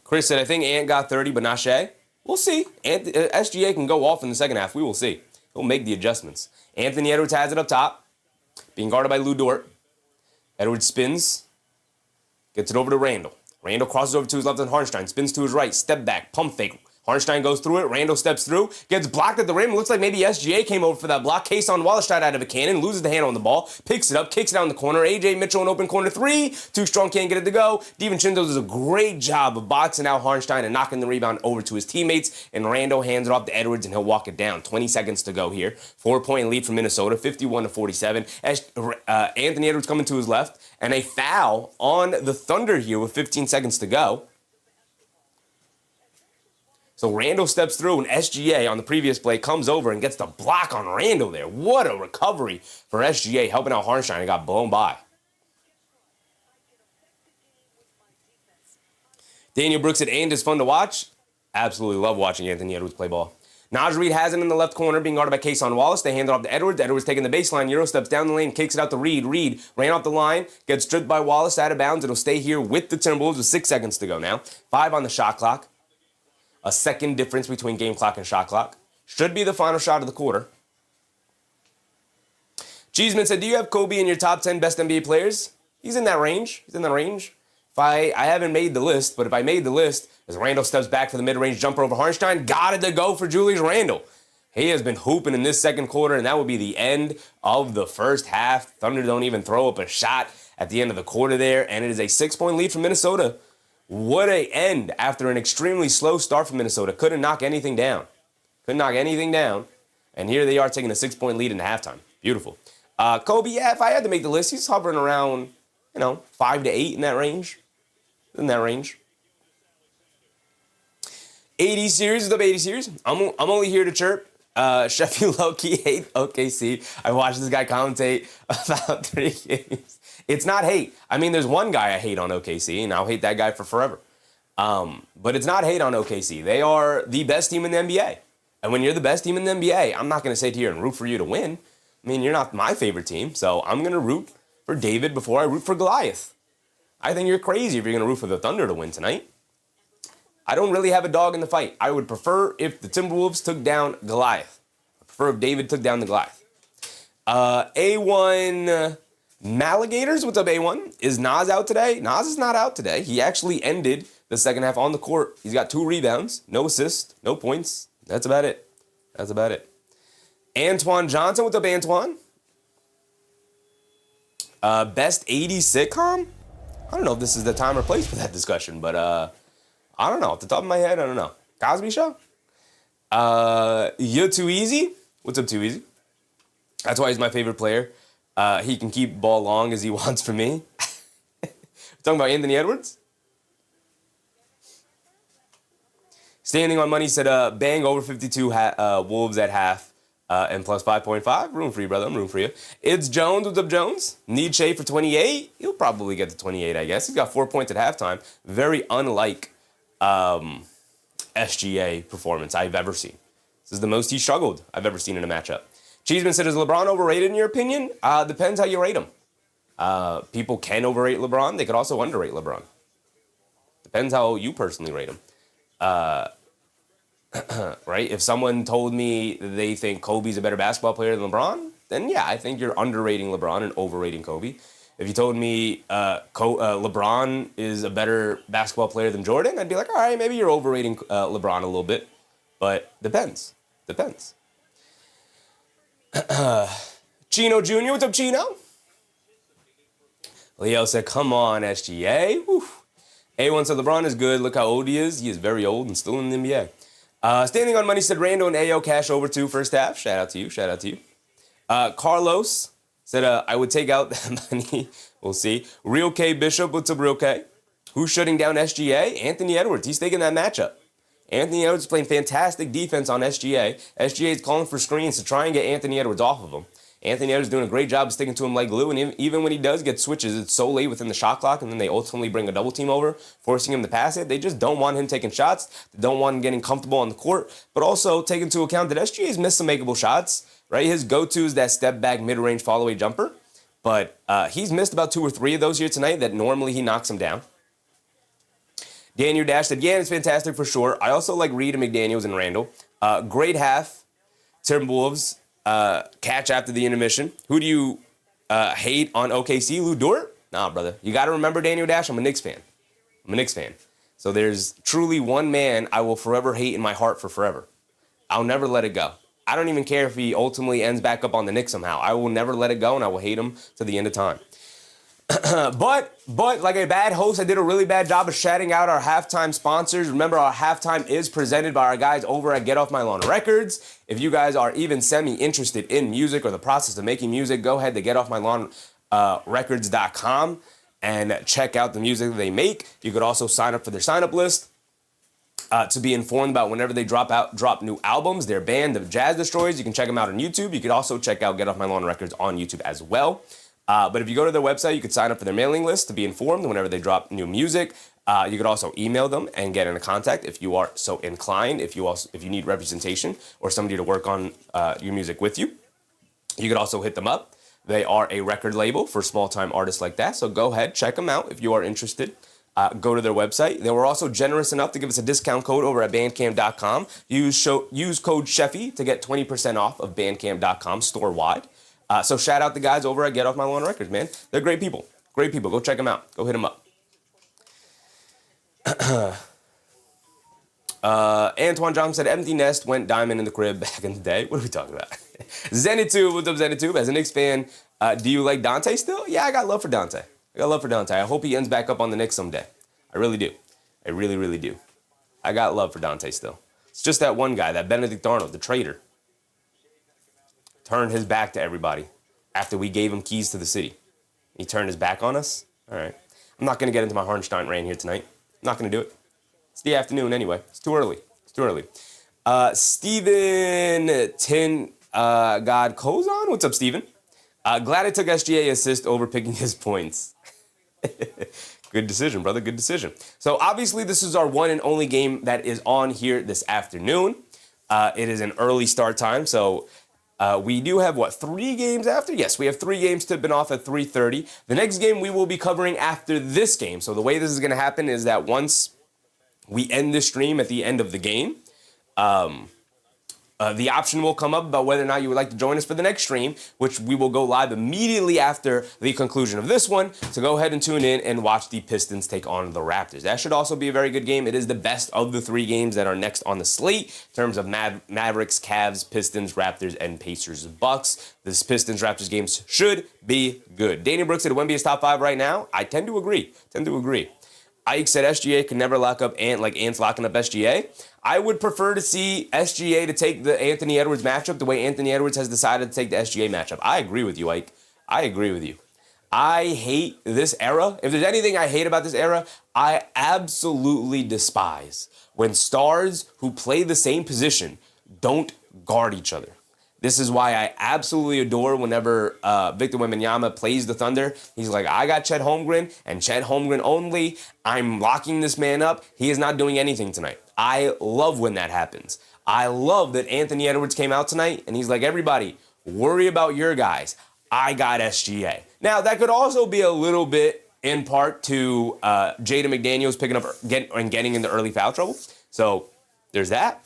Chris said, I think Ant got 30, but not Shai. We'll see. SGA can go off in the second half. We will see. He'll make the adjustments. Anthony Edwards has it up top, being guarded by Lou Dort. Edwards spins, gets it over to Randle. Randle crosses over to his left on Hartenstein, spins to his right, step back, pump fake. Hartenstein goes through it. Randle steps through, gets blocked at the rim. Looks like maybe SGA came over for that block. Kason Wallace shot out of a cannon, loses the handle on the ball, picks it up, kicks it out in the corner. AJ Mitchell in open corner three. Too strong, can't get it to go. DiVincenzo does a great job of boxing out Hartenstein and knocking the rebound over to his teammates. And Randle hands it off to Edwards, and he'll walk it down. 20 seconds to go here. 4-point lead for Minnesota, 51-47. Anthony Edwards coming to his left, and a foul on the Thunder here with 15 seconds to go. So Randle steps through, and SGA on the previous play comes over and gets the block on Randle there. What a recovery for SGA, helping out Hartenstein, and got blown by. Daniel Brooks said, and is fun to watch. Absolutely love watching Anthony Edwards play ball. Naj Reid has it in the left corner, being guarded by Kason Wallace. They hand it off to Edwards. Edwards taking the baseline. Euro steps down the lane, kicks it out to Reid. Reid ran off the line, gets stripped by Wallace out of bounds. It'll stay here with the Timberwolves with 6 seconds to go now. 5 on the shot clock. A second difference between game clock and shot clock. Should be the final shot of the quarter. Cheeseman said, do you have Kobe in your top 10 best NBA players? He's in that range. If I haven't made the list, but if I made the list, as Randle steps back for the mid-range jumper over Hartenstein, got it to go for Julius Randle. He has been hooping in this second quarter, and that would be the end of the first half. Thunder don't even throw up a shot at the end of the quarter there, and it is a 6-point lead for Minnesota. What a end after an extremely slow start for Minnesota. Couldn't knock anything down. And here they are taking a 6-point lead into halftime. Beautiful. Kobe, yeah, if I had to make the list, he's hovering around, 5 to 8 in that range. 80 series, what's up, 80 series? I'm only here to chirp. Sheffield low-key hate OKC. I watched this guy commentate about 3 games. It's not hate. I mean, there's one guy I hate on OKC, and I'll hate that guy for forever. But it's not hate on OKC. They are the best team in the NBA. And when you're the best team in the NBA, I'm not going to sit here and root for you to win. I mean, you're not my favorite team, so I'm going to root for David before I root for Goliath. I think you're crazy if you're going to root for the Thunder to win tonight. I don't really have a dog in the fight. I would prefer if the Timberwolves took down Goliath. I prefer if David took down the Goliath. A1 Maligators, what's up, A1? Is Nas out today? Nas is not out today. He actually ended the second half on the court. He's got 2 rebounds, no assists, no points. That's about it. Antoine Johnson, what's up, Antoine? Best 80s sitcom? I don't know if this is the time or place for that discussion, but I don't know. Off the top of my head, I don't know. Cosby Show? You're Too Easy? What's up, Too Easy? That's why he's my favorite player. He can keep ball long as he wants from me. We're talking about Anthony Edwards? Standing on Money said, bang over 52 Wolves at half and plus 5.5. Room for you, brother. I'm room for you. It's Jones. What's up, Jones? Need Shai for 28. He'll probably get to 28, I guess. He's got 4 points at halftime. Very unlike SGA performance I've ever seen. This is the most he struggled I've ever seen in a matchup. Cheeseman said, is LeBron overrated in your opinion? Depends how you rate him. People can overrate LeBron. They could also underrate LeBron. Depends how you personally rate him. Right? If someone told me they think Kobe's a better basketball player than LeBron, then yeah, I think you're underrating LeBron and overrating Kobe. If you told me LeBron is a better basketball player than Jordan, I'd be like, all right, maybe you're overrating LeBron a little bit. But depends. Chino Jr., what's up, Chino? Leo said, come on, SGA. Whew. A1 said, LeBron is good. Look how old he is. He is very old and still in the NBA. Standing on Money said, Randle and AO cash over 2 first half. Shout out to you. Carlos said, I would take out that money. We'll see. Real K Bishop, what's up, Real K? Who's shutting down SGA? Anthony Edwards. He's taking that matchup. Anthony Edwards is playing fantastic defense on SGA. SGA is calling for screens to try and get Anthony Edwards off of him. Anthony Edwards is doing a great job of sticking to him like glue, and even when he does get switches, it's so late within the shot clock, and then they ultimately bring a double team over, forcing him to pass it. They just don't want him taking shots. They don't want him getting comfortable on the court, but also take into account that SGA's missed some makeable shots, right? His go-to is that step-back mid-range fall-away jumper, but he's missed about 2 or 3 of those here tonight that normally he knocks him down. Daniel Dash said, yeah, it's fantastic for sure. I also like Reid and McDaniels and Randle. Great half. Timberwolves catch after the intermission. Who do you hate on OKC? Lou Dort? Nah, brother. You got to remember Daniel Dash. I'm a Knicks fan. So there's truly one man I will forever hate in my heart for forever. I'll never let it go. I don't even care if he ultimately ends back up on the Knicks somehow. I will never let it go, and I will hate him to the end of time. But like a bad host, I did a really bad job of shouting out our halftime sponsors. Remember, our halftime is presented by our guys over at Get Off My Lawn Records. If you guys are even semi-interested in music or the process of making music, go ahead to getoffmylawnrecords.com and check out the music that they make. You could also sign up for their sign-up list to be informed about whenever they drop new albums. Their band, the Jazz Destroyers, you can check them out on YouTube. You could also check out Get Off My Lawn Records on YouTube as well. But if you go to their website, you could sign up for their mailing list to be informed whenever they drop new music. You could also email them and get into contact if you are so inclined. If you need representation or somebody to work on your music with you, you could also hit them up. They are a record label for small-time artists like that. So go ahead, check them out if you are interested. Go to their website. They were also generous enough to give us a discount code over at bandcamp.com. Use code Sheffy to get 20% off of bandcamp.com store-wide. So shout out the guys over at Get Off My Lawn Records, man. They're great people. Great people. Go check them out. Go hit them up. Antoine Johnson said, empty nest went diamond in the crib back in the day. What are we talking about? Zenitube, what's up, Zenitube? As a Knicks fan, do you like Dante still? Yeah, I got love for Dante. I hope he ends back up on the Knicks someday. I really do. I really, really do. I got love for Dante still. It's just that one guy, that Benedict Arnold, the traitor, turned his back to everybody after we gave him keys to the city. He turned his back on us? All right. I'm not going to get into my Harnstein rant here tonight. I'm not going to do it. It's the afternoon anyway. It's too early. Steven Tin God Kozon? What's up, Steven? Glad I took SGA assist over picking his points. Good decision, brother. Good decision. So obviously this is our one and only game that is on here this afternoon. It is an early start time, so we do have, 3 games after? Yes, we have 3 games tipping off at 3:30. The next game we will be covering after this game. So the way this is going to happen is that once we end the stream at the end of the game, the option will come up about whether or not you would like to join us for the next stream, which we will go live immediately after the conclusion of this one. So go ahead and tune in and watch the Pistons take on the Raptors. That should also be a very good game. It is the best of the 3 games that are next on the slate in terms of Mavericks, Cavs, Pistons, Raptors, and Pacers, Bucks. This Pistons-Raptors games should be good. Danny Brooks said Wemby is top 5 right now. I tend to agree. Ike said SGA could never lock up Ant like Ant's locking up SGA. I would prefer to see SGA to take the Anthony Edwards matchup the way Anthony Edwards has decided to take the SGA matchup. I agree with you, Ike. I agree with you. I hate this era. If there's anything I hate about this era, I absolutely despise when stars who play the same position don't guard each other. This is why I absolutely adore whenever Victor Wembanyama plays the Thunder. He's like, I got Chet Holmgren, and Chet Holmgren only. I'm locking this man up. He is not doing anything tonight. I love when that happens. I love that Anthony Edwards came out tonight, and he's like, everybody, worry about your guys. I got SGA. Now, that could also be a little bit in part to Jaden McDaniels picking up and getting into early foul trouble. So there's that.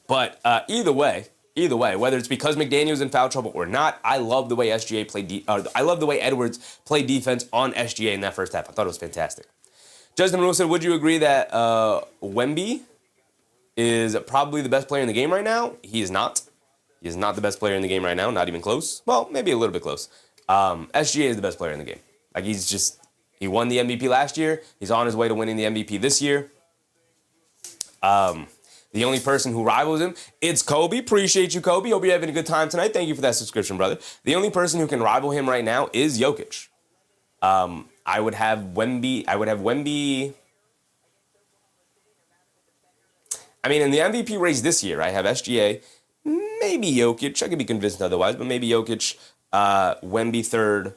But either way, whether it's because McDaniel's in foul trouble or not, I love the way SGA played. I love the way Edwards played defense on SGA in that first half. I thought it was fantastic. Justin Monroe said, would you agree that Wemby is probably the best player in the game right now? He is not. He is not the best player in the game right now, not even close. Well, maybe a little bit close. SGA is the best player in the game. Like, he won the MVP last year. He's on his way to winning the MVP this year. The only person who rivals him, it's Kobe. Appreciate you, Kobe. Hope you're having a good time tonight. Thank you for that subscription, brother. The only person who can rival him right now is Jokic. I would have Wemby. I mean, in the MVP race this year, I have SGA, maybe Jokic. I could be convinced otherwise, but maybe Jokic, Wemby third.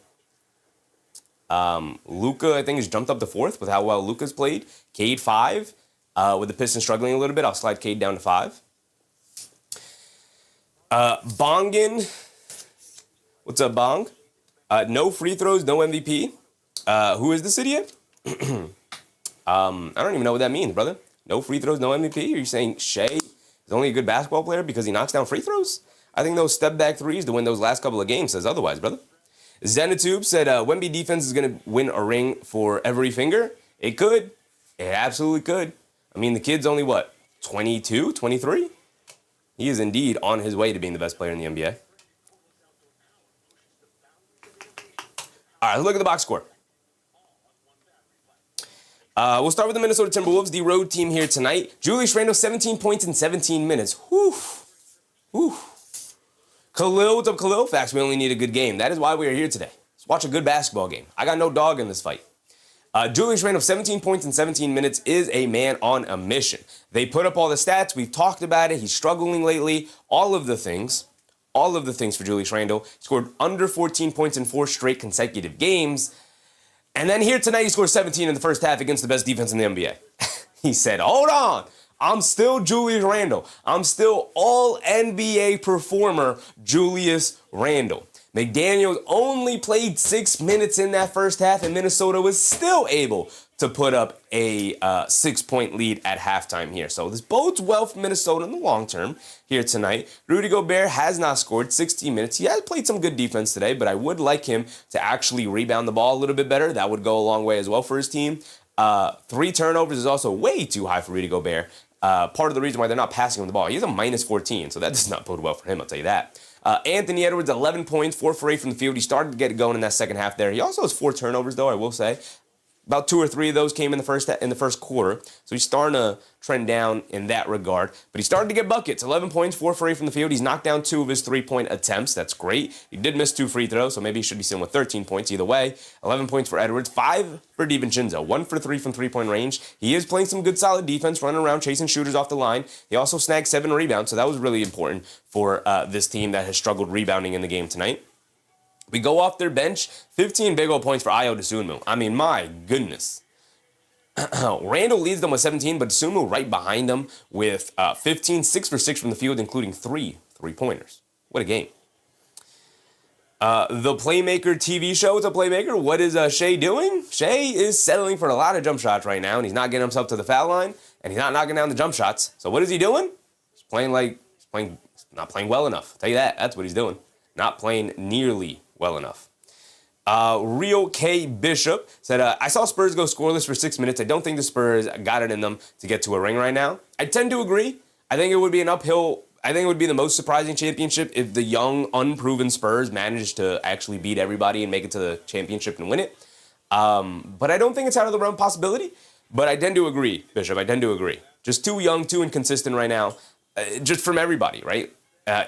Luka, I think, has jumped up to 4th with how well Luka's played. Cade 5. With the Pistons struggling a little bit, I'll slide Cade down to 5. Bongin. What's up, Bong? No free throws, no MVP. Who is this idiot? I don't even know what that means, brother. No free throws, no MVP? Are you saying Shai is only a good basketball player because he knocks down free throws? I think those step back threes to win those last couple of games says otherwise, brother. Zenitube said Wemby defense is going to win a ring for every finger. It could. It absolutely could. I mean, the kid's only, what, 22, 23? He is indeed on his way to being the best player in the NBA. All right, let's look at the box score. We'll start with the Minnesota Timberwolves, the road team here tonight. Julius Randle, 17 points in 17 minutes. Whew. Whew. Khalil, what's up, Khalil? Facts, we only need a good game. That is why we are here today. Let's watch a good basketball game. I got no dog in this fight. Julius Randle, 17 points in 17 minutes, is a man on a mission. They put up all the stats. We've talked about it. He's struggling lately. All of the things for Julius Randle. He scored under 14 points in 4 straight consecutive games. And then here tonight, he scored 17 in the first half against the best defense in the NBA. He said, hold on. I'm still Julius Randle. I'm still all-NBA performer Julius Randle. McDaniels only played 6 minutes in that first half, and Minnesota was still able to put up a 6-point lead at halftime here. So this bodes well for Minnesota in the long term here tonight. Rudy Gobert has not scored 16 minutes. He has played some good defense today, but I would like him to actually rebound the ball a little bit better. That would go a long way as well for his team. 3 turnovers is also way too high for Rudy Gobert. Part of the reason why they're not passing him the ball. He's a minus 14, so that does not bode well for him, I'll tell you that. Anthony Edwards, 11 points, 4 for 8 from the field. He started to get it going in that second half there. He also has 4 turnovers, though, I will say. About 2 or 3 of those came in the first quarter. So he's starting to trend down in that regard. But he started to get buckets. 11 points, 4 for 8 from the field. He's knocked down 2 of his 3-point attempts. That's great. He did miss 2 free throws, so maybe he should be sitting with 13 points either way. 11 points for Edwards, 5 for DiVincenzo, 1 for 3 from 3-point range. He is playing some good solid defense, running around, chasing shooters off the line. He also snagged 7 rebounds, so that was really important for this team that has struggled rebounding in the game tonight. We go off their bench, 15 big old points for Ayo Dosunmu. I mean, my goodness. Randle leads them with 17, but Dosunmu right behind them with 15, 6 for 6 from the field, including 3 3-pointers. What a game. The Playmaker TV show, it's a Playmaker. What is Shai doing? Shai is settling for a lot of jump shots right now, and he's not getting himself to the foul line, and he's not knocking down the jump shots. So what is he doing? Not playing well enough. I'll tell you that. That's what he's doing. Not playing nearly well enough. Real K Bishop said, I saw Spurs go scoreless for 6 minutes. I don't think the Spurs got it in them to get to a ring right now. I tend to agree. I think it would be an uphill. I think it would be the most surprising championship if the young, unproven Spurs managed to actually beat everybody and make it to the championship and win it. But I don't think it's out of the realm of possibility. But I tend to agree, Bishop. I tend to agree. Just too young, too inconsistent right now. Just from everybody, right?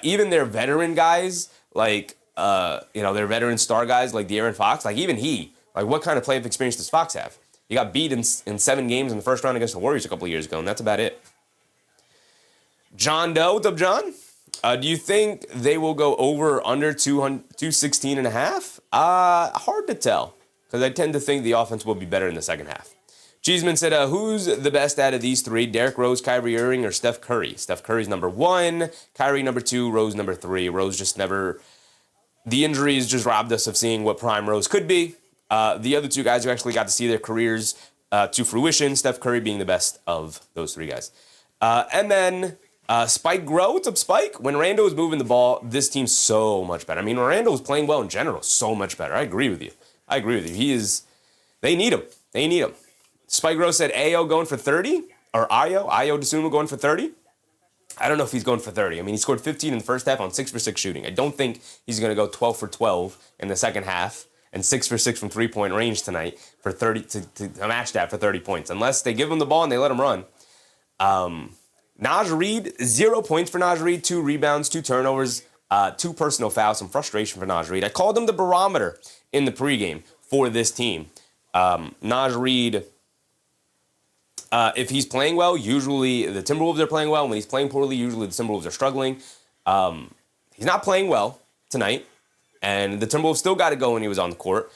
Even their veteran guys, like, their veteran star guys like De'Aaron Fox, like even he, like what kind of playoff experience does Fox have? He got beat in 7 games in the first round against the Warriors a couple of years ago, and that's about it. John Doe, what's up, John? Do you think they will go over or under 216 and a half? Hard to tell, because I tend to think the offense will be better in the second half. Cheeseman said, who's the best out of these 3? Derrick Rose, Kyrie Irving, or Steph Curry? Steph Curry's number 1, Kyrie number 2, Rose number 3. Rose just never... The injuries just robbed us of seeing what prime Rose could be. The other 2 guys who actually got to see their careers to fruition, Steph Curry being the best of those 3 guys. And then Spike Grow, what's up, Spike? When Randle was moving the ball, this team's so much better. I mean, when Randle was playing well in general, so much better. I agree with you. They need him. They need him. Spike Grow said Ayo going for 30, or Ayo Dosunmu going for 30. I don't know if he's going for 30. I mean, he scored 15 in the first half on 6 for 6 shooting. I don't think he's going to go 12 for 12 in the second half and 6 for 6 from 3-point range tonight for 30 to match that for 30 points, unless they give him the ball and they let him run. Naj Reid, 0 points for Naj Reid, 2 rebounds, 2 turnovers, 2 personal fouls, some frustration for Naj Reid. I called him the barometer in the pregame for this team. Naj Reid... if he's playing well, usually the Timberwolves are playing well. When he's playing poorly, usually the Timberwolves are struggling. He's not playing well tonight, and the Timberwolves still got it going when he was on the court.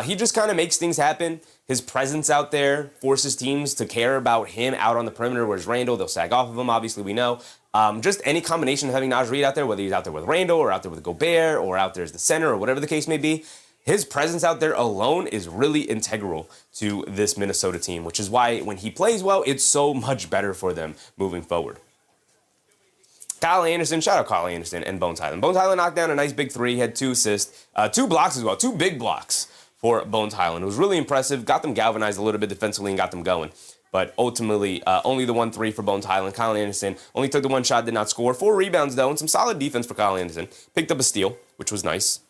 He just kind of makes things happen. His presence out there forces teams to care about him out on the perimeter, whereas Randle, they'll sag off of him, obviously we know. Just any combination of having Naj Reid out there, whether he's out there with Randle or out there with Gobert or out there as the center or whatever the case may be, his presence out there alone is really integral to this Minnesota team, which is why when he plays well, it's so much better for them moving forward. Kyle Anderson, shout out Kyle Anderson and Bones Highland. Bones Highland knocked down a nice big three, had 2 assists, 2 blocks as well, 2 big blocks for Bones Highland. It was really impressive, got them galvanized a little bit defensively and got them going. But ultimately, only the 1 3 for Bones Highland. Kyle Anderson only took the 1 shot, did not score. 4 rebounds, though, and some solid defense for Kyle Anderson. Picked up a steal, which was nice.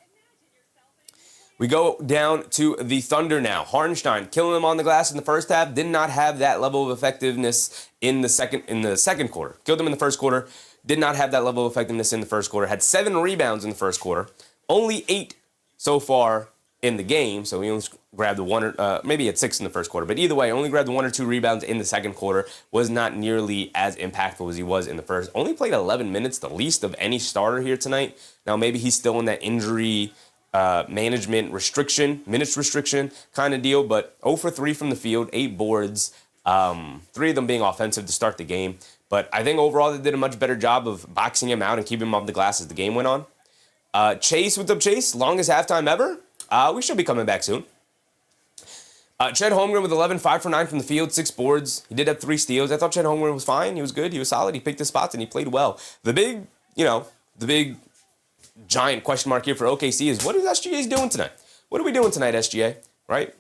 We go down to the Thunder now. Hartenstein killing them on the glass in the first half. Did not have that level of effectiveness in the second quarter. Killed them in the first quarter. Did not have that level of effectiveness in the first quarter. Had 7 rebounds in the first quarter. Only 8 so far in the game. So he only grabbed the 1 or maybe at 6 in the first quarter. But either way, only grabbed the 1 or 2 rebounds in the second quarter. Was not nearly as impactful as he was in the first. Only played 11 minutes, the least of any starter here tonight. Now maybe he's still in that injury management restriction, minutes restriction kind of deal, but 0 for 3 from the field, 8 boards, 3 of them being offensive to start the game. But I think overall they did a much better job of boxing him out and keeping him off the glass as the game went on. Chase, what's up, Chase? Longest halftime ever? We should be coming back soon. Chet Holmgren with 11, 5 for 9 from the field, 6 boards. He did have 3 steals. I thought Chet Holmgren was fine. He was good. He was solid. He picked his spots and he played well. The big giant question mark here for OKC is what is SGA doing tonight? What are we doing tonight, SGA? Right?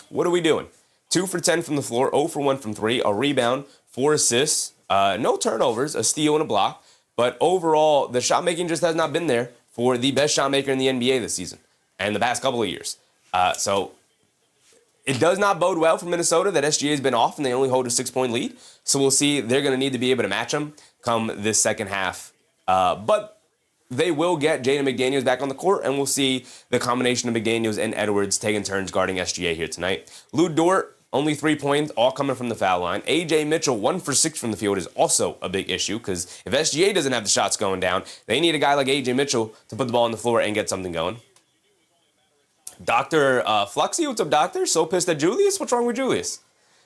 What are we doing? 2 for 10 from the floor, 0 for 1 from 3, a rebound, 4 assists, no turnovers, a steal and a block. But overall, the shot making just has not been there for the best shot maker in the NBA this season and the past couple of years. So it does not bode well for Minnesota that SGA has been off and they only hold a 6-point lead. So we'll see. They're going to need to be able to match them come this second half. But they will get Jaden McDaniels back on the court, and we'll see the combination of McDaniels and Edwards taking turns guarding SGA here tonight. Lou Dort, only 3 points, all coming from the foul line. A.J. Mitchell, 1 for 6 from the field is also a big issue because if SGA doesn't have the shots going down, they need a guy like A.J. Mitchell to put the ball on the floor and get something going. Dr. Fluxy, what's up, Doctor? So pissed at Julius? What's wrong with Julius?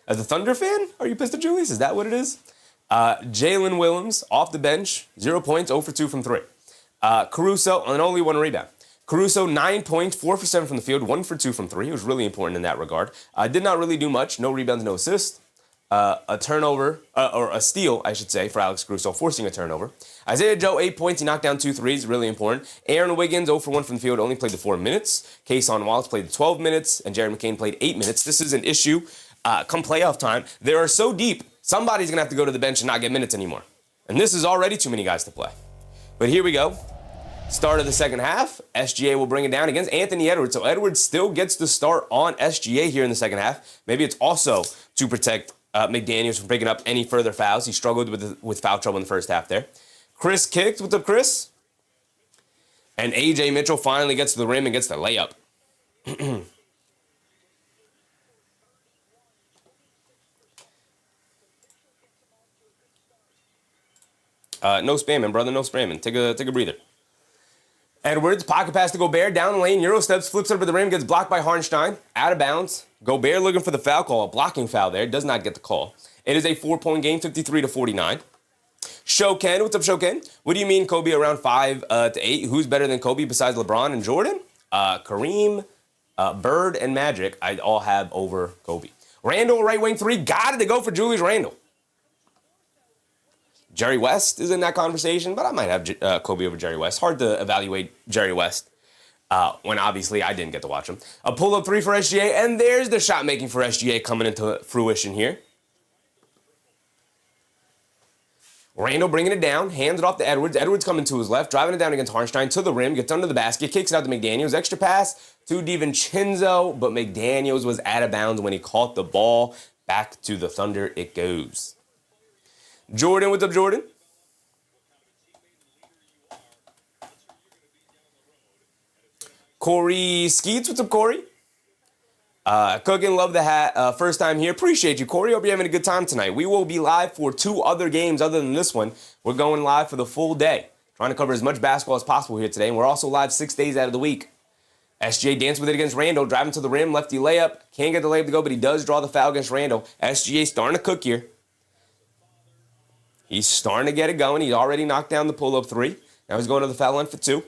As a Thunder fan, are you pissed at Julius? Is that what it is? Jalen Williams, off the bench, 0 points, 0 for 2 from 3. Caruso, and only 1 rebound. Caruso, 9 points, 4 for 7 from the field, 1 for 2 from 3. He was really important in that regard. Did not really do much. No rebounds, no assists. A turnover, or a steal, I should say, for Alex Caruso, forcing a turnover. Isaiah Joe, 8 points. He knocked down 2 threes, really important. Aaron Wiggins, 0 for 1 from the field, only played the 4 minutes. Kayson Wallace played the 12 minutes, and Jared McCain played 8 minutes. This is an issue come playoff time. They are so deep, somebody's going to have to go to the bench and not get minutes anymore. And this is already too many guys to play. But here we go. Start of the second half. SGA will bring it down against Anthony Edwards. So Edwards still gets the start on SGA here in the second half. Maybe it's also to protect McDaniels from breaking up any further fouls. He struggled with foul trouble in the first half there. Chris kicked. What's up, Chris? And A.J. Mitchell finally gets to the rim and gets the layup. No spamming, brother. No spamming. Take a breather. Edwards, pocket pass to Gobert, down the lane, Euro steps, flips over the rim, gets blocked by Hartenstein, out of bounds. Gobert looking for the foul call, a blocking foul there, does not get the call. It is a 4-point game, 53-49. Shoken, what's up, Shoken? What do you mean Kobe around 5 to 8? Who's better than Kobe besides LeBron and Jordan? Kareem, Bird, and Magic, I'd all have over Kobe. Randle, right wing 3, got it to go for Julius Randle. Jerry West is in that conversation, but I might have Kobe over Jerry West. Hard to evaluate Jerry West when obviously I didn't get to watch him. A pull-up 3 for SGA, and there's the shot making for SGA coming into fruition here. Randle bringing it down, hands it off to Edwards. Edwards coming to his left, driving it down against Hartenstein to the rim, gets under the basket, kicks it out to McDaniels. Extra pass to DiVincenzo, but McDaniels was out of bounds when he caught the ball. Back to the Thunder it goes. Jordan, what's up, Jordan? Corey Skeets, what's up, Corey? Cooking, love the hat. First time here. Appreciate you, Corey. Hope you're having a good time tonight. We will be live for 2 other games other than this one. We're going live for the full day. Trying to cover as much basketball as possible here today. And we're also live 6 days out of the week. SGA danced with it against Randle, driving to the rim, lefty layup. Can't get the layup to go, but he does draw the foul against Randle. SGA starting to cook here. He's starting to get it going. He's already knocked down the pull-up 3. Now he's going to the foul line for 2.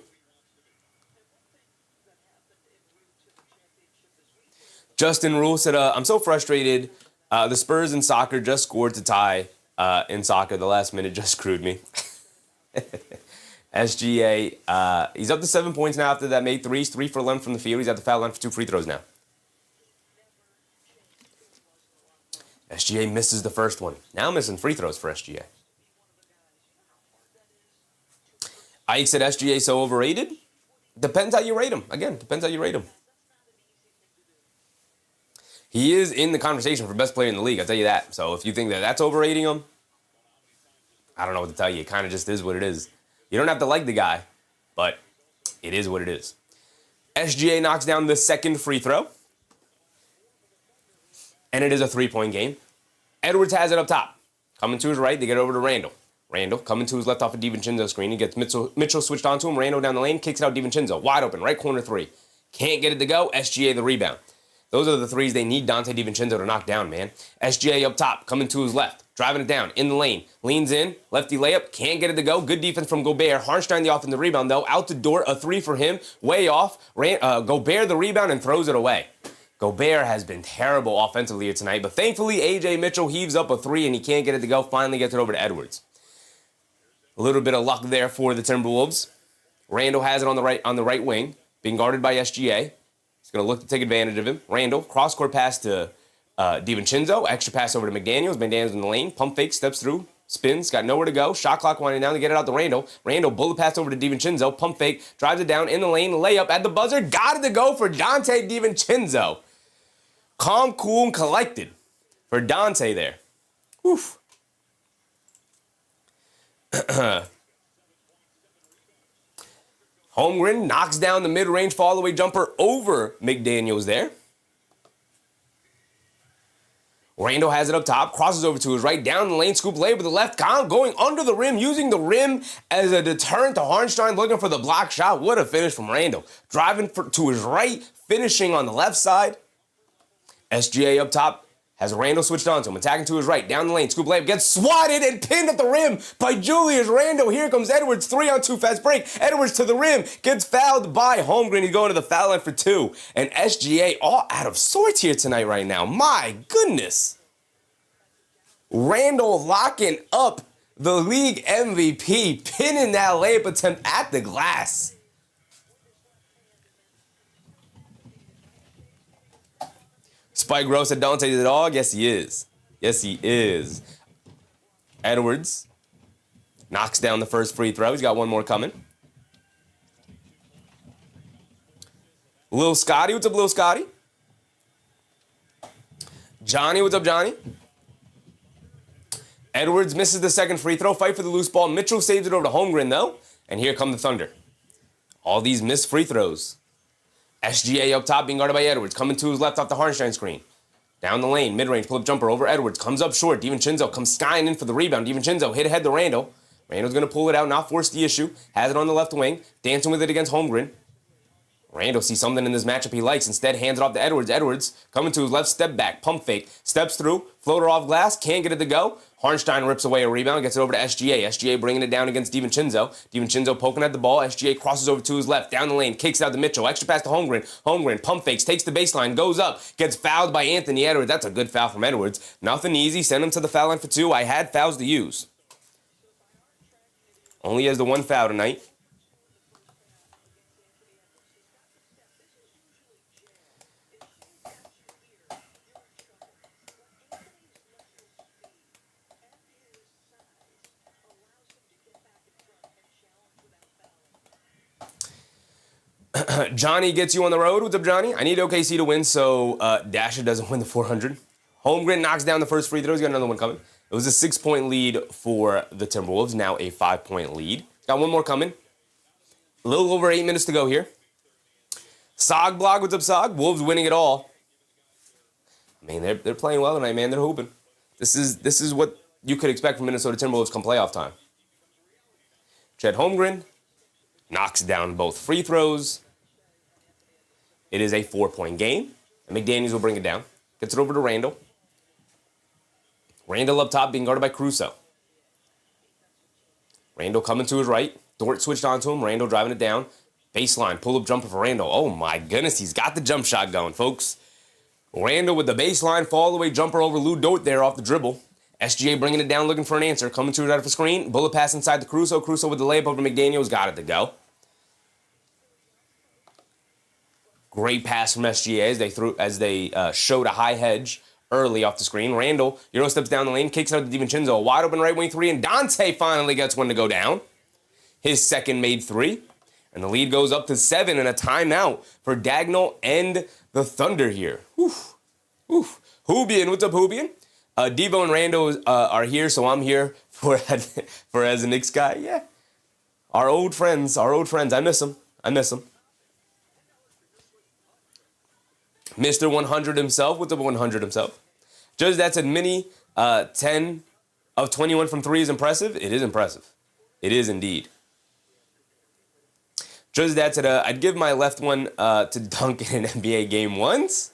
Justin Rule said, I'm so frustrated. The Spurs in soccer just scored to tie in soccer. The last minute just screwed me. SGA, he's up to 7 points now after that made threes, 3 for 11 from the field. He's at the foul line for 2 free throws now. SGA misses the first one. Now missing free throws for SGA. Ike said SGA so overrated. Depends how you rate him. Again, depends how you rate him. He is in the conversation for best player in the league, I'll tell you that. So if you think that that's overrating him, I don't know what to tell you. It kind of just is what it is. You don't have to like the guy, but it is what it is. SGA knocks down the second free throw. And it is a 3-point game. Edwards has it up top. Coming to his right, they get over to Randle. Randle coming to his left off a DiVincenzo screen. He gets Mitchell switched onto him. Randle down the lane, kicks it out DiVincenzo. Wide open, right corner 3. Can't get it to go. SGA the rebound. Those are the threes they need Dante DiVincenzo to knock down, man. SGA up top, coming to his left. Driving it down, in the lane. Leans in, lefty layup, can't get it to go. Good defense from Gobert. Harnstein the offensive rebound, though. Out the door, a 3 for him. Way off. Gobert the rebound and throws it away. Gobert has been terrible offensively here tonight, but thankfully, A.J. Mitchell heaves up a 3 and he can't get it to go. Finally gets it over to Edwards. A little bit of luck there for the Timberwolves. Randle has it on the right wing, being guarded by SGA. He's going to look to take advantage of him. Randle, cross-court pass to DiVincenzo. Extra pass over to McDaniels. McDaniels in the lane. Pump fake, steps through, spins, got nowhere to go. Shot clock winding down to get it out to Randle. Randle, bullet pass over to DiVincenzo. Pump fake, drives it down in the lane. Layup at the buzzer. Got it to go for Dante DiVincenzo. Calm, cool, and collected for Dante there. Oof. Holmgren knocks down the mid-range fall-away jumper over McDaniels there. Randle has it up top, crosses over to his right, down the lane, scoop layup with the left, going under the rim, using the rim as a deterrent to Harnstein, looking for the block shot. What a finish from Randle. Driving to his right, finishing on the left side. SGA up top has Randle switched onto him, attacking to his right, down the lane, scoop layup, gets swatted and pinned at the rim by Julius Randle. Here comes Edwards, 3-on-2 fast break. Edwards to the rim, gets fouled by Holmgren. He's going to the foul line for 2. And SGA all out of sorts here tonight right now. My goodness. Randle locking up the league MVP, pinning that layup attempt at the glass. Spike Gross said Dante the dog. Yes, he is. Yes, he is. Edwards knocks down the first free throw. He's got one more coming. Lil Scotty. What's up, Lil Scotty? Johnny. What's up, Johnny? Edwards misses the second free throw. Fight for the loose ball. Mitchell saves it over to Holmgren, though. And here come the Thunder. All these missed free throws. SGA up top being guarded by Edwards. Coming to his left off the Harnstein screen. Down the lane, mid-range, pull-up jumper over Edwards. Comes up short. DiVincenzo comes skying in for the rebound. DiVincenzo hit ahead to Randle. Randle's going to pull it out, not force the issue. Has it on the left wing. Dancing with it against Holmgren. Randle sees something in this matchup he likes. Instead, hands it off to Edwards. Edwards coming to his left, step back, pump fake. Steps through, floater off glass, can't get it to go. Harnstein rips away a rebound, gets it over to SGA. SGA bringing it down against DiVincenzo. DiVincenzo poking at the ball. SGA crosses over to his left, down the lane, kicks out to Mitchell. Extra pass to Holmgren. Holmgren pump fakes, takes the baseline, goes up, gets fouled by Anthony Edwards. That's a good foul from Edwards. Nothing easy. Send him to the foul line for 2. I had fouls to use. Only has the 1 foul tonight. Johnny gets you on the road. What's up, Johnny? I need OKC to win so Dasha doesn't win the 400. Holmgren knocks down the first free throw. He's got another one coming. It was a 6-point lead for the Timberwolves. Now a 5-point lead. Got one more coming. A little over 8 minutes to go here. Sog Blog, what's up, Sog? Wolves winning it all. I mean, they're playing well tonight, man. They're hooping. This is what you could expect from Minnesota Timberwolves come playoff time. Chet Holmgren knocks down both free throws. It is a 4-point game, and McDaniels will bring it down. Gets it over to Randle. Randle up top being guarded by Caruso. Randle coming to his right. Dort switched onto him. Randle driving it down. Baseline, pull-up jumper for Randle. Oh, my goodness, he's got the jump shot going, folks. Randle with the baseline fall-away jumper over Lou Dort there off the dribble. SGA bringing it down, looking for an answer. Coming to it out of a screen. Bullet pass inside to Caruso. Caruso with the layup over McDaniels. Got it to go. Great pass from SGA as they showed a high hedge early off the screen. Randle, Euro steps down the lane, kicks out to DiVincenzo. A wide open right wing three, and Dante finally gets one to go down. His second made three. And the lead goes up to 7 and a timeout for Dagnall and the Thunder here. Oof. Oof. Hoobian, what's up, Hoobian? Devo and Randall are here, so I'm here for as a Knicks guy. Yeah. Our old friends. I miss them. Mr. 100 himself. What's up, 100 himself? Judge that said mini 10 of 21 from 3 is impressive. It is impressive. It is indeed. Judge that said I'd give my left one to dunk in an NBA game once.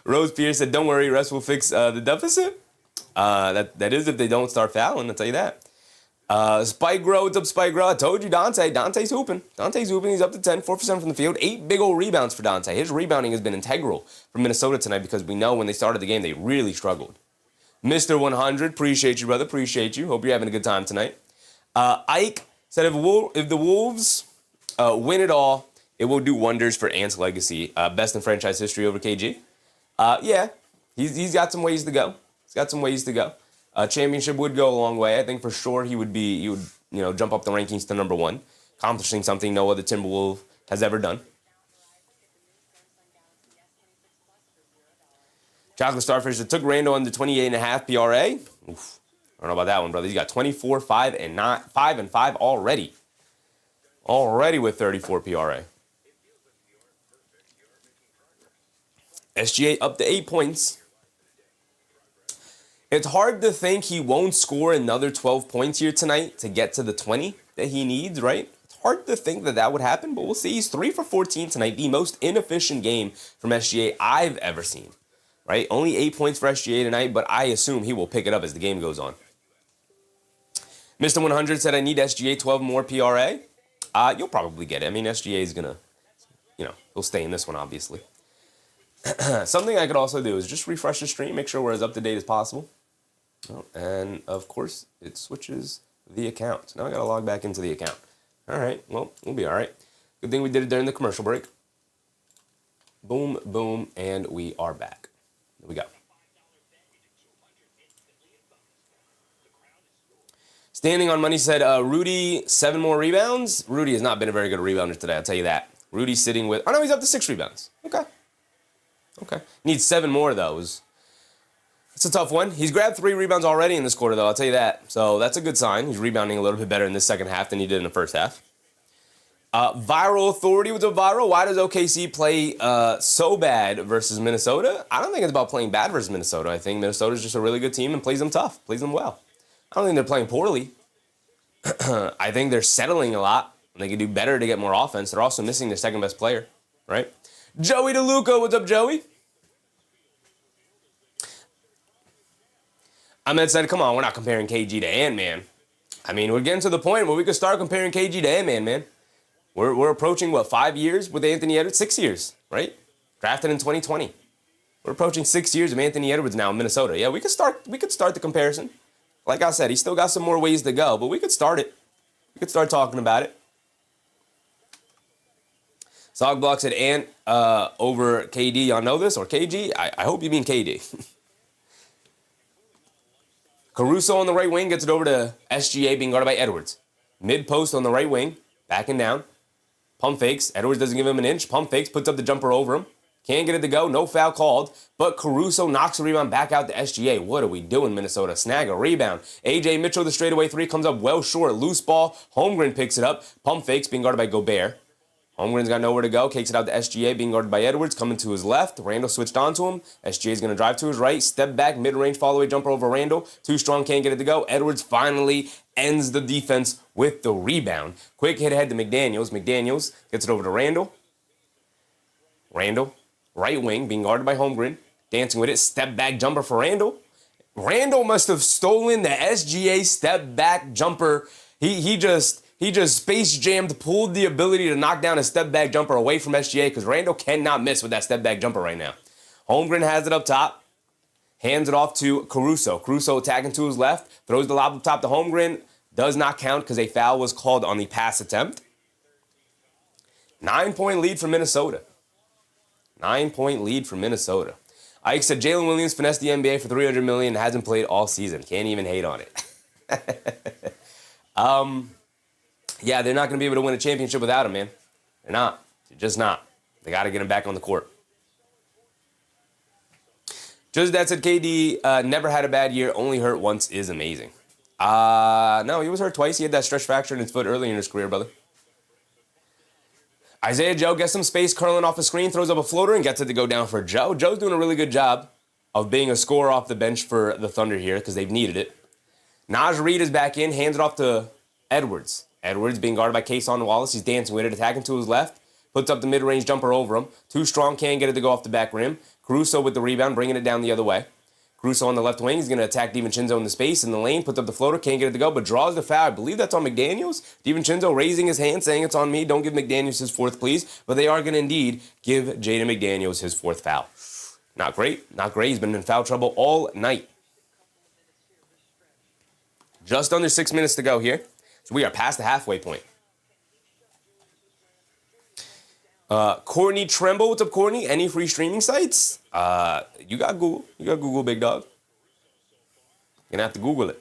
Rose Pierce said, don't worry, refs will fix the deficit. That is if they don't start fouling, I'll tell you that. Spike Grow, what's up, Spike Grow? I told you, Dante's hooping. He's up to 10, 4% from the field, 8 big old rebounds for Dante. His rebounding has been integral for Minnesota tonight because we know when they started the game, they really struggled. Mr. 100, appreciate you, brother, appreciate you. Hope you're having a good time tonight. Ike said if the Wolves win it all, it will do wonders for Ant's legacy. Best in franchise history over KG. Yeah, he's got some ways to go. Championship would go a long way. I think for sure he would jump up the rankings to number 1, accomplishing something no other Timberwolves has ever done. Chocolate Starfish that took Randall under 28.5 PRA. Oof. I don't know about that one, brother. He's got 24, 5, and 5 already. Already with 34 PRA. SGA up to 8 points. It's hard to think he won't score another 12 points here tonight to get to the 20 that he needs, right? It's hard to think that would happen, but we'll see. He's 3 for 14 tonight, the most inefficient game from SGA I've ever seen, right? Only 8 points for SGA tonight, but I assume he will pick it up as the game goes on. Mr. 100 said, I need SGA 12 more PRA. You'll probably get it. I mean, SGA is going to, he'll stay in this one, obviously. Something I could also do is just refresh the stream, make sure we're as up to date as possible. Oh, and of course, it switches the account. Now I got to log back into the account. All right, well, we'll be all right. Good thing we did it during the commercial break. Boom, boom, and we are back. Here we go. Standing on Money said, Rudy, 7 more rebounds. Rudy has not been a very good rebounder today, I'll tell you that. Rudy's sitting with, no, he's up to 6 rebounds. Okay. Needs 7 more, though. It's a tough one. He's grabbed 3 rebounds already in this quarter, though, I'll tell you that. So that's a good sign. He's rebounding a little bit better in this second half than he did in the first half. Viral Authority, what's up, Viral? Why does OKC play so bad versus Minnesota? I don't think it's about playing bad versus Minnesota. I think Minnesota's just a really good team and plays them tough, plays them well. I don't think they're playing poorly. I think they're settling a lot. They could do better to get more offense. They're also missing their second best player, right? Joey DeLuca, what's up, Joey? Ahmed said, come on, we're not comparing KG to Ant-Man. I mean, we're getting to the point where we could start comparing KG to Ant-Man, man. We're approaching, 5 years with Anthony Edwards? 6 years, right? Drafted in 2020. We're approaching 6 years of Anthony Edwards now in Minnesota. Yeah, we could start the comparison. Like I said, he's still got some more ways to go, but we could start it. We could start talking about it. Sogblock said Ant over KD. Y'all know this? Or KG? I hope you mean KD. Caruso on the right wing gets it over to SGA being guarded by Edwards. Mid-post on the right wing, backing down. Pump fakes. Edwards doesn't give him an inch. Pump fakes, puts up the jumper over him. Can't get it to go. No foul called. But Caruso knocks the rebound back out to SGA. What are we doing, Minnesota? Snag a rebound. A.J. Mitchell, the straightaway 3, comes up well short. Loose ball. Holmgren picks it up. Pump fakes, being guarded by Gobert. Holmgren's got nowhere to go. Kicks it out to SGA, being guarded by Edwards. Coming to his left. Randle switched onto him. SGA's going to drive to his right. Step back. Mid-range follow-away jumper over Randle. Too strong. Can't get it to go. Edwards finally ends the defense with the rebound. Quick hit ahead to McDaniels. McDaniels gets it over to Randle. Randle. Right wing. Being guarded by Holmgren. Dancing with it. Step back jumper for Randle. Randle must have stolen the SGA step back jumper. He just space jammed, pulled the ability to knock down a step back jumper away from SGA because Randle cannot miss with that step back jumper right now. Holmgren has it up top. Hands it off to Caruso. Caruso attacking to his left. Throws the lob up top to Holmgren. Does not count because a foul was called on the pass attempt. 9-point lead for Minnesota. 9-point lead for Minnesota. Ike said Jalen Williams finessed the NBA for $300 million and hasn't played all season. Can't even hate on it. Yeah, they're not going to be able to win a championship without him, man. They're not. They're just not. They got to get him back on the court. Just that said KD never had a bad year. Only hurt once is amazing. No, he was hurt twice. He had that stretch fracture in his foot early in his career, brother. Isaiah Joe gets some space curling off the screen, throws up a floater, and gets it to go down for Joe. Joe's doing a really good job of being a scorer off the bench for the Thunder here because they've needed it. Naj Reid is back in, hands it off to Edwards. Edwards being guarded by Kayson Wallace. He's dancing with it, attacking to his left. Puts up the mid-range jumper over him. Too strong, can't get it to go off the back rim. Caruso with the rebound, bringing it down the other way. Caruso on the left wing. He's going to attack DiVincenzo in the space in the lane. Puts up the floater, can't get it to go, but draws the foul. I believe that's on McDaniels. DiVincenzo raising his hand, saying it's on me. Don't give McDaniels his fourth, please. But they are going to indeed give Jaden McDaniels his fourth foul. Not great. Not great. He's been in foul trouble all night. Just under 6 minutes to go here. So we are past the halfway point. Courtney Tremble, what's up, Courtney? Any free streaming sites? You got Google. You got Google, big dog. You're gonna have to Google it.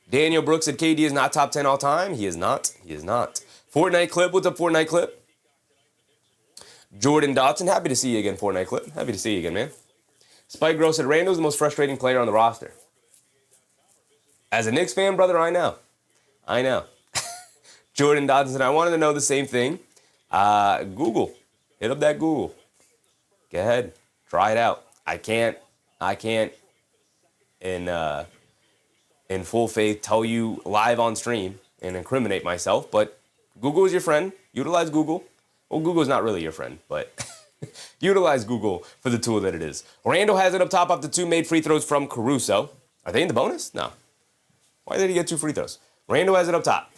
Daniel Brooks said KD is not top 10 all time. He is not. He is not. Fortnite Clip, what's up, Fortnite Clip? Jordan Dotson, happy to see you again, Fortnite Clip. Happy to see you again, man. Spike Gross said Randle's the most frustrating player on the roster. As a Knicks fan, brother, I know. I know. Jordan Dotson said, I wanted to know the same thing. Google. Hit up that Google. Go ahead. Try it out. I can't in full faith tell you live on stream and incriminate myself, but Google is your friend. Utilize Google. Well, Google's not really your friend, but utilize Google for the tool that it is. Randle has it up top off the two made free throws from Caruso. Are they in the bonus? No. Why did he get 2 free throws? Randle has it up top.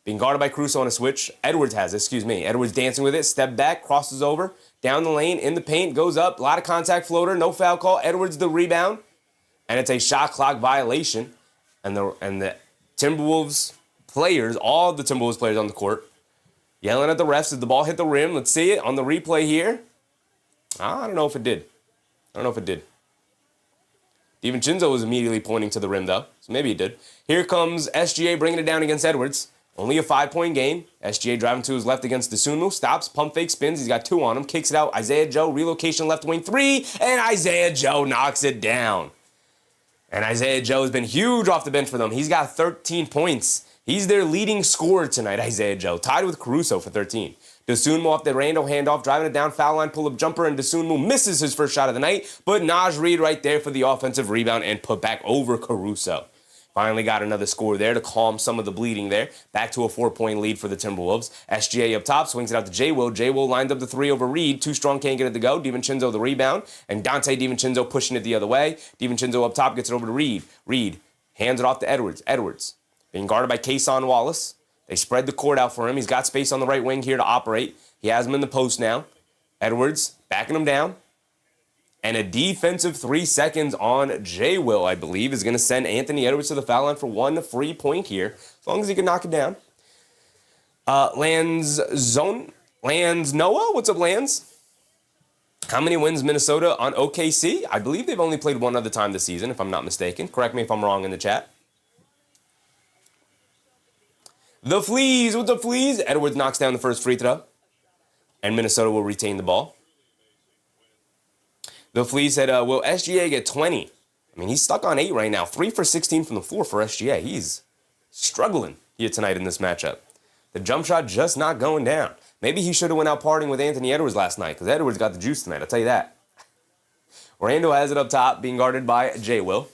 Being guarded by Caruso on a switch. Edwards has it, excuse me. Edwards dancing with it. Step back, crosses over. Down the lane, in the paint, goes up. A lot of contact floater, no foul call. Edwards the rebound. And it's a shot clock violation. And the Timberwolves players, all the Timberwolves players on the court, yelling at the refs. Did the ball hit the rim? Let's see it on the replay here. I don't know if it did. DiVincenzo was immediately pointing to the rim, though, so maybe he did. Here comes SGA bringing it down against Edwards. Only a 5-point game. SGA driving to his left against Dosunmu. Stops, pump fake, spins. He's got 2 on him. Kicks it out. Isaiah Joe, relocation left wing 3. And Isaiah Joe knocks it down. And Isaiah Joe has been huge off the bench for them. He's got 13 points. He's their leading scorer tonight, Isaiah Joe. Tied with Caruso for 13. Dosunmu off the Randle handoff, driving it down, foul line, pull-up jumper, and Dosunmu misses his first shot of the night. But Naj Reid right there for the offensive rebound and put back over Caruso. Finally got another score there to calm some of the bleeding there. Back to a 4-point lead for the Timberwolves. SGA up top, swings it out to J-Will. J-Will lines up the 3 over Reid. Too strong, can't get it to go. DiVincenzo the rebound. And Dante DiVincenzo pushing it the other way. DiVincenzo up top, gets it over to Reid. Reid hands it off to Edwards. Edwards being guarded by Kayson Wallace. They spread the court out for him. He's got space on the right wing here to operate. He has him in the post now. Edwards backing him down. And a defensive 3 seconds on J-Will, I believe, is going to send Anthony Edwards to the foul line for 1 free point here, as long as he can knock it down. Lands Noah, what's up, Lands? How many wins Minnesota on OKC? I believe they've only played 1 other time this season, if I'm not mistaken. Correct me if I'm wrong in the chat. The Fleas, what's up, Fleas? Edwards knocks down the first free throw, and Minnesota will retain the ball. The Fleas said, will SGA get 20? I mean, he's stuck on 8 right now. 3 for 16 from the floor for SGA. He's struggling here tonight in this matchup. The jump shot just not going down. Maybe he should have went out partying with Anthony Edwards last night, because Edwards got the juice tonight, I'll tell you that. Randle has it up top, being guarded by J-Will.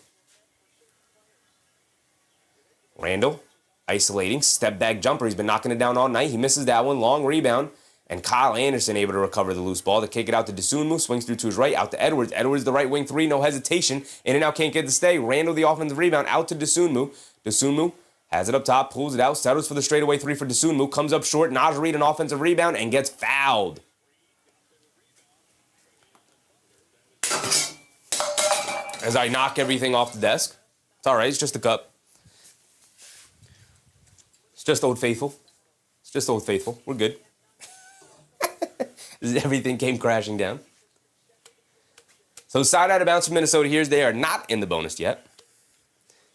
Randle isolating, step back jumper. He's been knocking it down all night. He misses that one. Long rebound. And Kyle Anderson able to recover the loose ball to kick it out to Dosunmu. Swings through to his right, out to Edwards. Edwards the right wing 3, no hesitation. In and out, can't get to stay. Randle the offensive rebound, out to Dosunmu. Dosunmu has it up top, pulls it out, settles for the straightaway 3 for Dosunmu. Comes up short, Naj Reid an offensive rebound, and gets fouled. as I knock everything off the desk. It's all right. It's just a cup. It's just Old Faithful. It's just Old Faithful. We're good. Everything came crashing down. So side out of bounds from Minnesota. Here's they are not in the bonus yet.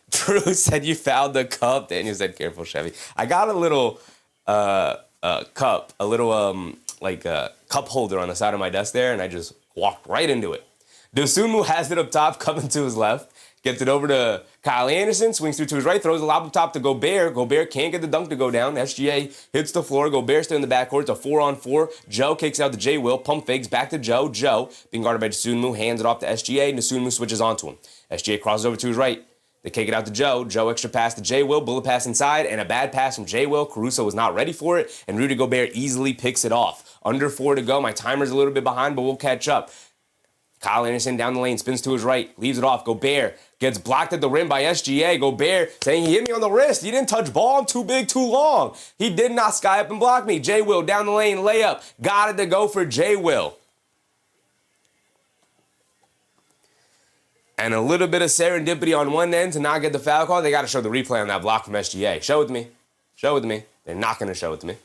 Drew said you fouled the cup. Daniel said careful, Chevy. I got a little cup, a little cup holder on the side of my desk there, and I just walked right into it. Dosunmu has it up top, coming to his left. Gets it over to Kyle Anderson, swings through to his right, throws the lob up top to Gobert. Gobert can't get the dunk to go down. SGA hits the floor. Gobert still in the backcourt. It's a 4-on-4. Joe kicks out to J. Will. Pump fakes back to Joe. Joe, being guarded by Dosunmu, hands it off to SGA. Dosunmu switches onto him. SGA crosses over to his right. They kick it out to Joe. Joe extra pass to J. Will. Bullet pass inside, and a bad pass from J. Will. Caruso was not ready for it, and Rudy Gobert easily picks it off. Under 4 to go. My timer's a little bit behind, but we'll catch up. Kyle Anderson down the lane, spins to his right, leaves it off. Gobert gets blocked at the rim by SGA. Gobert saying he hit me on the wrist. He didn't touch ball. I'm too big, too long. He did not sky up and block me. J. Will down the lane, layup. Got it to go for J. Will. And a little bit of serendipity on one end to not get the foul call. They got to show the replay on that block from SGA. Show it to me. Show it to me. They're not going to show it to me.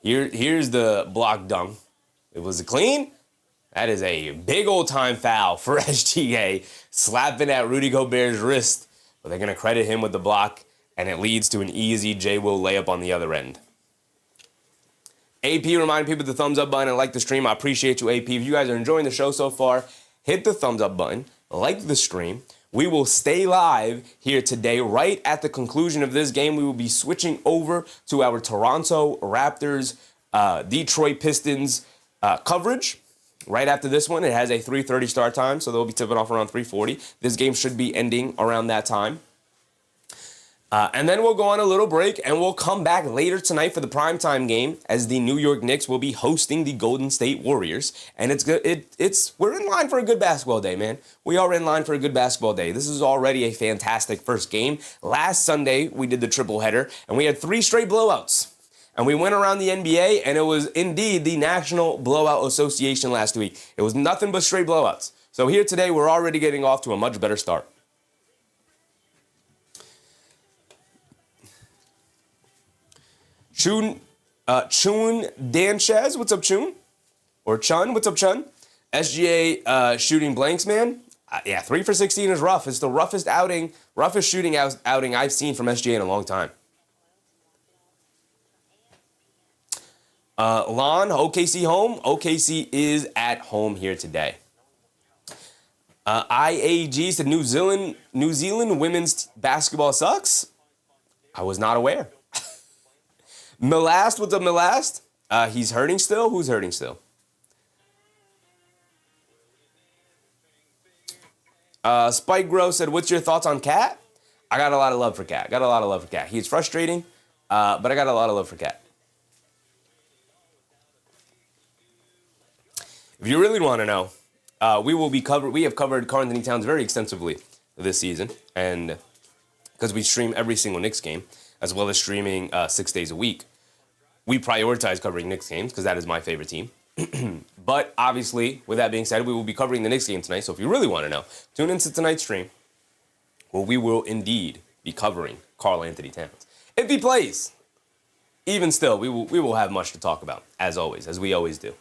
Here's the block dunk. It was a clean. That is a big old time foul for SGA, slapping at Rudy Gobert's wrist. But they're going to credit him with the block, and it leads to an easy J. Will layup on the other end. AP reminding people the thumbs up button and like the stream. I appreciate you, AP. If you guys are enjoying the show so far, hit the thumbs up button, like the stream. We will stay live here today. Right at the conclusion of this game, we will be switching over to our Toronto Raptors, Detroit Pistons coverage. Right after this one, it has a 3:30 start time, so they'll be tipping off around 3:40. This game should be ending around that time. And then we'll go on a little break, and we'll come back later tonight for the primetime game as the New York Knicks will be hosting the Golden State Warriors. And it's good. We're in line for a good basketball day, man. We are in line for a good basketball day. This is already a fantastic first game. Last Sunday, we did the triple header, and we had 3 straight blowouts. And we went around the NBA, and it was indeed the National Blowout Association last week. It was nothing but straight blowouts. So here today, we're already getting off to a much better start. Chun Danchez, what's up, Chun? Or Chun, what's up, Chun? SGA shooting blanks, man. Yeah, 3 for 16 is rough. It's the roughest shooting outing I've seen from SGA in a long time. Lon, OKC home. OKC is at home here today. IAG said New Zealand women's basketball sucks. I was not aware. Milast, what's up, Milast? He's hurting still? Who's hurting still? Spike Grow said, what's your thoughts on Cat? I got a lot of love for Cat. He's frustrating, but I got a lot of love for Cat. If you really want to know, we have covered Karl-Anthony Towns very extensively this season, and because we stream every single Knicks game, as well as streaming 6 days a week. We prioritize covering Knicks games because that is my favorite team. But obviously, with that being said, we will be covering the Knicks game tonight. So if you really want to know, tune into tonight's stream, where we will indeed be covering Karl-Anthony Towns. If he plays, even still, we will have much to talk about, as always, as we always do.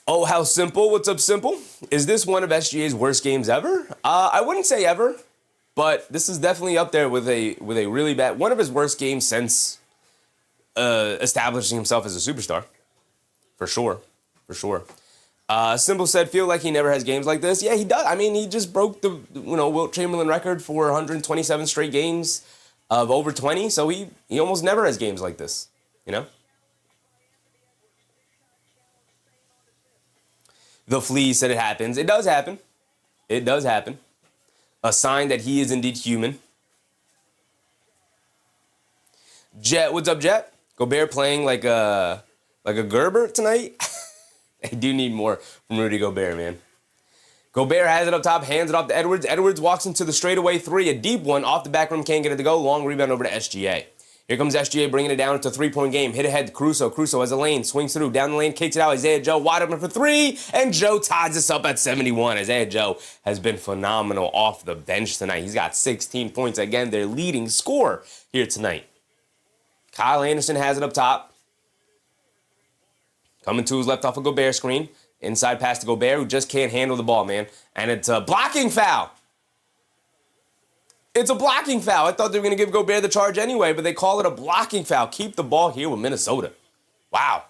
Oh, how simple. What's up, Simple? Is this one of SGA's worst games ever? I wouldn't say ever. But this is definitely up there with a really bad, one of his worst games since establishing himself as a superstar. For sure. Simple said, feel like he never has games like this. Yeah, he does. I mean, he just broke the Wilt Chamberlain record for 127 straight games of over 20. So he almost never has games like this, The Flea said it happens. It does happen. A sign that he is indeed human. Jet, what's up, Jet? Gobert playing like a Gerber tonight? They do need more from Rudy Gobert, man. Gobert has it up top, hands it off to Edwards. Edwards walks into the straightaway 3, a deep one off the back rim, can't get it to go. Long rebound over to SGA. Here comes SGA bringing it down. It's a three-point game. Hit ahead to Caruso. Caruso has a lane. Swings through. Down the lane. Kicks it out. Isaiah Joe wide open for three. And Joe ties us up at 71. Isaiah Joe has been phenomenal off the bench tonight. He's got 16 points. Again, their leading scorer here tonight. Kyle Anderson has it up top. Coming to his left off a Gobert screen. Inside pass to Gobert, who just can't handle the ball, man. And it's a blocking foul. It's a blocking foul. I thought they were going to give Gobert the charge anyway, but they call it a blocking foul. Keep the ball here with Minnesota. Wow.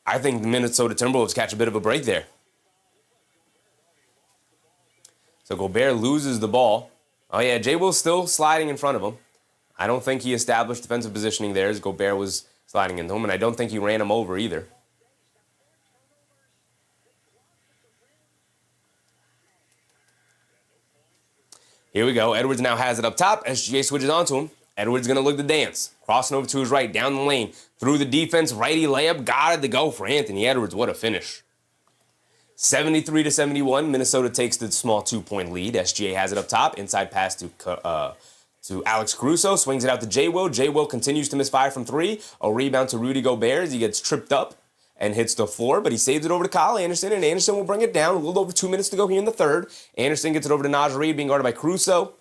I think the Minnesota Timberwolves catch a bit of a break there. So Gobert loses the ball. Oh, yeah, Jay Will's still sliding in front of him. I don't think he established defensive positioning there as Gobert was sliding into him, and I don't think he ran him over either. Here we go. Edwards now has it up top. SGA switches onto him. Edwards going to look to dance. Crossing over to his right, down the lane. Through the defense, righty layup. Got it to go for Anthony Edwards. What a finish. 73-71. Minnesota takes the small 2-point lead. SGA has it up top. Inside pass to Alex Caruso. Swings it out to J. Will. J. Will continues to misfire from three. A rebound to Rudy Gobert as he gets tripped up and hits the floor, but he saves it over to Kyle Anderson, and Anderson will bring it down. A little over 2 minutes to go here in the third. Anderson gets it over to Naj Reid, being guarded by Caruso.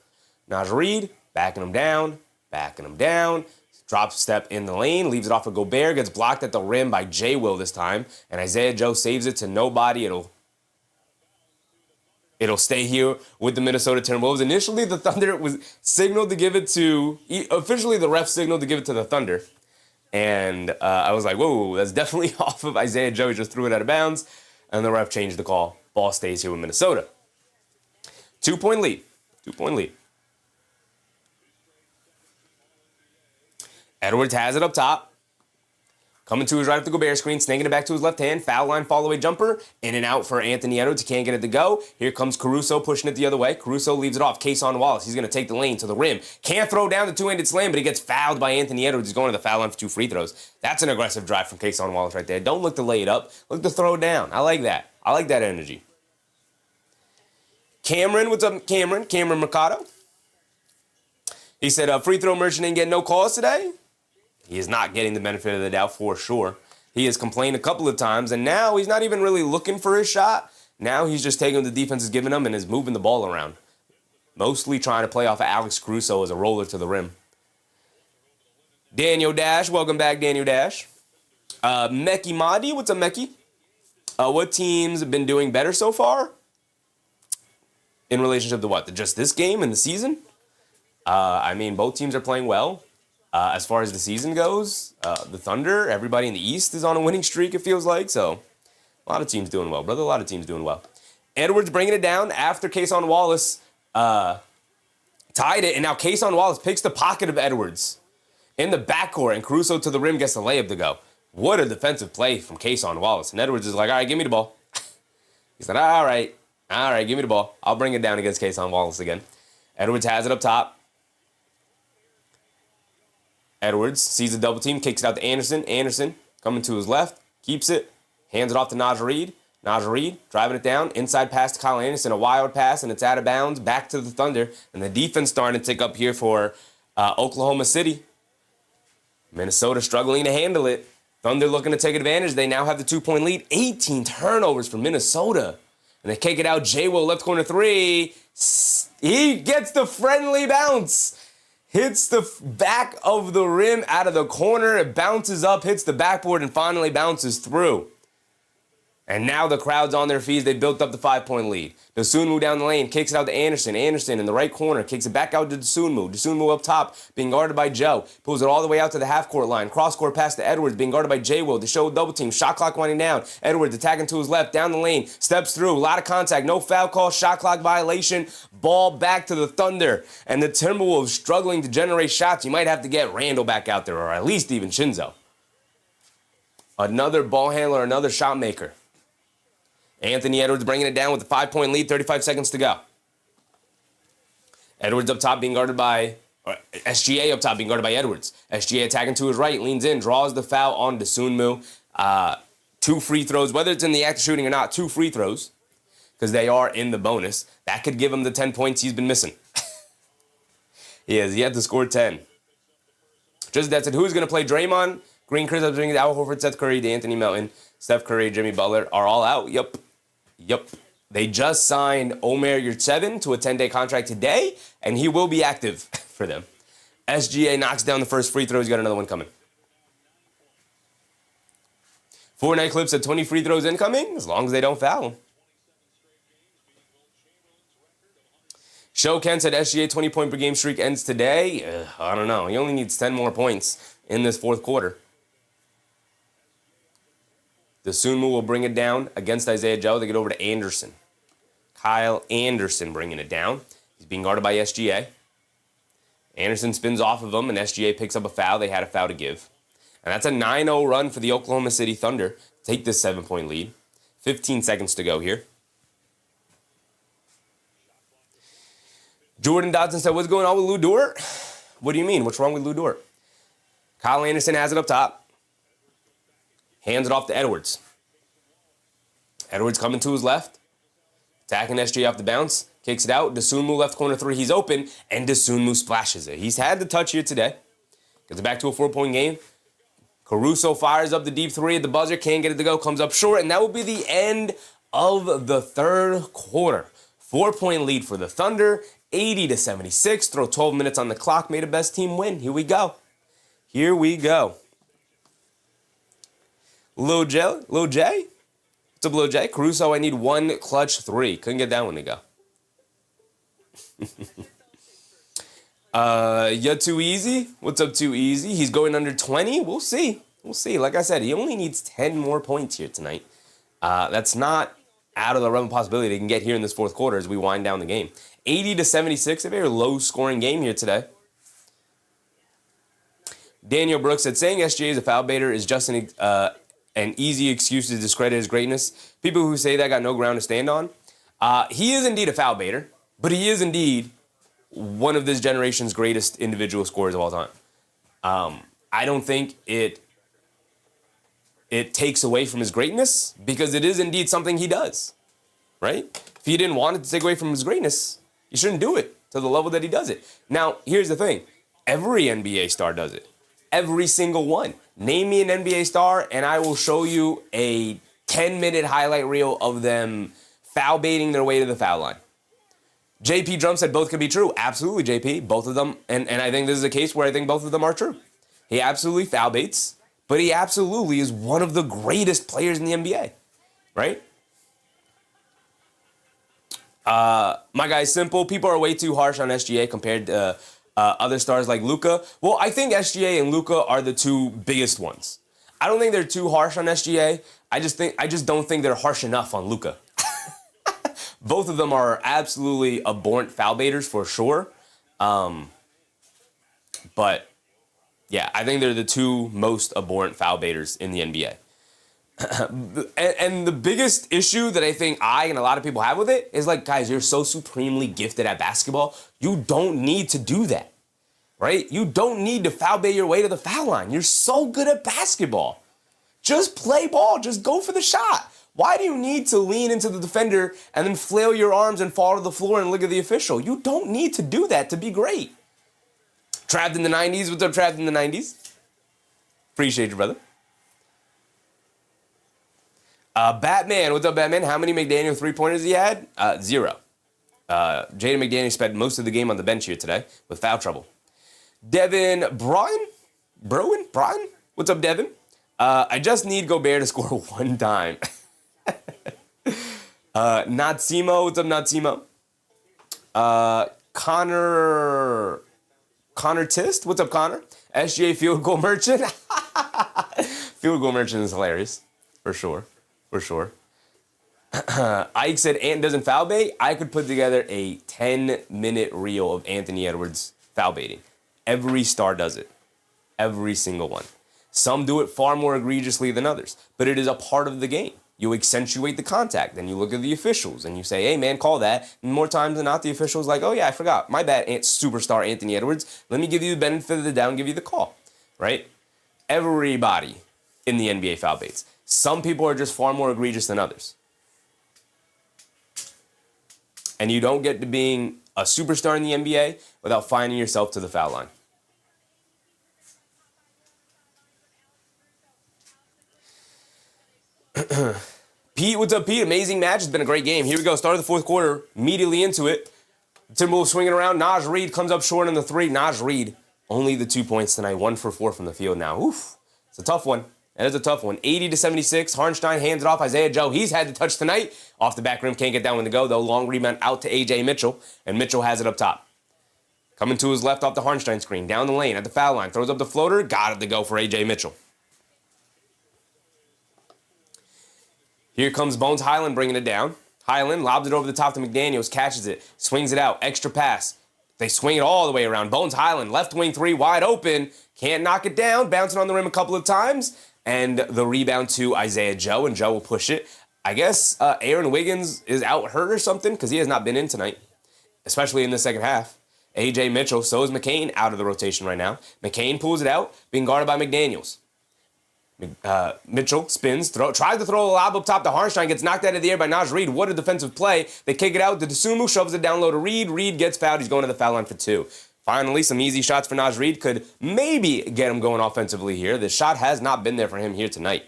Naj Reid backing him down. Drop step in the lane, leaves it off of Gobert, gets blocked at the rim by J. Will this time, and Isaiah Joe saves it to nobody. It'll stay here with the Minnesota Timberwolves. Initially, the Thunder was signaled to give it to, officially the ref signaled to give it to the Thunder. And I was like, whoa, that's definitely off of Isaiah Joe. He just threw it out of bounds. And the ref changed the call. Ball stays here with Minnesota. 2-point lead. 2-point lead. Edwards has it up top. Coming to his right up the Gobert screen, snaking it back to his left hand. Foul line, fall away jumper. In and out for Anthony Edwards. He can't get it to go. Here comes Caruso pushing it the other way. Caruso leaves it off. Kason Wallace. He's going to take the lane to the rim. Can't throw down the two-handed slam, but he gets fouled by Anthony Edwards. He's going to the foul line for 2 free throws. That's an aggressive drive from Kason Wallace right there. Don't look to lay it up. Look to throw it down. I like that. I like that energy. Cameron, what's up, Cameron? Cameron Mercado. He said, free throw merchant ain't getting no calls today. He is not getting the benefit of the doubt for sure. He has complained a couple of times, and now he's not even really looking for his shot. Now he's just taking what the defense is giving him and is moving the ball around. Mostly trying to play off of Alex Caruso as a roller to the rim. Daniel Dash, welcome back, Daniel Dash. Meki Madi, what's up, Meki? What teams have been doing better so far? In relationship to what? Just this game and the season? I mean, both teams are playing well. As far as the season goes, the Thunder, everybody in the East is on a winning streak, it feels like. So, a lot of teams doing well, brother. A lot of teams doing well. Edwards bringing it down after Kason Wallace tied it. And now Kason Wallace picks the pocket of Edwards in the backcourt. And Caruso to the rim gets the layup to go. What a defensive play from Kason Wallace. And Edwards is like, all right, give me the ball. He said, all right, give me the ball. I'll bring it down against Kason Wallace again. Edwards has it up top. Edwards sees the double team, kicks it out to Anderson. Anderson coming to his left, keeps it, hands it off to Naj Reid. Naj Reid driving it down, inside pass to Kyle Anderson, a wild pass, and it's out of bounds, back to the Thunder. And the defense starting to tick up here for Oklahoma City. Minnesota struggling to handle it. Thunder looking to take advantage. They now have the 2-point lead. 18 turnovers for Minnesota. And they kick it out. J. Will, left corner three. He gets the friendly bounce. Hits the back of the rim out of the corner. It bounces up, hits the backboard, and finally bounces through. And now the crowd's on their feet. They built up the 5-point lead. Dosunmu down the lane, kicks it out to Anderson. Anderson in the right corner, kicks it back out to Dosunmu. Dosunmu up top, being guarded by Joe. Pulls it all the way out to the half-court line. Cross-court pass to Edwards, being guarded by J. Will. To show double team, shot clock winding down. Edwards attacking to his left, down the lane, steps through. A lot of contact, no foul call, shot clock violation. Ball back to the Thunder. And the Timberwolves struggling to generate shots. You might have to get Randle back out there, or at least even Shinzo. Another ball handler, another shot maker. Anthony Edwards bringing it down with a 5-point lead, 35 seconds to go. Edwards up top being guarded by, or SGA up top being guarded by Edwards. SGA attacking to his right, leans in, draws the foul on Dosunmu. 2 free throws, whether it's in the act of shooting or not, 2 free throws, because they are in the bonus. That could give him the 10 points he's been missing. He has yet to score 10. Just that said, who's going to play Draymond? Green, Chris Porzingis, Al Horford, Seth Curry, D'Anthony Melton, Steph Curry, Jimmy Butler are all out. Yep. They just signed Omer Yurtseven to a 10-day contract today, and he will be active for them. SGA knocks down the first free throw. He's got another one coming. Fortnite Clips at 20 free throws incoming, as long as they don't foul him. Show Ken said SGA 20-point per game streak ends today. I don't know. He only needs 10 more points in this fourth quarter. The Sunmu will bring it down against Isaiah Joe. They get over to Anderson. Kyle Anderson bringing it down. He's being guarded by SGA. Anderson spins off of him, and SGA picks up a foul. They had a foul to give. And that's a 9-0 run for the Oklahoma City Thunder. Take this 7-point lead. 15 seconds to go here. Jordan Dodson said, what's going on with Lou Dort? What do you mean? What's wrong with Lou Dort? Kyle Anderson has it up top. Hands it off to Edwards. Edwards coming to his left. Attacking SGA off the bounce. Kicks it out. Dosunmu left corner three. He's open. And Dosunmu splashes it. He's had the touch here today. Gets it back to a 4-point game. Caruso fires up the deep three at the buzzer. Can't get it to go. Comes up short. And that will be the end of the third quarter. 4-point lead for the Thunder. 80-76. Throw 12 minutes on the clock. May the best team win. Here we go. Here we go. Lil J? What's up, Lil J? Caruso, I need one clutch three. Couldn't get that one to go. You're too easy? What's up, too easy? He's going under 20? We'll see. We'll see. Like I said, he only needs 10 more points here tonight. That's not out of the realm of possibility they can get here in this fourth quarter as we wind down the game. 80-76, a very low-scoring game here today. Daniel Brooks said, saying SGA is a foul baiter is just an easy excuse to discredit his greatness. People who say that got no ground to stand on. He is indeed a foul baiter, but he is indeed one of this generation's greatest individual scorers of all time. I don't think it takes away from his greatness because it is indeed something he does, right? If he didn't want it to take away from his greatness, he shouldn't do it to the level that he does it. Now, here's the thing. Every NBA star does it. Every single one. Name me an NBA star, and I will show you a 10-minute highlight reel of them foul baiting their way to the foul line. JP Drum said both could be true. Absolutely, JP. Both of them. And I think this is a case where I think both of them are true. He absolutely foul baits, but he absolutely is one of the greatest players in the NBA, right? My guy's simple. People are way too harsh on SGA compared to other stars like Luka. Well, I think SGA and Luka are the two biggest ones. I don't think they're too harsh on SGA. I just don't think they're harsh enough on Luka. Both of them are absolutely abhorrent foul baiters for sure. But yeah, I think they're the two most abhorrent foul baiters in the NBA. And the biggest issue that I think I and a lot of people have with it is like, guys, you're so supremely gifted at basketball. You don't need to do that, right? You don't need to foul bait your way to the foul line. You're so good at basketball. Just play ball. Just go for the shot. Why do you need to lean into the defender and then flail your arms and fall to the floor and look at the official? You don't need to do that to be great. Trapped in the 90s. What's up, Trapped in the 90s? Appreciate you, brother. Batman, what's up, Batman? How many McDaniel three-pointers he had? 0. Jaden McDaniels spent most of the game on the bench here today with foul trouble. Devin Broughton? What's up, Devin? I just need Gobert to score one time. Natsimo, what's up, Natsimo? Connor Tist, what's up, Connor? SGA field goal merchant. Field goal merchant is hilarious, for sure. Ike said Ant doesn't foul bait. I could put together a 10-minute reel of Anthony Edwards foul baiting. Every star does it. Every single one. Some do it far more egregiously than others, but it is a part of the game. You accentuate the contact, then you look at the officials, and you say, hey, man, call that. And more times than not, the official's like, oh, yeah, I forgot. My bad, superstar Anthony Edwards. Let me give you the benefit of the doubt and give you the call, right? Everybody in the NBA foul baits. Some people are just far more egregious than others. And you don't get to being a superstar in the NBA without finding yourself to the foul line. Pete, what's up, Pete? Amazing match. It's been a great game. Here we go. Start of the fourth quarter. Immediately into it. Timberwolves swinging around. Naj Reid comes up short on the three. Naj Reid, only the 2 points tonight. 1 for 4 from the field now. Oof. It's a tough one. That is a tough one. 80-76. Harnstein hands it off. Isaiah Joe. He's had the touch tonight. Off the back rim. Can't get that one to go, though. Long rebound out to A.J. Mitchell. And Mitchell has it up top. Coming to his left off the Harnstein screen. Down the lane at the foul line. Throws up the floater. Got it to go for A.J. Mitchell. Here comes Bones Highland bringing it down. Highland lobs it over the top to McDaniels. Catches it. Swings it out. Extra pass. They swing it all the way around. Bones Highland. Left wing three. Wide open. Can't knock it down. Bouncing on the rim a couple of times. And the rebound to Isaiah Joe. And Joe will push it. I guess Aaron Wiggins is out hurt or something because he has not been in tonight. Especially in the second half. A.J. Mitchell. So is McCain out of the rotation right now. McCain pulls it out. Being guarded by McDaniels. Mitchell spins, tries to throw a lob up top to Harnstein, gets knocked out of the air by Naj Reid. What a defensive play. They kick it out. The Dosunmu shoves it down low to Reid. Reid gets fouled. He's going to the foul line for 2. Finally, some easy shots for Naj Reid could maybe get him going offensively here. The shot has not been there for him here tonight.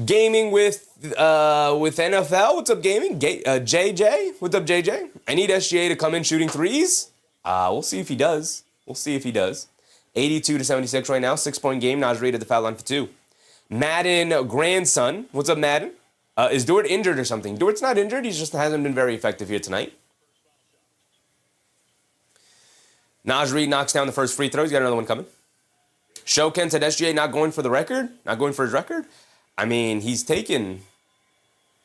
Gaming with NFL. What's up, gaming? JJ. What's up, JJ? I need SGA to come in shooting threes. We'll see if he does. 82-76 right now. 6-point game. Naj Reid at the foul line for 2. Madden grandson. What's up, Madden? Is Dort injured or something? Dort's not injured. He just hasn't been very effective here tonight. Naj Reid knocks down the first free throw. He's got another one coming. Shoken said SGA not going for the record. Not going for his record. I mean, he's taken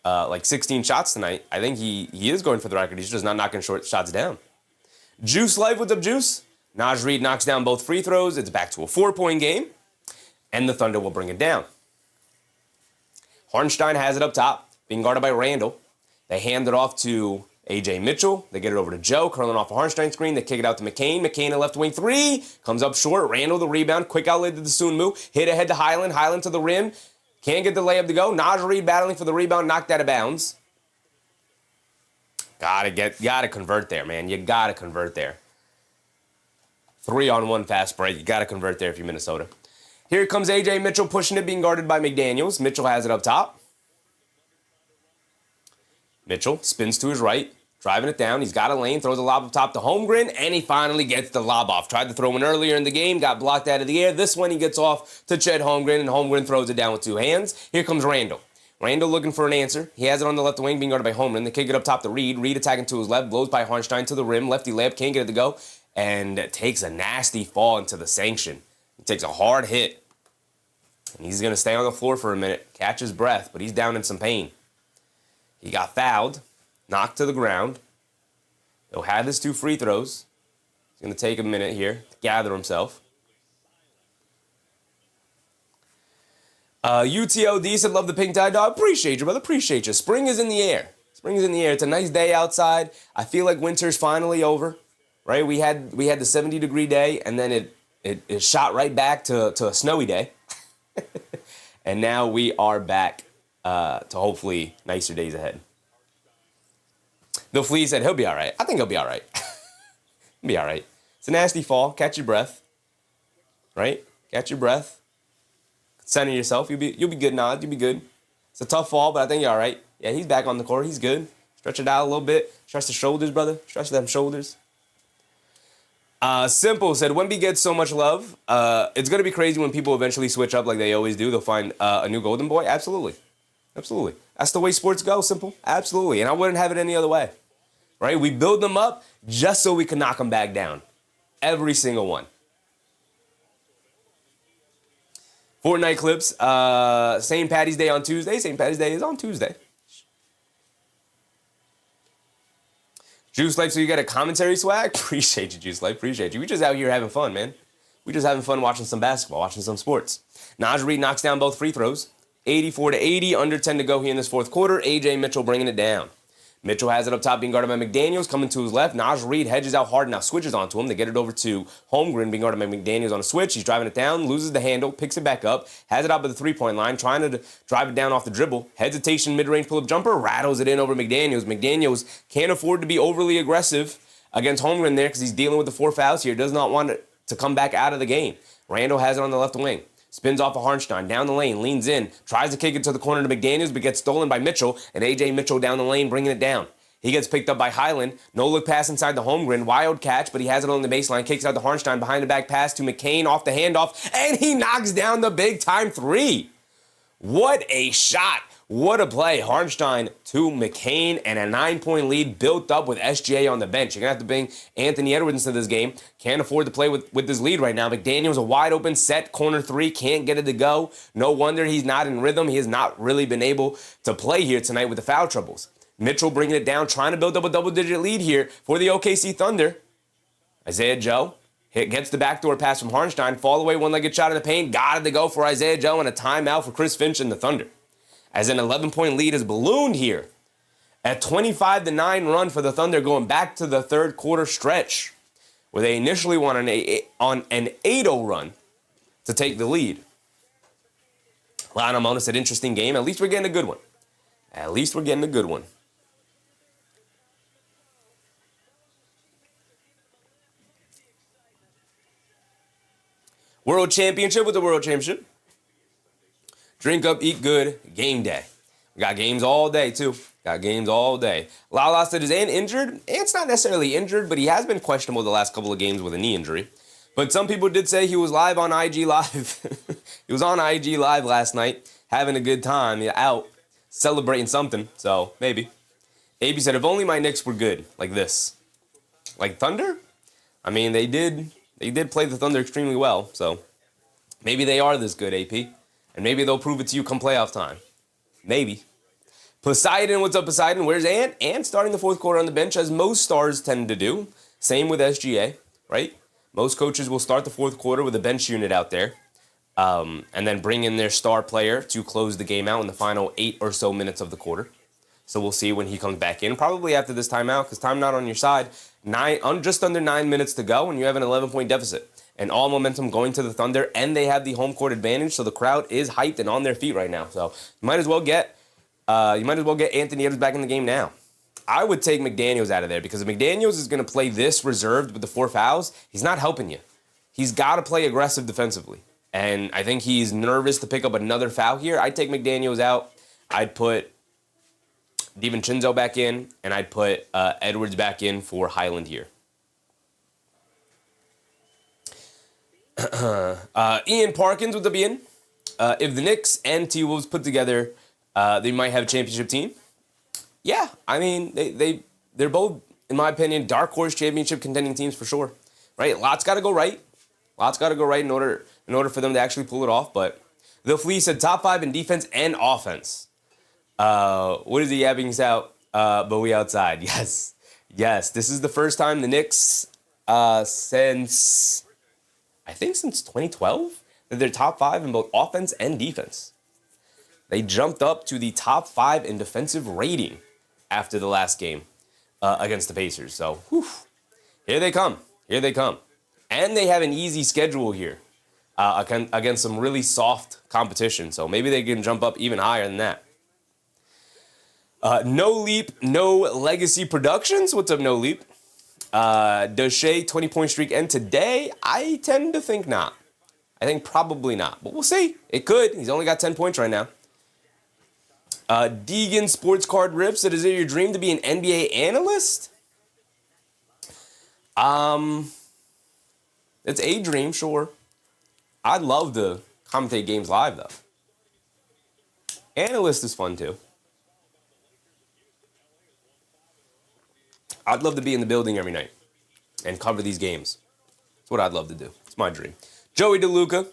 like 16 shots tonight. I think he is going for the record. He's just not knocking short shots down. Juice Life. What's up, Juice? Naj Reid knocks down both free throws. It's back to a 4-point game. And the Thunder will bring it down. Harnstein has it up top, being guarded by Randle. They hand it off to A.J. Mitchell. They get it over to Joe, curling off a Harnstein screen. They kick it out to McCain. McCain a left wing three. Comes up short. Randle the rebound. Quick outlet to the Dosunmu. Hit ahead to Highland. Highland to the rim. Can't get the layup to go. Naj Reid battling for the rebound. Knocked out of bounds. Gotta convert there, man. You gotta convert there. 3-on-1 fast break. You got to convert there if you're Minnesota. Here comes A.J. Mitchell pushing it, being guarded by McDaniels. Mitchell has it up top. Mitchell spins to his right, driving it down. He's got a lane, throws a lob up top to Holmgren, and he finally gets the lob off. Tried to throw one earlier in the game, got blocked out of the air. This one he gets off to Chet Holmgren, and Holmgren throws it down with 2 hands. Here comes Randle. Randle looking for an answer. He has it on the left wing, being guarded by Holmgren. They kick it up top to Reid. Reid attacking to his left, blows by Harnstein to the rim. Lefty layup, can't get it to go. And takes a nasty fall into the sanction. He takes a hard hit. And he's going to stay on the floor for a minute, catch his breath, but he's down in some pain. He got fouled, knocked to the ground. He'll have his 2 free throws. He's going to take a minute here to gather himself. UTOD said, love the pink tie dog. Appreciate you, brother. Appreciate you. Spring is in the air. Spring is in the air. It's a nice day outside. I feel like winter's finally over. Right, we had the 70-degree day, and then it shot right back to a snowy day, and now we are back to hopefully nicer days ahead. The Flea said he'll be all right. I think he'll be all right. He'll be all right. It's a nasty fall. Catch your breath. Right, catch your breath. Center yourself. You'll be good, Nod. You'll be good. It's a tough fall, but I think you're all right. Yeah, he's back on the court. He's good. Stretch it out a little bit. Stretch the shoulders, brother. Stretch them shoulders. Simple said, Wemby gets so much love. It's going to be crazy when people eventually switch up like they always do. They'll find a new golden boy. Absolutely. Absolutely. That's the way sports go, Simple. Absolutely. And I wouldn't have it any other way. Right? We build them up just so we can knock them back down. Every single one. Fortnite clips. St. Patty's Day on Tuesday. St. Patty's Day is on Tuesday. Juice Life, so you got a commentary swag? Appreciate you, Juice Life. Appreciate you. We just out here having fun, man. We just having fun watching some basketball, watching some sports. Naj Reid knocks down both free throws. 84-80, under 10 to go here in this fourth quarter. A.J. Mitchell bringing it down. Mitchell has it up top, being guarded by McDaniels, coming to his left. Naj Reid hedges out hard, now switches onto him. They get it over to Holmgren, being guarded by McDaniels on a switch. He's driving it down, loses the handle, picks it back up, has it out by the three-point line, trying to drive it down off the dribble. Hesitation, mid-range pull-up jumper, rattles it in over McDaniels. McDaniels can't afford to be overly aggressive against Holmgren there because he's dealing with the 4 fouls here. Does not want to come back out of the game. Randle has it on the left wing. Spins off of Hartenstein, down the lane, leans in, tries to kick it to the corner to McDaniels, but gets stolen by Mitchell, and A.J. Mitchell down the lane, bringing it down. He gets picked up by Highland. No look pass inside the Holmgren. Wild catch, but he has it on the baseline. Kicks out to Hartenstein. Behind the back pass to McCain off the handoff. And he knocks down the big time three. What a shot. What a play. Hartenstein to McCain, and a 9-point lead built up with SGA on the bench. You're going to have to bring Anthony Edwards into this game. Can't afford to play with this lead right now. McDaniels, a wide open set, corner three, can't get it to go. No wonder he's not in rhythm. He has not really been able to play here tonight with the foul troubles. Mitchell bringing it down, trying to build up a double-digit lead here for the OKC Thunder. Isaiah Joe gets the backdoor pass from Hartenstein. Fall away, one-legged shot in the paint. Got it to go for Isaiah Joe, and a timeout for Chris Finch and the Thunder. As an 11-point lead is ballooned here. A 25-9 run for the Thunder going back to the third quarter stretch, where they initially won on an 8-0 run to take the lead. Lionel Mona said, interesting game. At least we're getting a good one. At least we're getting a good one. World Championship with the World Championship. Drink up, eat good, game day. We got games all day, too. Got games all day. Lala said, is Ant injured? Ant's not necessarily injured, but he has been questionable the last couple of games with a knee injury. But some people did say he was live on IG Live. He was on IG Live last night, having a good time, out, celebrating something. So, maybe. AB said, if only my Knicks were good, like this. Like Thunder? I mean, they did play the Thunder extremely well, so maybe they are this good, AP. And maybe they'll prove it to you come playoff time. Maybe. Poseidon, what's up, Poseidon? Where's Ant? Ant starting the fourth quarter on the bench, as most stars tend to do. Same with SGA, right? Most coaches will start the fourth quarter with a bench unit out there, and then bring in their star player to close the game out in the final 8 or so minutes of the quarter. So we'll see when he comes back in, probably after this timeout, because time not on your side. Just under 9 minutes to go, and you have an 11-point deficit. And all momentum going to the Thunder, and they have the home court advantage, so the crowd is hyped and on their feet right now. So you might as well get Anthony Edwards back in the game now. I would take McDaniels out of there, because if McDaniels is going to play this reserved with the 4 fouls, he's not helping you. He's got to play aggressive defensively. And I think he's nervous to pick up another foul here. I'd take McDaniels out. I'd put DiVincenzo back in, and I'd put Edwards back in for Highland here. Ian Parkins with the Ian. If the Knicks and T-Wolves put together, they might have a championship team. Yeah, I mean, they're both, in my opinion, dark horse championship contending teams for sure. Right? Lots got to go right. Lots got to go right in order for them to actually pull it off. But the Flea said top 5 in defense and offense. What is he yapping out? But we outside. Yes. This is the first time the Knicks since 2012 that they're top 5 in both offense and defense. They jumped up to the top 5 in defensive rating after the last game against the Pacers. So, here they come. And they have an easy schedule here against some really soft competition. So maybe they can jump up even higher than that. No Leap, No Legacy Productions. What's up, No Leap? Does Shai 20-point streak end today? I tend to think not. I think probably not, but we'll see. It could. He's only got 10 points right now. Deegan Sports Card Rips said, is it your dream to be an NBA analyst? It's a dream, sure. I'd love to commentate games live, though. Analyst is fun, too. I'd love to be in the building every night and cover these games. That's what I'd love to do. It's my dream. Joey DeLuca.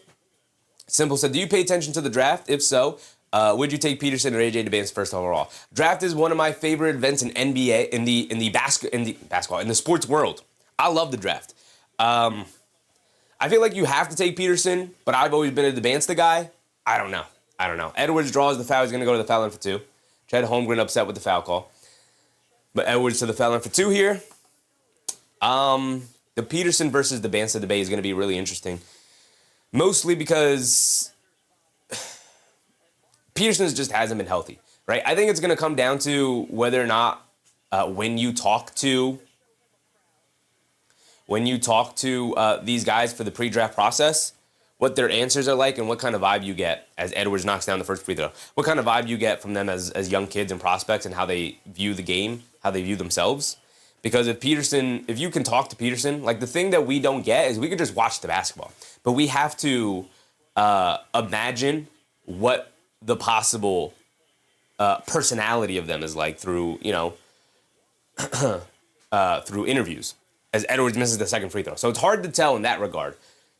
Simple said, do you pay attention to the draft? If so, would you take Peterson or AJ DeBance first overall? Draft is one of my favorite events in NBA, in the sports world. I love the draft. I feel like you have to take Peterson, but I've always been a DeBance guy. I don't know. Edwards draws the foul. He's going to go to the foul line for 2. Chet Holmgren upset with the foul call. But Edwards to the foul line for 2 here. The Peterson versus DeBance debate is going to be really interesting. Mostly because Peterson just hasn't been healthy, right? I think it's going to come down to whether or not when you talk to these guys for the pre-draft process, what their answers are like and what kind of vibe you get as Edwards knocks down the first free throw. What kind of vibe you get from them as young kids and prospects and how they view the game, how they view themselves. Because if you can talk to Peterson, like the thing that we don't get is we can just watch the basketball. But we have to imagine what the possible personality of them is like through, through interviews as Edwards misses the second free throw. So it's hard to tell in that regard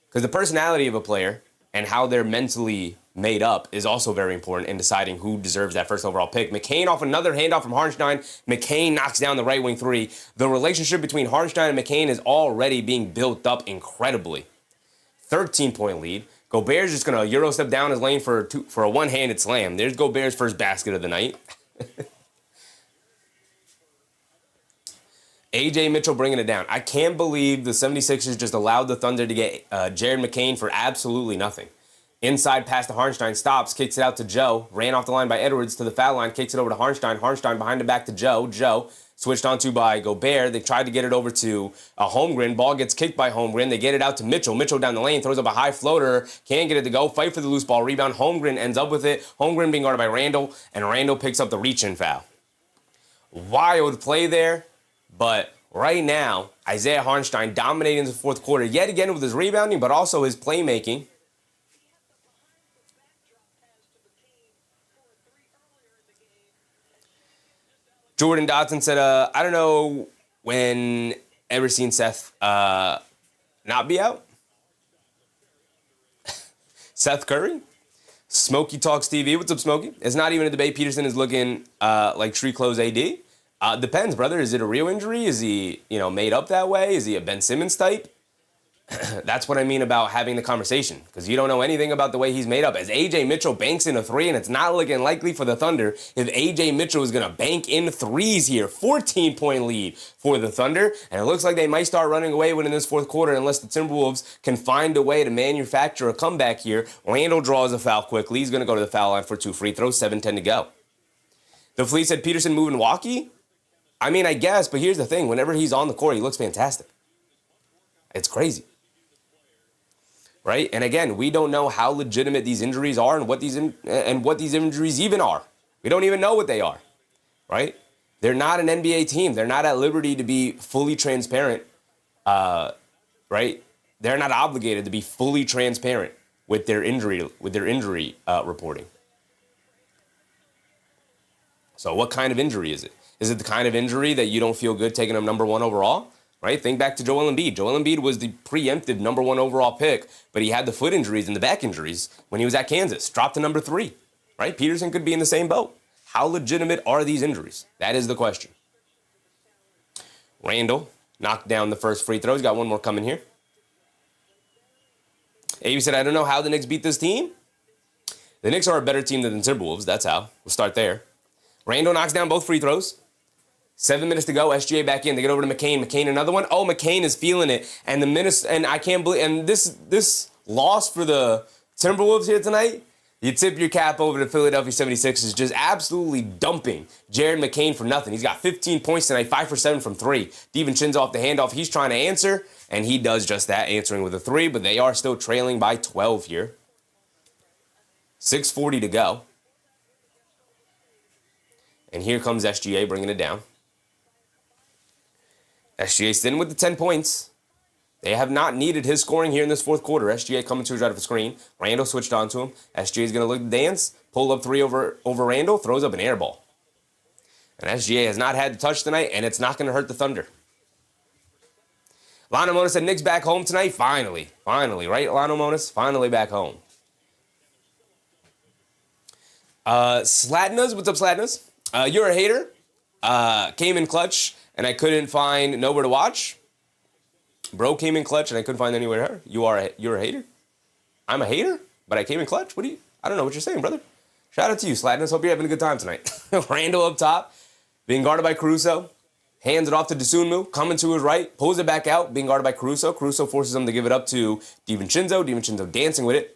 because the personality of a player and how they're mentally made up is also very important in deciding who deserves that first overall pick. McCain off another handoff from Hartenstein. McCain knocks down the right wing three. The relationship between Hartenstein and McCain is already being built up incredibly. 13-point lead. Gobert's just going to Euro step down his lane for a one-handed slam. There's Gobert's first basket of the night. A.J. Mitchell bringing it down. I can't believe the 76ers just allowed the Thunder to get Jared McCain for absolutely nothing. Inside pass to Hartenstein, stops, kicks it out to Joe. Ran off the line by Edwards to the foul line, kicks it over to Hartenstein. Hartenstein behind the back to Joe. Joe switched onto by Gobert. They tried to get it over to Holmgren. Ball gets kicked by Holmgren. They get it out to Mitchell. Mitchell down the lane, throws up a high floater. Can't get it to go. Fight for the loose ball. Rebound. Holmgren ends up with it. Holmgren being guarded by Randle, and Randle picks up the reach-in foul. Wild play there. But right now, Isaiah Hartenstein dominating the fourth quarter yet again with his rebounding, but also his playmaking. Jordan Dotson said, I don't know when ever seen Seth not be out. Seth Curry? Smokey Talks TV. What's up, Smokey? It's not even a debate. Peterson is looking like street clothes AD. Depends, brother. Is it a real injury? Is he, made up that way? Is he a Ben Simmons type? That's what I mean about having the conversation, because you don't know anything about the way he's made up. As A.J. Mitchell banks in a three, and it's not looking likely for the Thunder if A.J. Mitchell is going to bank in threes here. 14-point lead for the Thunder, and it looks like they might start running away with in this fourth quarter unless the Timberwolves can find a way to manufacture a comeback here. Randle draws a foul quickly. He's going to go to the foul line for 2 free throws, 7:10 to go. The Fleet said Peterson moving walkie. I mean, I guess, but here's the thing. Whenever he's on the court, he looks fantastic. It's crazy. Right? And again, we don't know how legitimate these injuries are and what these injuries even are. We don't even know what they are. Right? They're not an NBA team. They're not at liberty to be fully transparent. Right? They're not obligated to be fully transparent with their injury reporting. So what kind of injury is it? Is it the kind of injury that you don't feel good taking him number 1 overall? Right? Think back to Joel Embiid. Joel Embiid was the preemptive number 1 overall pick, but he had the foot injuries and the back injuries when he was at Kansas. Dropped to number 3. Right? Peterson could be in the same boat. How legitimate are these injuries? That is the question. Randle knocked down the first free throw. He's got one more coming here. Abe said, I don't know how the Knicks beat this team. The Knicks are a better team than the Timberwolves. That's how. We'll start there. Randle knocks down both free throws. 7 minutes to go. SGA back in. They get over to McCain. McCain another one. Oh, McCain is feeling it. And I can't believe. And this loss for the Timberwolves here tonight. You tip your cap over to Philadelphia 76ers, just absolutely dumping Jared McCain for nothing. He's got 15 points tonight, 5 for 7 from 3. DiVincenzo off the handoff. He's trying to answer, and he does just that, answering with a 3. But they are still trailing by 12 here. 6:40 to go. And here comes SGA bringing it down. SGA sitting with the 10 points. They have not needed his scoring here in this fourth quarter. SGA coming to his right of the screen. Randle switched on to him. SGA is going to look to dance. Pull up 3 over Randle. Throws up an air ball. And SGA has not had the touch tonight, and it's not going to hurt the Thunder. Lano Monis said Knicks back home tonight. Finally, right, Lano Monis? Finally back home. Slatnas, what's up, Slatnas? You're a hater. Came in clutch, and I couldn't find nowhere to watch. Bro came in clutch, and I couldn't find anywhere. You're a hater? I'm a hater, but I came in clutch? I don't know what you're saying, brother. Shout out to you, Slatness. Hope you're having a good time tonight. Randle up top, being guarded by Caruso. Hands it off to Dosunmu, coming to his right, pulls it back out, being guarded by Caruso. Caruso forces him to give it up to DiVincenzo. DiVincenzo dancing with it.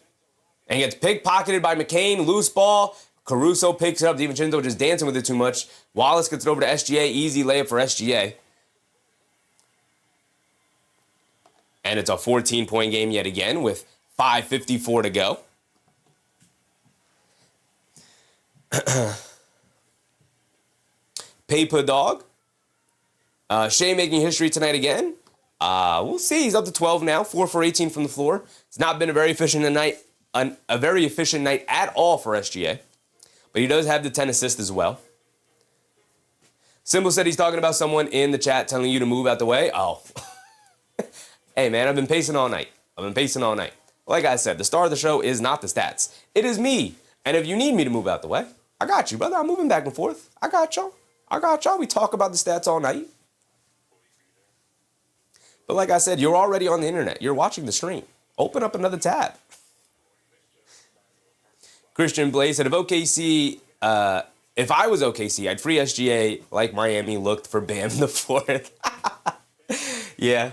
And gets pickpocketed by McCain, loose ball. Caruso picks it up. DiVincenzo just dancing with it too much. Wallace gets it over to SGA. Easy layup for SGA. And it's a 14-point game yet again with 5:54 to go. Paper Dog. Shai making history tonight again. We'll see. He's up to 12 now. 4 for 18 from the floor. It's not been a very efficient night, a very efficient night at all for SGA. But he does have the 10 assists as well. Symbol said he's talking about someone in the chat telling you to move out the way. Oh. Hey, man, I've been pacing all night. Like I said, the star of the show is not the stats. It is me. And if you need me to move out the way, I got you, brother. I'm moving back and forth. I got y'all. We talk about the stats all night. But like I said, you're already on the internet. You're watching the stream. Open up another tab. Christian Blaze said, if I was OKC, I'd free SGA like Miami looked for Bam in the fourth. Yeah.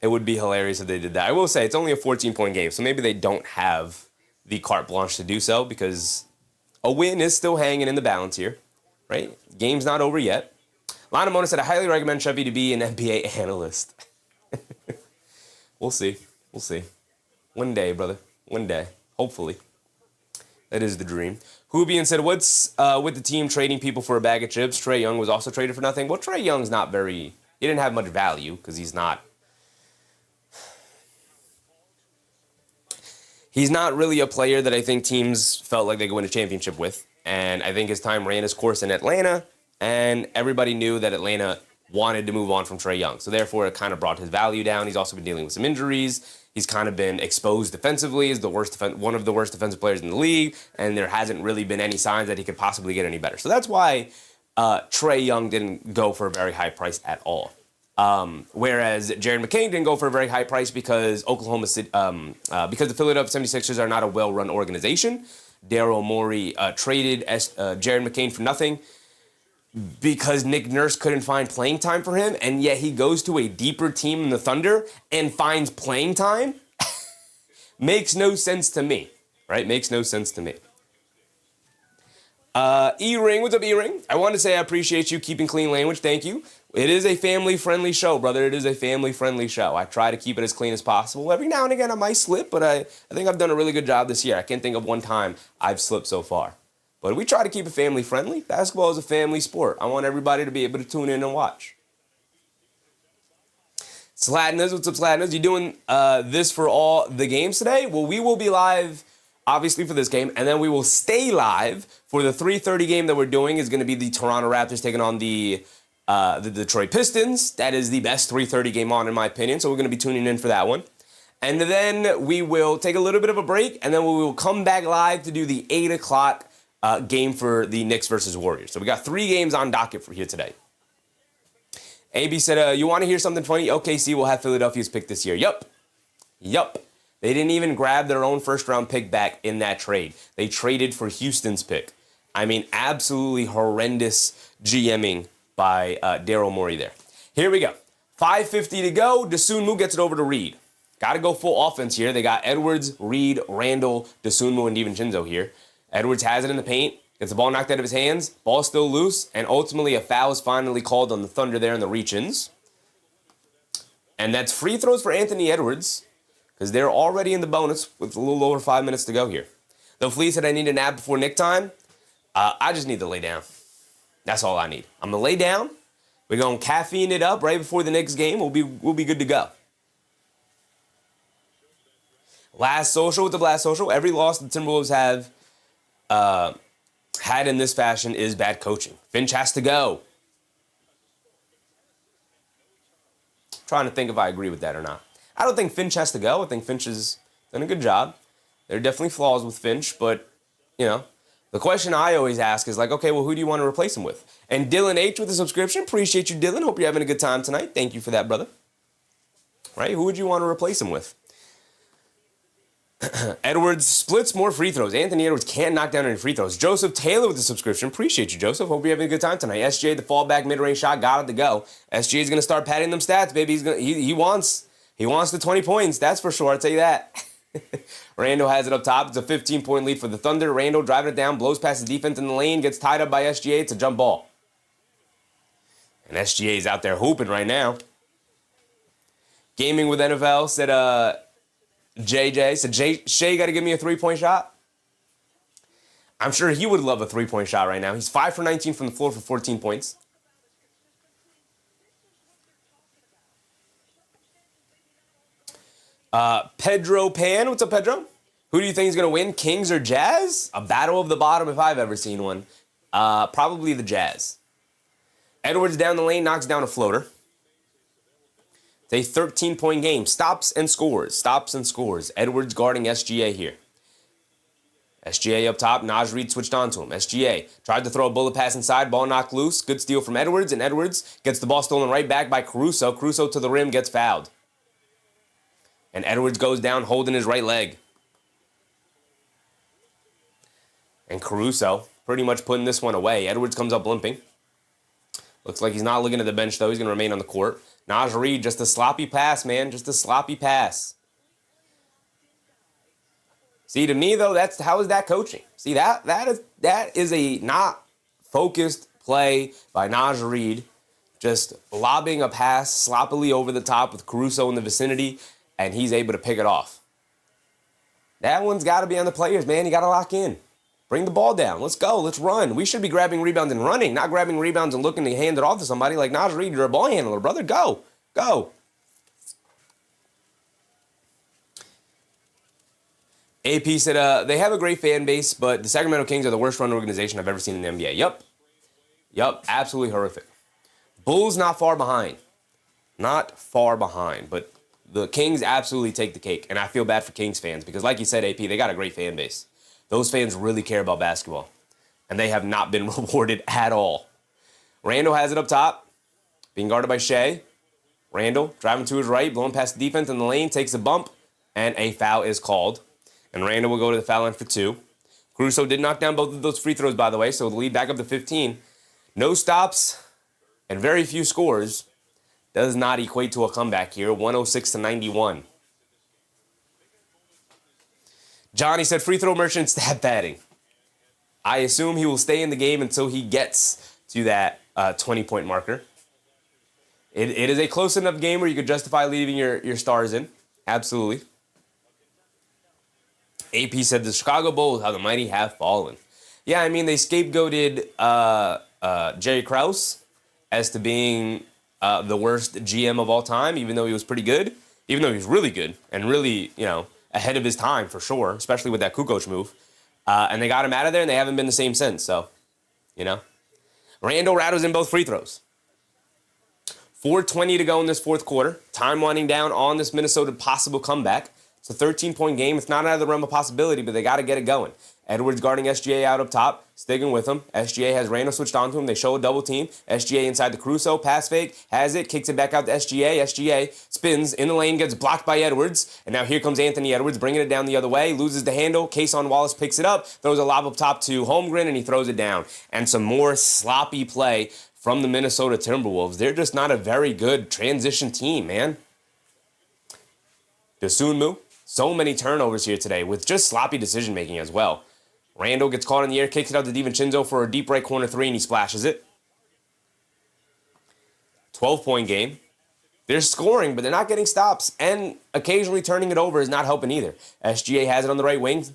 It would be hilarious if they did that. I will say, it's only a 14-point game, so maybe they don't have the carte blanche to do so because a win is still hanging in the balance here, right? Game's not over yet. Lana Mona said, I highly recommend Chevy to be an NBA analyst. We'll see. One day, brother. One day. Hopefully. That is the dream. Hubian said, what's with the team trading people for a bag of chips? Trae Young was also traded for nothing. Well, Trae Young's not very... He didn't have much value because he's not really a player that I think teams felt like they could win a championship with. And I think his time ran his course in Atlanta, and everybody knew that Atlanta wanted to move on from Trae Young. So therefore, it kind of brought his value down. He's also been dealing with some injuries. He's kind of been exposed defensively as one of the worst defensive players in the league, and there hasn't really been any signs that he could possibly get any better. So that's why Trae Young didn't go for a very high price at all. Whereas Jaden McDaniels didn't go for a very high price because because the Philadelphia 76ers are not a well-run organization. Daryl Morey traded Jaden McDaniels for nothing because Nick Nurse couldn't find playing time for him, and yet he goes to a deeper team in the Thunder and finds playing time. Makes no sense to me, right? Makes no sense to me. E-Ring, what's up, E-Ring? I want to say I appreciate you keeping clean language. Thank you. It is a family-friendly show, brother. It is a family-friendly show. I try to keep it as clean as possible. Every now and again, I might slip, but I think I've done a really good job this year. I can't think of one time I've slipped so far. But we try to keep it family-friendly. Basketball is a family sport. I want everybody to be able to tune in and watch. Slatners, what's up, Slatners? You doing this for all the games today? Well, we will be live, obviously, for this game, and then we will stay live for the 3:30 game that we're doing. Is going to be the Toronto Raptors taking on the Detroit Pistons. That is the best 3:30 game on, in my opinion, so we're going to be tuning in for that one. And then we will take a little bit of a break, and then we will come back live to do the 8 o'clock game for the Knicks versus Warriors. So we got 3 games on docket for here today. AB said, you want to hear something funny? OKC will have Philadelphia's pick this year. Yup. They didn't even grab their own first-round pick back in that trade. They traded for Houston's pick. I mean, absolutely horrendous GMing by Daryl Morey there. Here we go. 5:50 to go. Dosunmu gets it over to Reed. Got to go full offense here. They got Edwards, Reed, Randle, Dosunmu, and DiVincenzo here. Edwards has it in the paint. Gets the ball knocked out of his hands. Ball still loose. And ultimately, a foul is finally called on the Thunder there in the reach-ins. And that's free throws for Anthony Edwards because they're already in the bonus with a little over 5 minutes to go here. The Flea said, I need a nap before Nick time. I just need to lay down. That's all I need. I'm going to lay down. We're going to caffeine it up right before the Knicks game. We'll be good to go. Last social with the Blast Social. Every loss the Timberwolves have had in this fashion is bad coaching. Finch has to go. I'm trying to think if I agree with that or not. I don't think Finch has to go. I think Finch has done a good job. There are definitely flaws with Finch, but, you know, the question I always ask is like, okay, well, who do you want to replace him with? And Dylan H with a subscription. Appreciate you, Dylan. Hope you're having a good time tonight. Thank you for that, brother. Right? Who would you want to replace him with? Edwards splits more free throws. Anthony Edwards can't knock down any free throws. Joseph Taylor with the subscription. Appreciate you, Joseph. Hope you're having a good time tonight. SJ, the fallback mid-range shot, got it to go. SJ is going to start padding them stats, baby. He wants the 20 points. That's for sure. I'll tell you that. Randle has it up top. It's a 15-point lead for the Thunder. Randle driving it down, blows past the defense in the lane, gets tied up by SGA. It's a jump ball. And SGA is out there hooping right now. Gaming with NFL said, JJ said, Shai got to give me a three-point shot. I'm sure he would love a three-point shot right now. He's 5 for 19 from the floor for 14 points. Pedro Pan, what's up, Pedro? Who do you think is going to win, Kings or Jazz? A battle of the bottom if I've ever seen one. Probably the Jazz. Edwards down the lane, knocks down a floater. It's a 13-point game. Stops and scores. Stops and scores. Edwards guarding SGA here. SGA up top. Naj Reid switched on to him. SGA tried to throw a bullet pass inside. Ball knocked loose. Good steal from Edwards. And Edwards gets the ball stolen right back by Caruso. Caruso to the rim, gets fouled. And Edwards goes down holding his right leg. And Caruso pretty much putting this one away. Edwards comes up limping. Looks like he's not looking at the bench, though. He's going to remain on the court. Naj Reid, just a sloppy pass, man. Just a sloppy pass. See, to me, though, how is that coaching? See, that is a not focused play by Naj Reid. Just lobbing a pass sloppily over the top with Caruso in the vicinity, and he's able to pick it off. That one's got to be on the players, man. You got to lock in. Bring the ball down. Let's go. Let's run. We should be grabbing rebounds and running, not grabbing rebounds and looking to hand it off to somebody like Naj Reid. You're a ball handler, brother. Go. Go. AP said, they have a great fan base, but the Sacramento Kings are the worst run organization I've ever seen in the NBA. Yup. Absolutely horrific. Bulls not far behind. Not far behind, but the Kings absolutely take the cake, and I feel bad for Kings fans because, like you said, AP, they got a great fan base. Those fans really care about basketball, and they have not been rewarded at all. Randle has it up top, being guarded by Shai. Randle driving to his right, blowing past the defense in the lane, takes a bump, and a foul is called. And Randle will go to the foul line for 2. Caruso did knock down both of those free throws, by the way, so the lead back up to 15. No stops and very few scores does not equate to a comeback here, 106-91. Johnny said, free throw merchant stat padding. I assume he will stay in the game until he gets to that 20-point marker. It is a close enough game where you could justify leaving your stars in. Absolutely. AP said, the Chicago Bulls, how the mighty have fallen. Yeah, I mean, they scapegoated Jerry Krause as to being the worst GM of all time, even though he was pretty good, even though he was really good and really, ahead of his time for sure, especially with that Kukoc move. And they got him out of there, and they haven't been the same since. So, Randle rattles in both free throws. 4:20 to go in this fourth quarter. Time winding down on this Minnesota possible comeback. It's a 13-point game. It's not out of the realm of possibility, but they got to get it going. Edwards guarding SGA out up top, sticking with him. SGA has Randle switched on to him. They show a double team. SGA inside the Caruso, pass fake, has it, kicks it back out to SGA. SGA spins in the lane, gets blocked by Edwards. And now here comes Anthony Edwards, bringing it down the other way, loses the handle. Kason Wallace picks it up, throws a lob up top to Holmgren, and he throws it down. And some more sloppy play from the Minnesota Timberwolves. They're just not a very good transition team, man. Dosunmu, so many turnovers here today with just sloppy decision-making as well. Randle gets caught in the air, kicks it out to DiVincenzo for a deep right corner 3, and he splashes it. 12-point game. They're scoring, but they're not getting stops, and occasionally turning it over is not helping either. SGA has it on the right wing,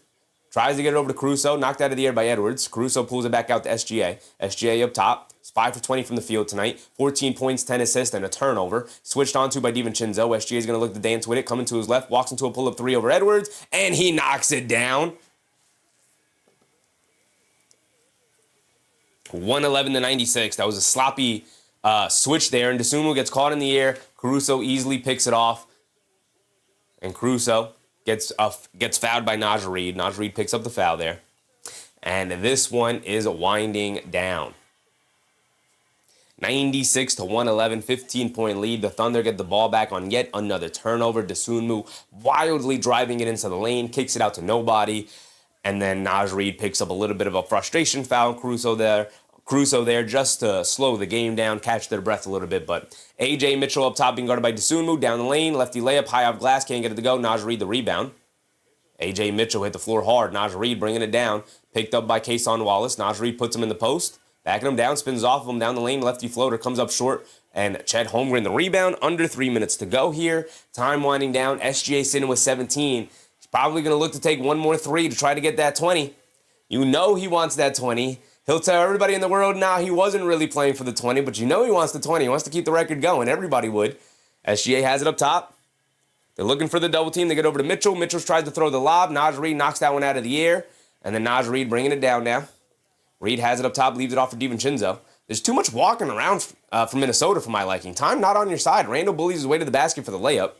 tries to get it over to Caruso, knocked out of the air by Edwards. Caruso pulls it back out to SGA. SGA up top. It's 5 for 20 from the field tonight. 14 points, 10 assists, and a turnover. Switched onto by DiVincenzo. SGA is going to look to dance with it. Coming to his left, walks into a pull-up 3 over Edwards, and he knocks it down. 111-96. That was a sloppy switch there, and Dosunmu gets caught in the air. Caruso easily picks it off, and Caruso gets fouled by Naj Reid. Naj Reid picks up the foul there, and this one is winding down. 96-111, 15-point lead. The Thunder get the ball back on yet another turnover. Dosunmu wildly driving it into the lane, kicks it out to nobody. And then Naj Reid picks up a little bit of a frustration foul. Caruso there just to slow the game down, catch their breath a little bit. But A.J. Mitchell up top being guarded by Dosunmu. Down the lane, lefty layup, high off glass, can't get it to go. Naj Reid the rebound. A.J. Mitchell hit the floor hard. Naj Reid bringing it down. Picked up by Kason Wallace. Naj Reid puts him in the post. Backing him down, spins off of him down the lane. Lefty floater comes up short. And Chet Holmgren the rebound. Under 3 minutes to go here. Time winding down. SGA sitting with 17. He's probably going to look to take one more three to try to get that 20. You know he wants that 20. He'll tell everybody in the world now he wasn't really playing for the 20, but you know he wants the 20. He wants to keep the record going. Everybody would. SGA has it up top. They're looking for the double team. They get over to Mitchell. Mitchell tries to throw the lob. Naj Reid knocks that one out of the air. And then Naj Reid bringing it down now. Reid has it up top, leaves it off for DiVincenzo. There's too much walking around from Minnesota for my liking. Time not on your side. Randle bullies his way to the basket for the layup.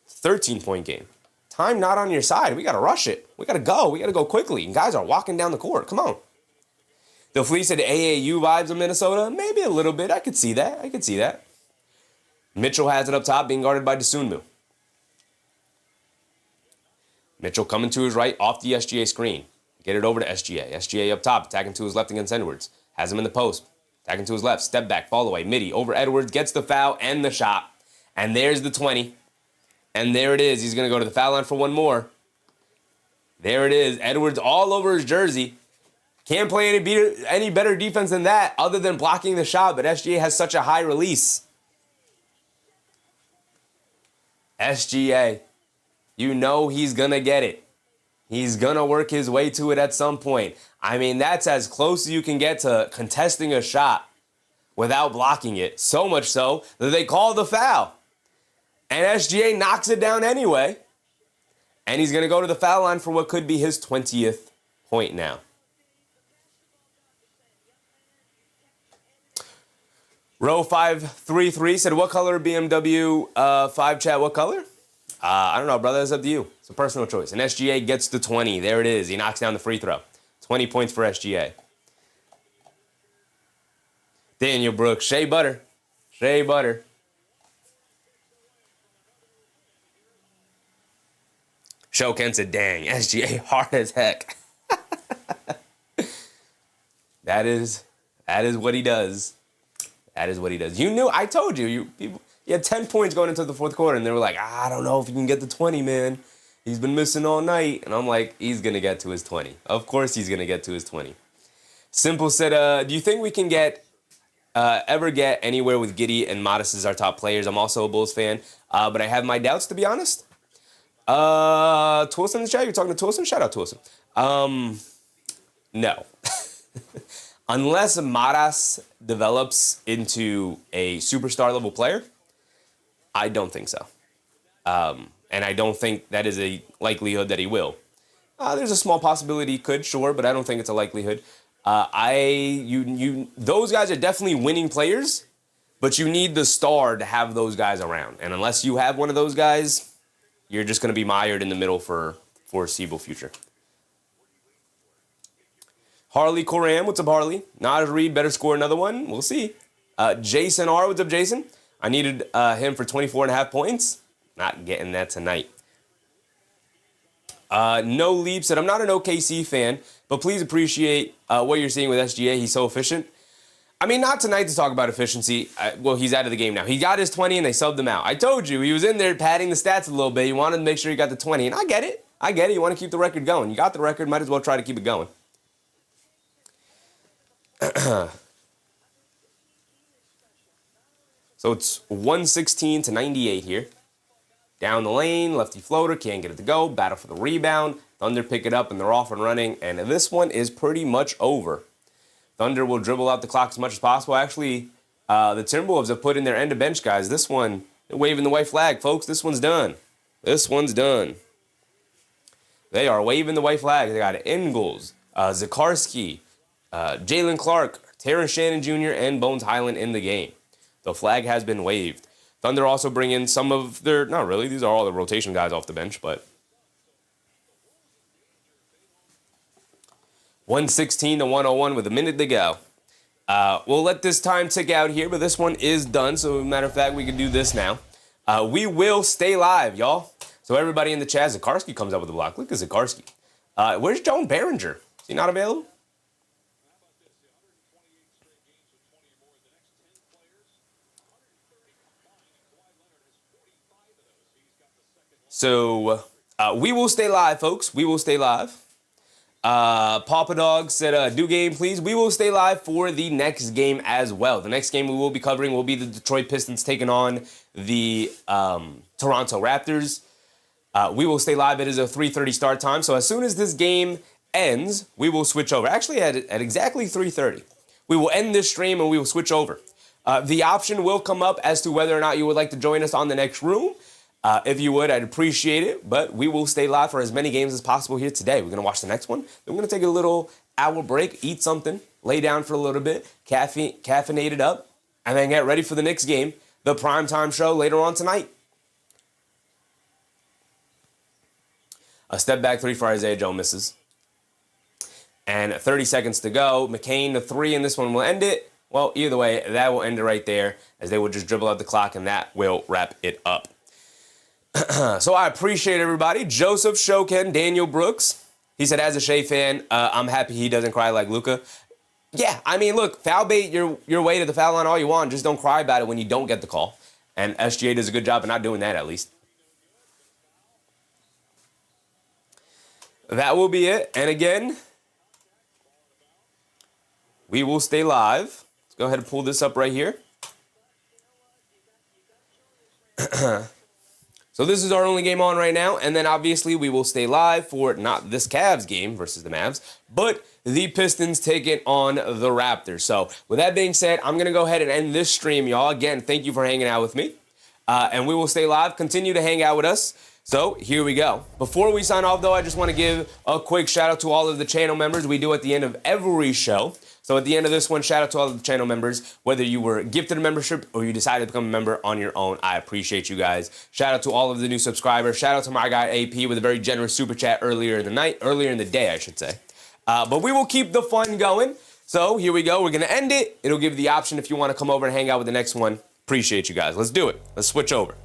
13-point game. Time not on your side. We got to rush it. We got to go. We got to go quickly. And guys are walking down the court. Come on. The Fleece had AAU vibes of Minnesota. Maybe a little bit. I could see that. Mitchell has it up top, being guarded by Dosunmu. Mitchell coming to his right off the SGA screen. Get it over to SGA. SGA up top, attacking to his left against Edwards. Has him in the post. Attacking to his left. Step back, fall away. Midi over Edwards. Gets the foul and the shot. And there's the 20. And there it is. He's going to go to the foul line for one more. There it is. Edwards all over his jersey. Can't play any better defense than that other than blocking the shot. But SGA has such a high release. SGA. You know he's going to get it. He's going to work his way to it at some point. I mean, that's as close as you can get to contesting a shot without blocking it. So much so that they call the foul. And SGA knocks it down anyway. And he's going to go to the foul line for what could be his 20th point now. Row 533 said, what color BMW 5 chat? What color? I don't know, brother. It's up to you. It's a personal choice. And SGA gets the 20. There it is. He knocks down the free throw. 20 points for SGA. Daniel Brooks. Shea Butter. Shea Butter. Shoken said, dang, SGA hard as heck. That is what he does. That is what he does. You knew, I told you, you had 10 points going into the fourth quarter, and they were like, I don't know if he can get the 20, man. He's been missing all night. And I'm like, he's going to get to his 20. Of course he's going to get to his 20. Simple said, do you think we can ever get anywhere with Giddey and Modest as our top players? I'm also a Bulls fan, but I have my doubts, to be honest. Toulson in the chat? You're talking to Toulson? Shout out Toulson. No. Unless Maras develops into a superstar level player, I don't think so. And I don't think that is a likelihood that he will. There's a small possibility he could, sure, but I don't think it's a likelihood. Those guys are definitely winning players, but you need the star to have those guys around. And unless you have one of those guys, you're just going to be mired in the middle for foreseeable future. Harley Coram, what's up, Harley? Naj Reid better score another one. We'll see. Jason R, what's up, Jason? I needed him for 24.5 points. Not getting that tonight. No Leap said, I'm not an OKC fan, but please appreciate what you're seeing with SGA. He's so efficient. I mean, not tonight to talk about efficiency. Well, he's out of the game now. He got his 20 and they subbed him out. I told you, he was in there padding the stats a little bit. He wanted to make sure he got the 20, and I get it. You want to keep the record going. You got the record, might as well try to keep it going. So it's 116 to 98 here. Down the lane, lefty floater, can't get it to go. Battle for the rebound. Thunder pick it up, and they're off and running. And this one is pretty much over. Thunder will dribble out the clock as much as possible. Actually, the Timberwolves have put in their end-of-bench guys. This one, they're waving the white flag, folks. This one's done. This one's done. They are waving the white flag. They got Ingles, Zakarski, Jalen Clark, Terrence Shannon Jr., and Bones Highland in the game. The flag has been waved. Thunder also bring in some of their, not really, these are all the rotation guys off the bench, but 116 to 101 with a minute to go. We'll let this time tick out here, but this one is done, so as a matter of fact, we can do this now. We will stay live, y'all. So everybody in the chat, Zakarski comes up with the block. Look at Zakarski. Where's Joan Behringer? Is he not available? So we will stay live, folks. We will stay live. Papa Dog said, do game, please. We will stay live for the next game as well. The next game we will be covering will be the Detroit Pistons taking on the Toronto Raptors. We will stay live. It is a 3:30 start time. So as soon as this game ends, we will switch over. Actually, at exactly 3:30. We will end this stream and we will switch over. The option will come up as to whether or not you would like to join us on the next room. If you would, I'd appreciate it. But we will stay live for as many games as possible here today. We're going to watch the next one. Then we're going to take a little hour break, eat something, lay down for a little bit, caffeinate it up, and then get ready for the next game, the primetime show later on tonight. A step back three for Isaiah Joe misses. And 30 seconds to go. McCain, the three, and this one will end it. Well, either way, that will end it right there, as they will just dribble out the clock, and that will wrap it up. So I appreciate everybody. Joseph, Shoken, Daniel Brooks. He said, as a Shai fan, I'm happy he doesn't cry like Luka. Yeah, I mean, look, foul bait your way to the foul line all you want. Just don't cry about it when you don't get the call. And SGA does a good job of not doing that, at least. That will be it. And again, we will stay live. Let's go ahead and pull this up right here. So this is our only game on right now, and then obviously we will stay live for not this Cavs game versus the Mavs, but the Pistons taking on the Raptors. So with that being said, I'm going to go ahead and end this stream, y'all. Again, thank you for hanging out with me, and we will stay live. Continue to hang out with us. So here we go. Before we sign off, though, I just want to give a quick shout out to all of the channel members we do at the end of every show. So at the end of this one, shout out to all of the channel members, whether you were gifted a membership or you decided to become a member on your own. I appreciate you guys. Shout out to all of the new subscribers. Shout out to my guy AP with a very generous super chat earlier in the day, I should say. But we will keep the fun going. So here we go. We're going to end it. It'll give you the option if you want to come over and hang out with the next one. Appreciate you guys. Let's do it. Let's switch over.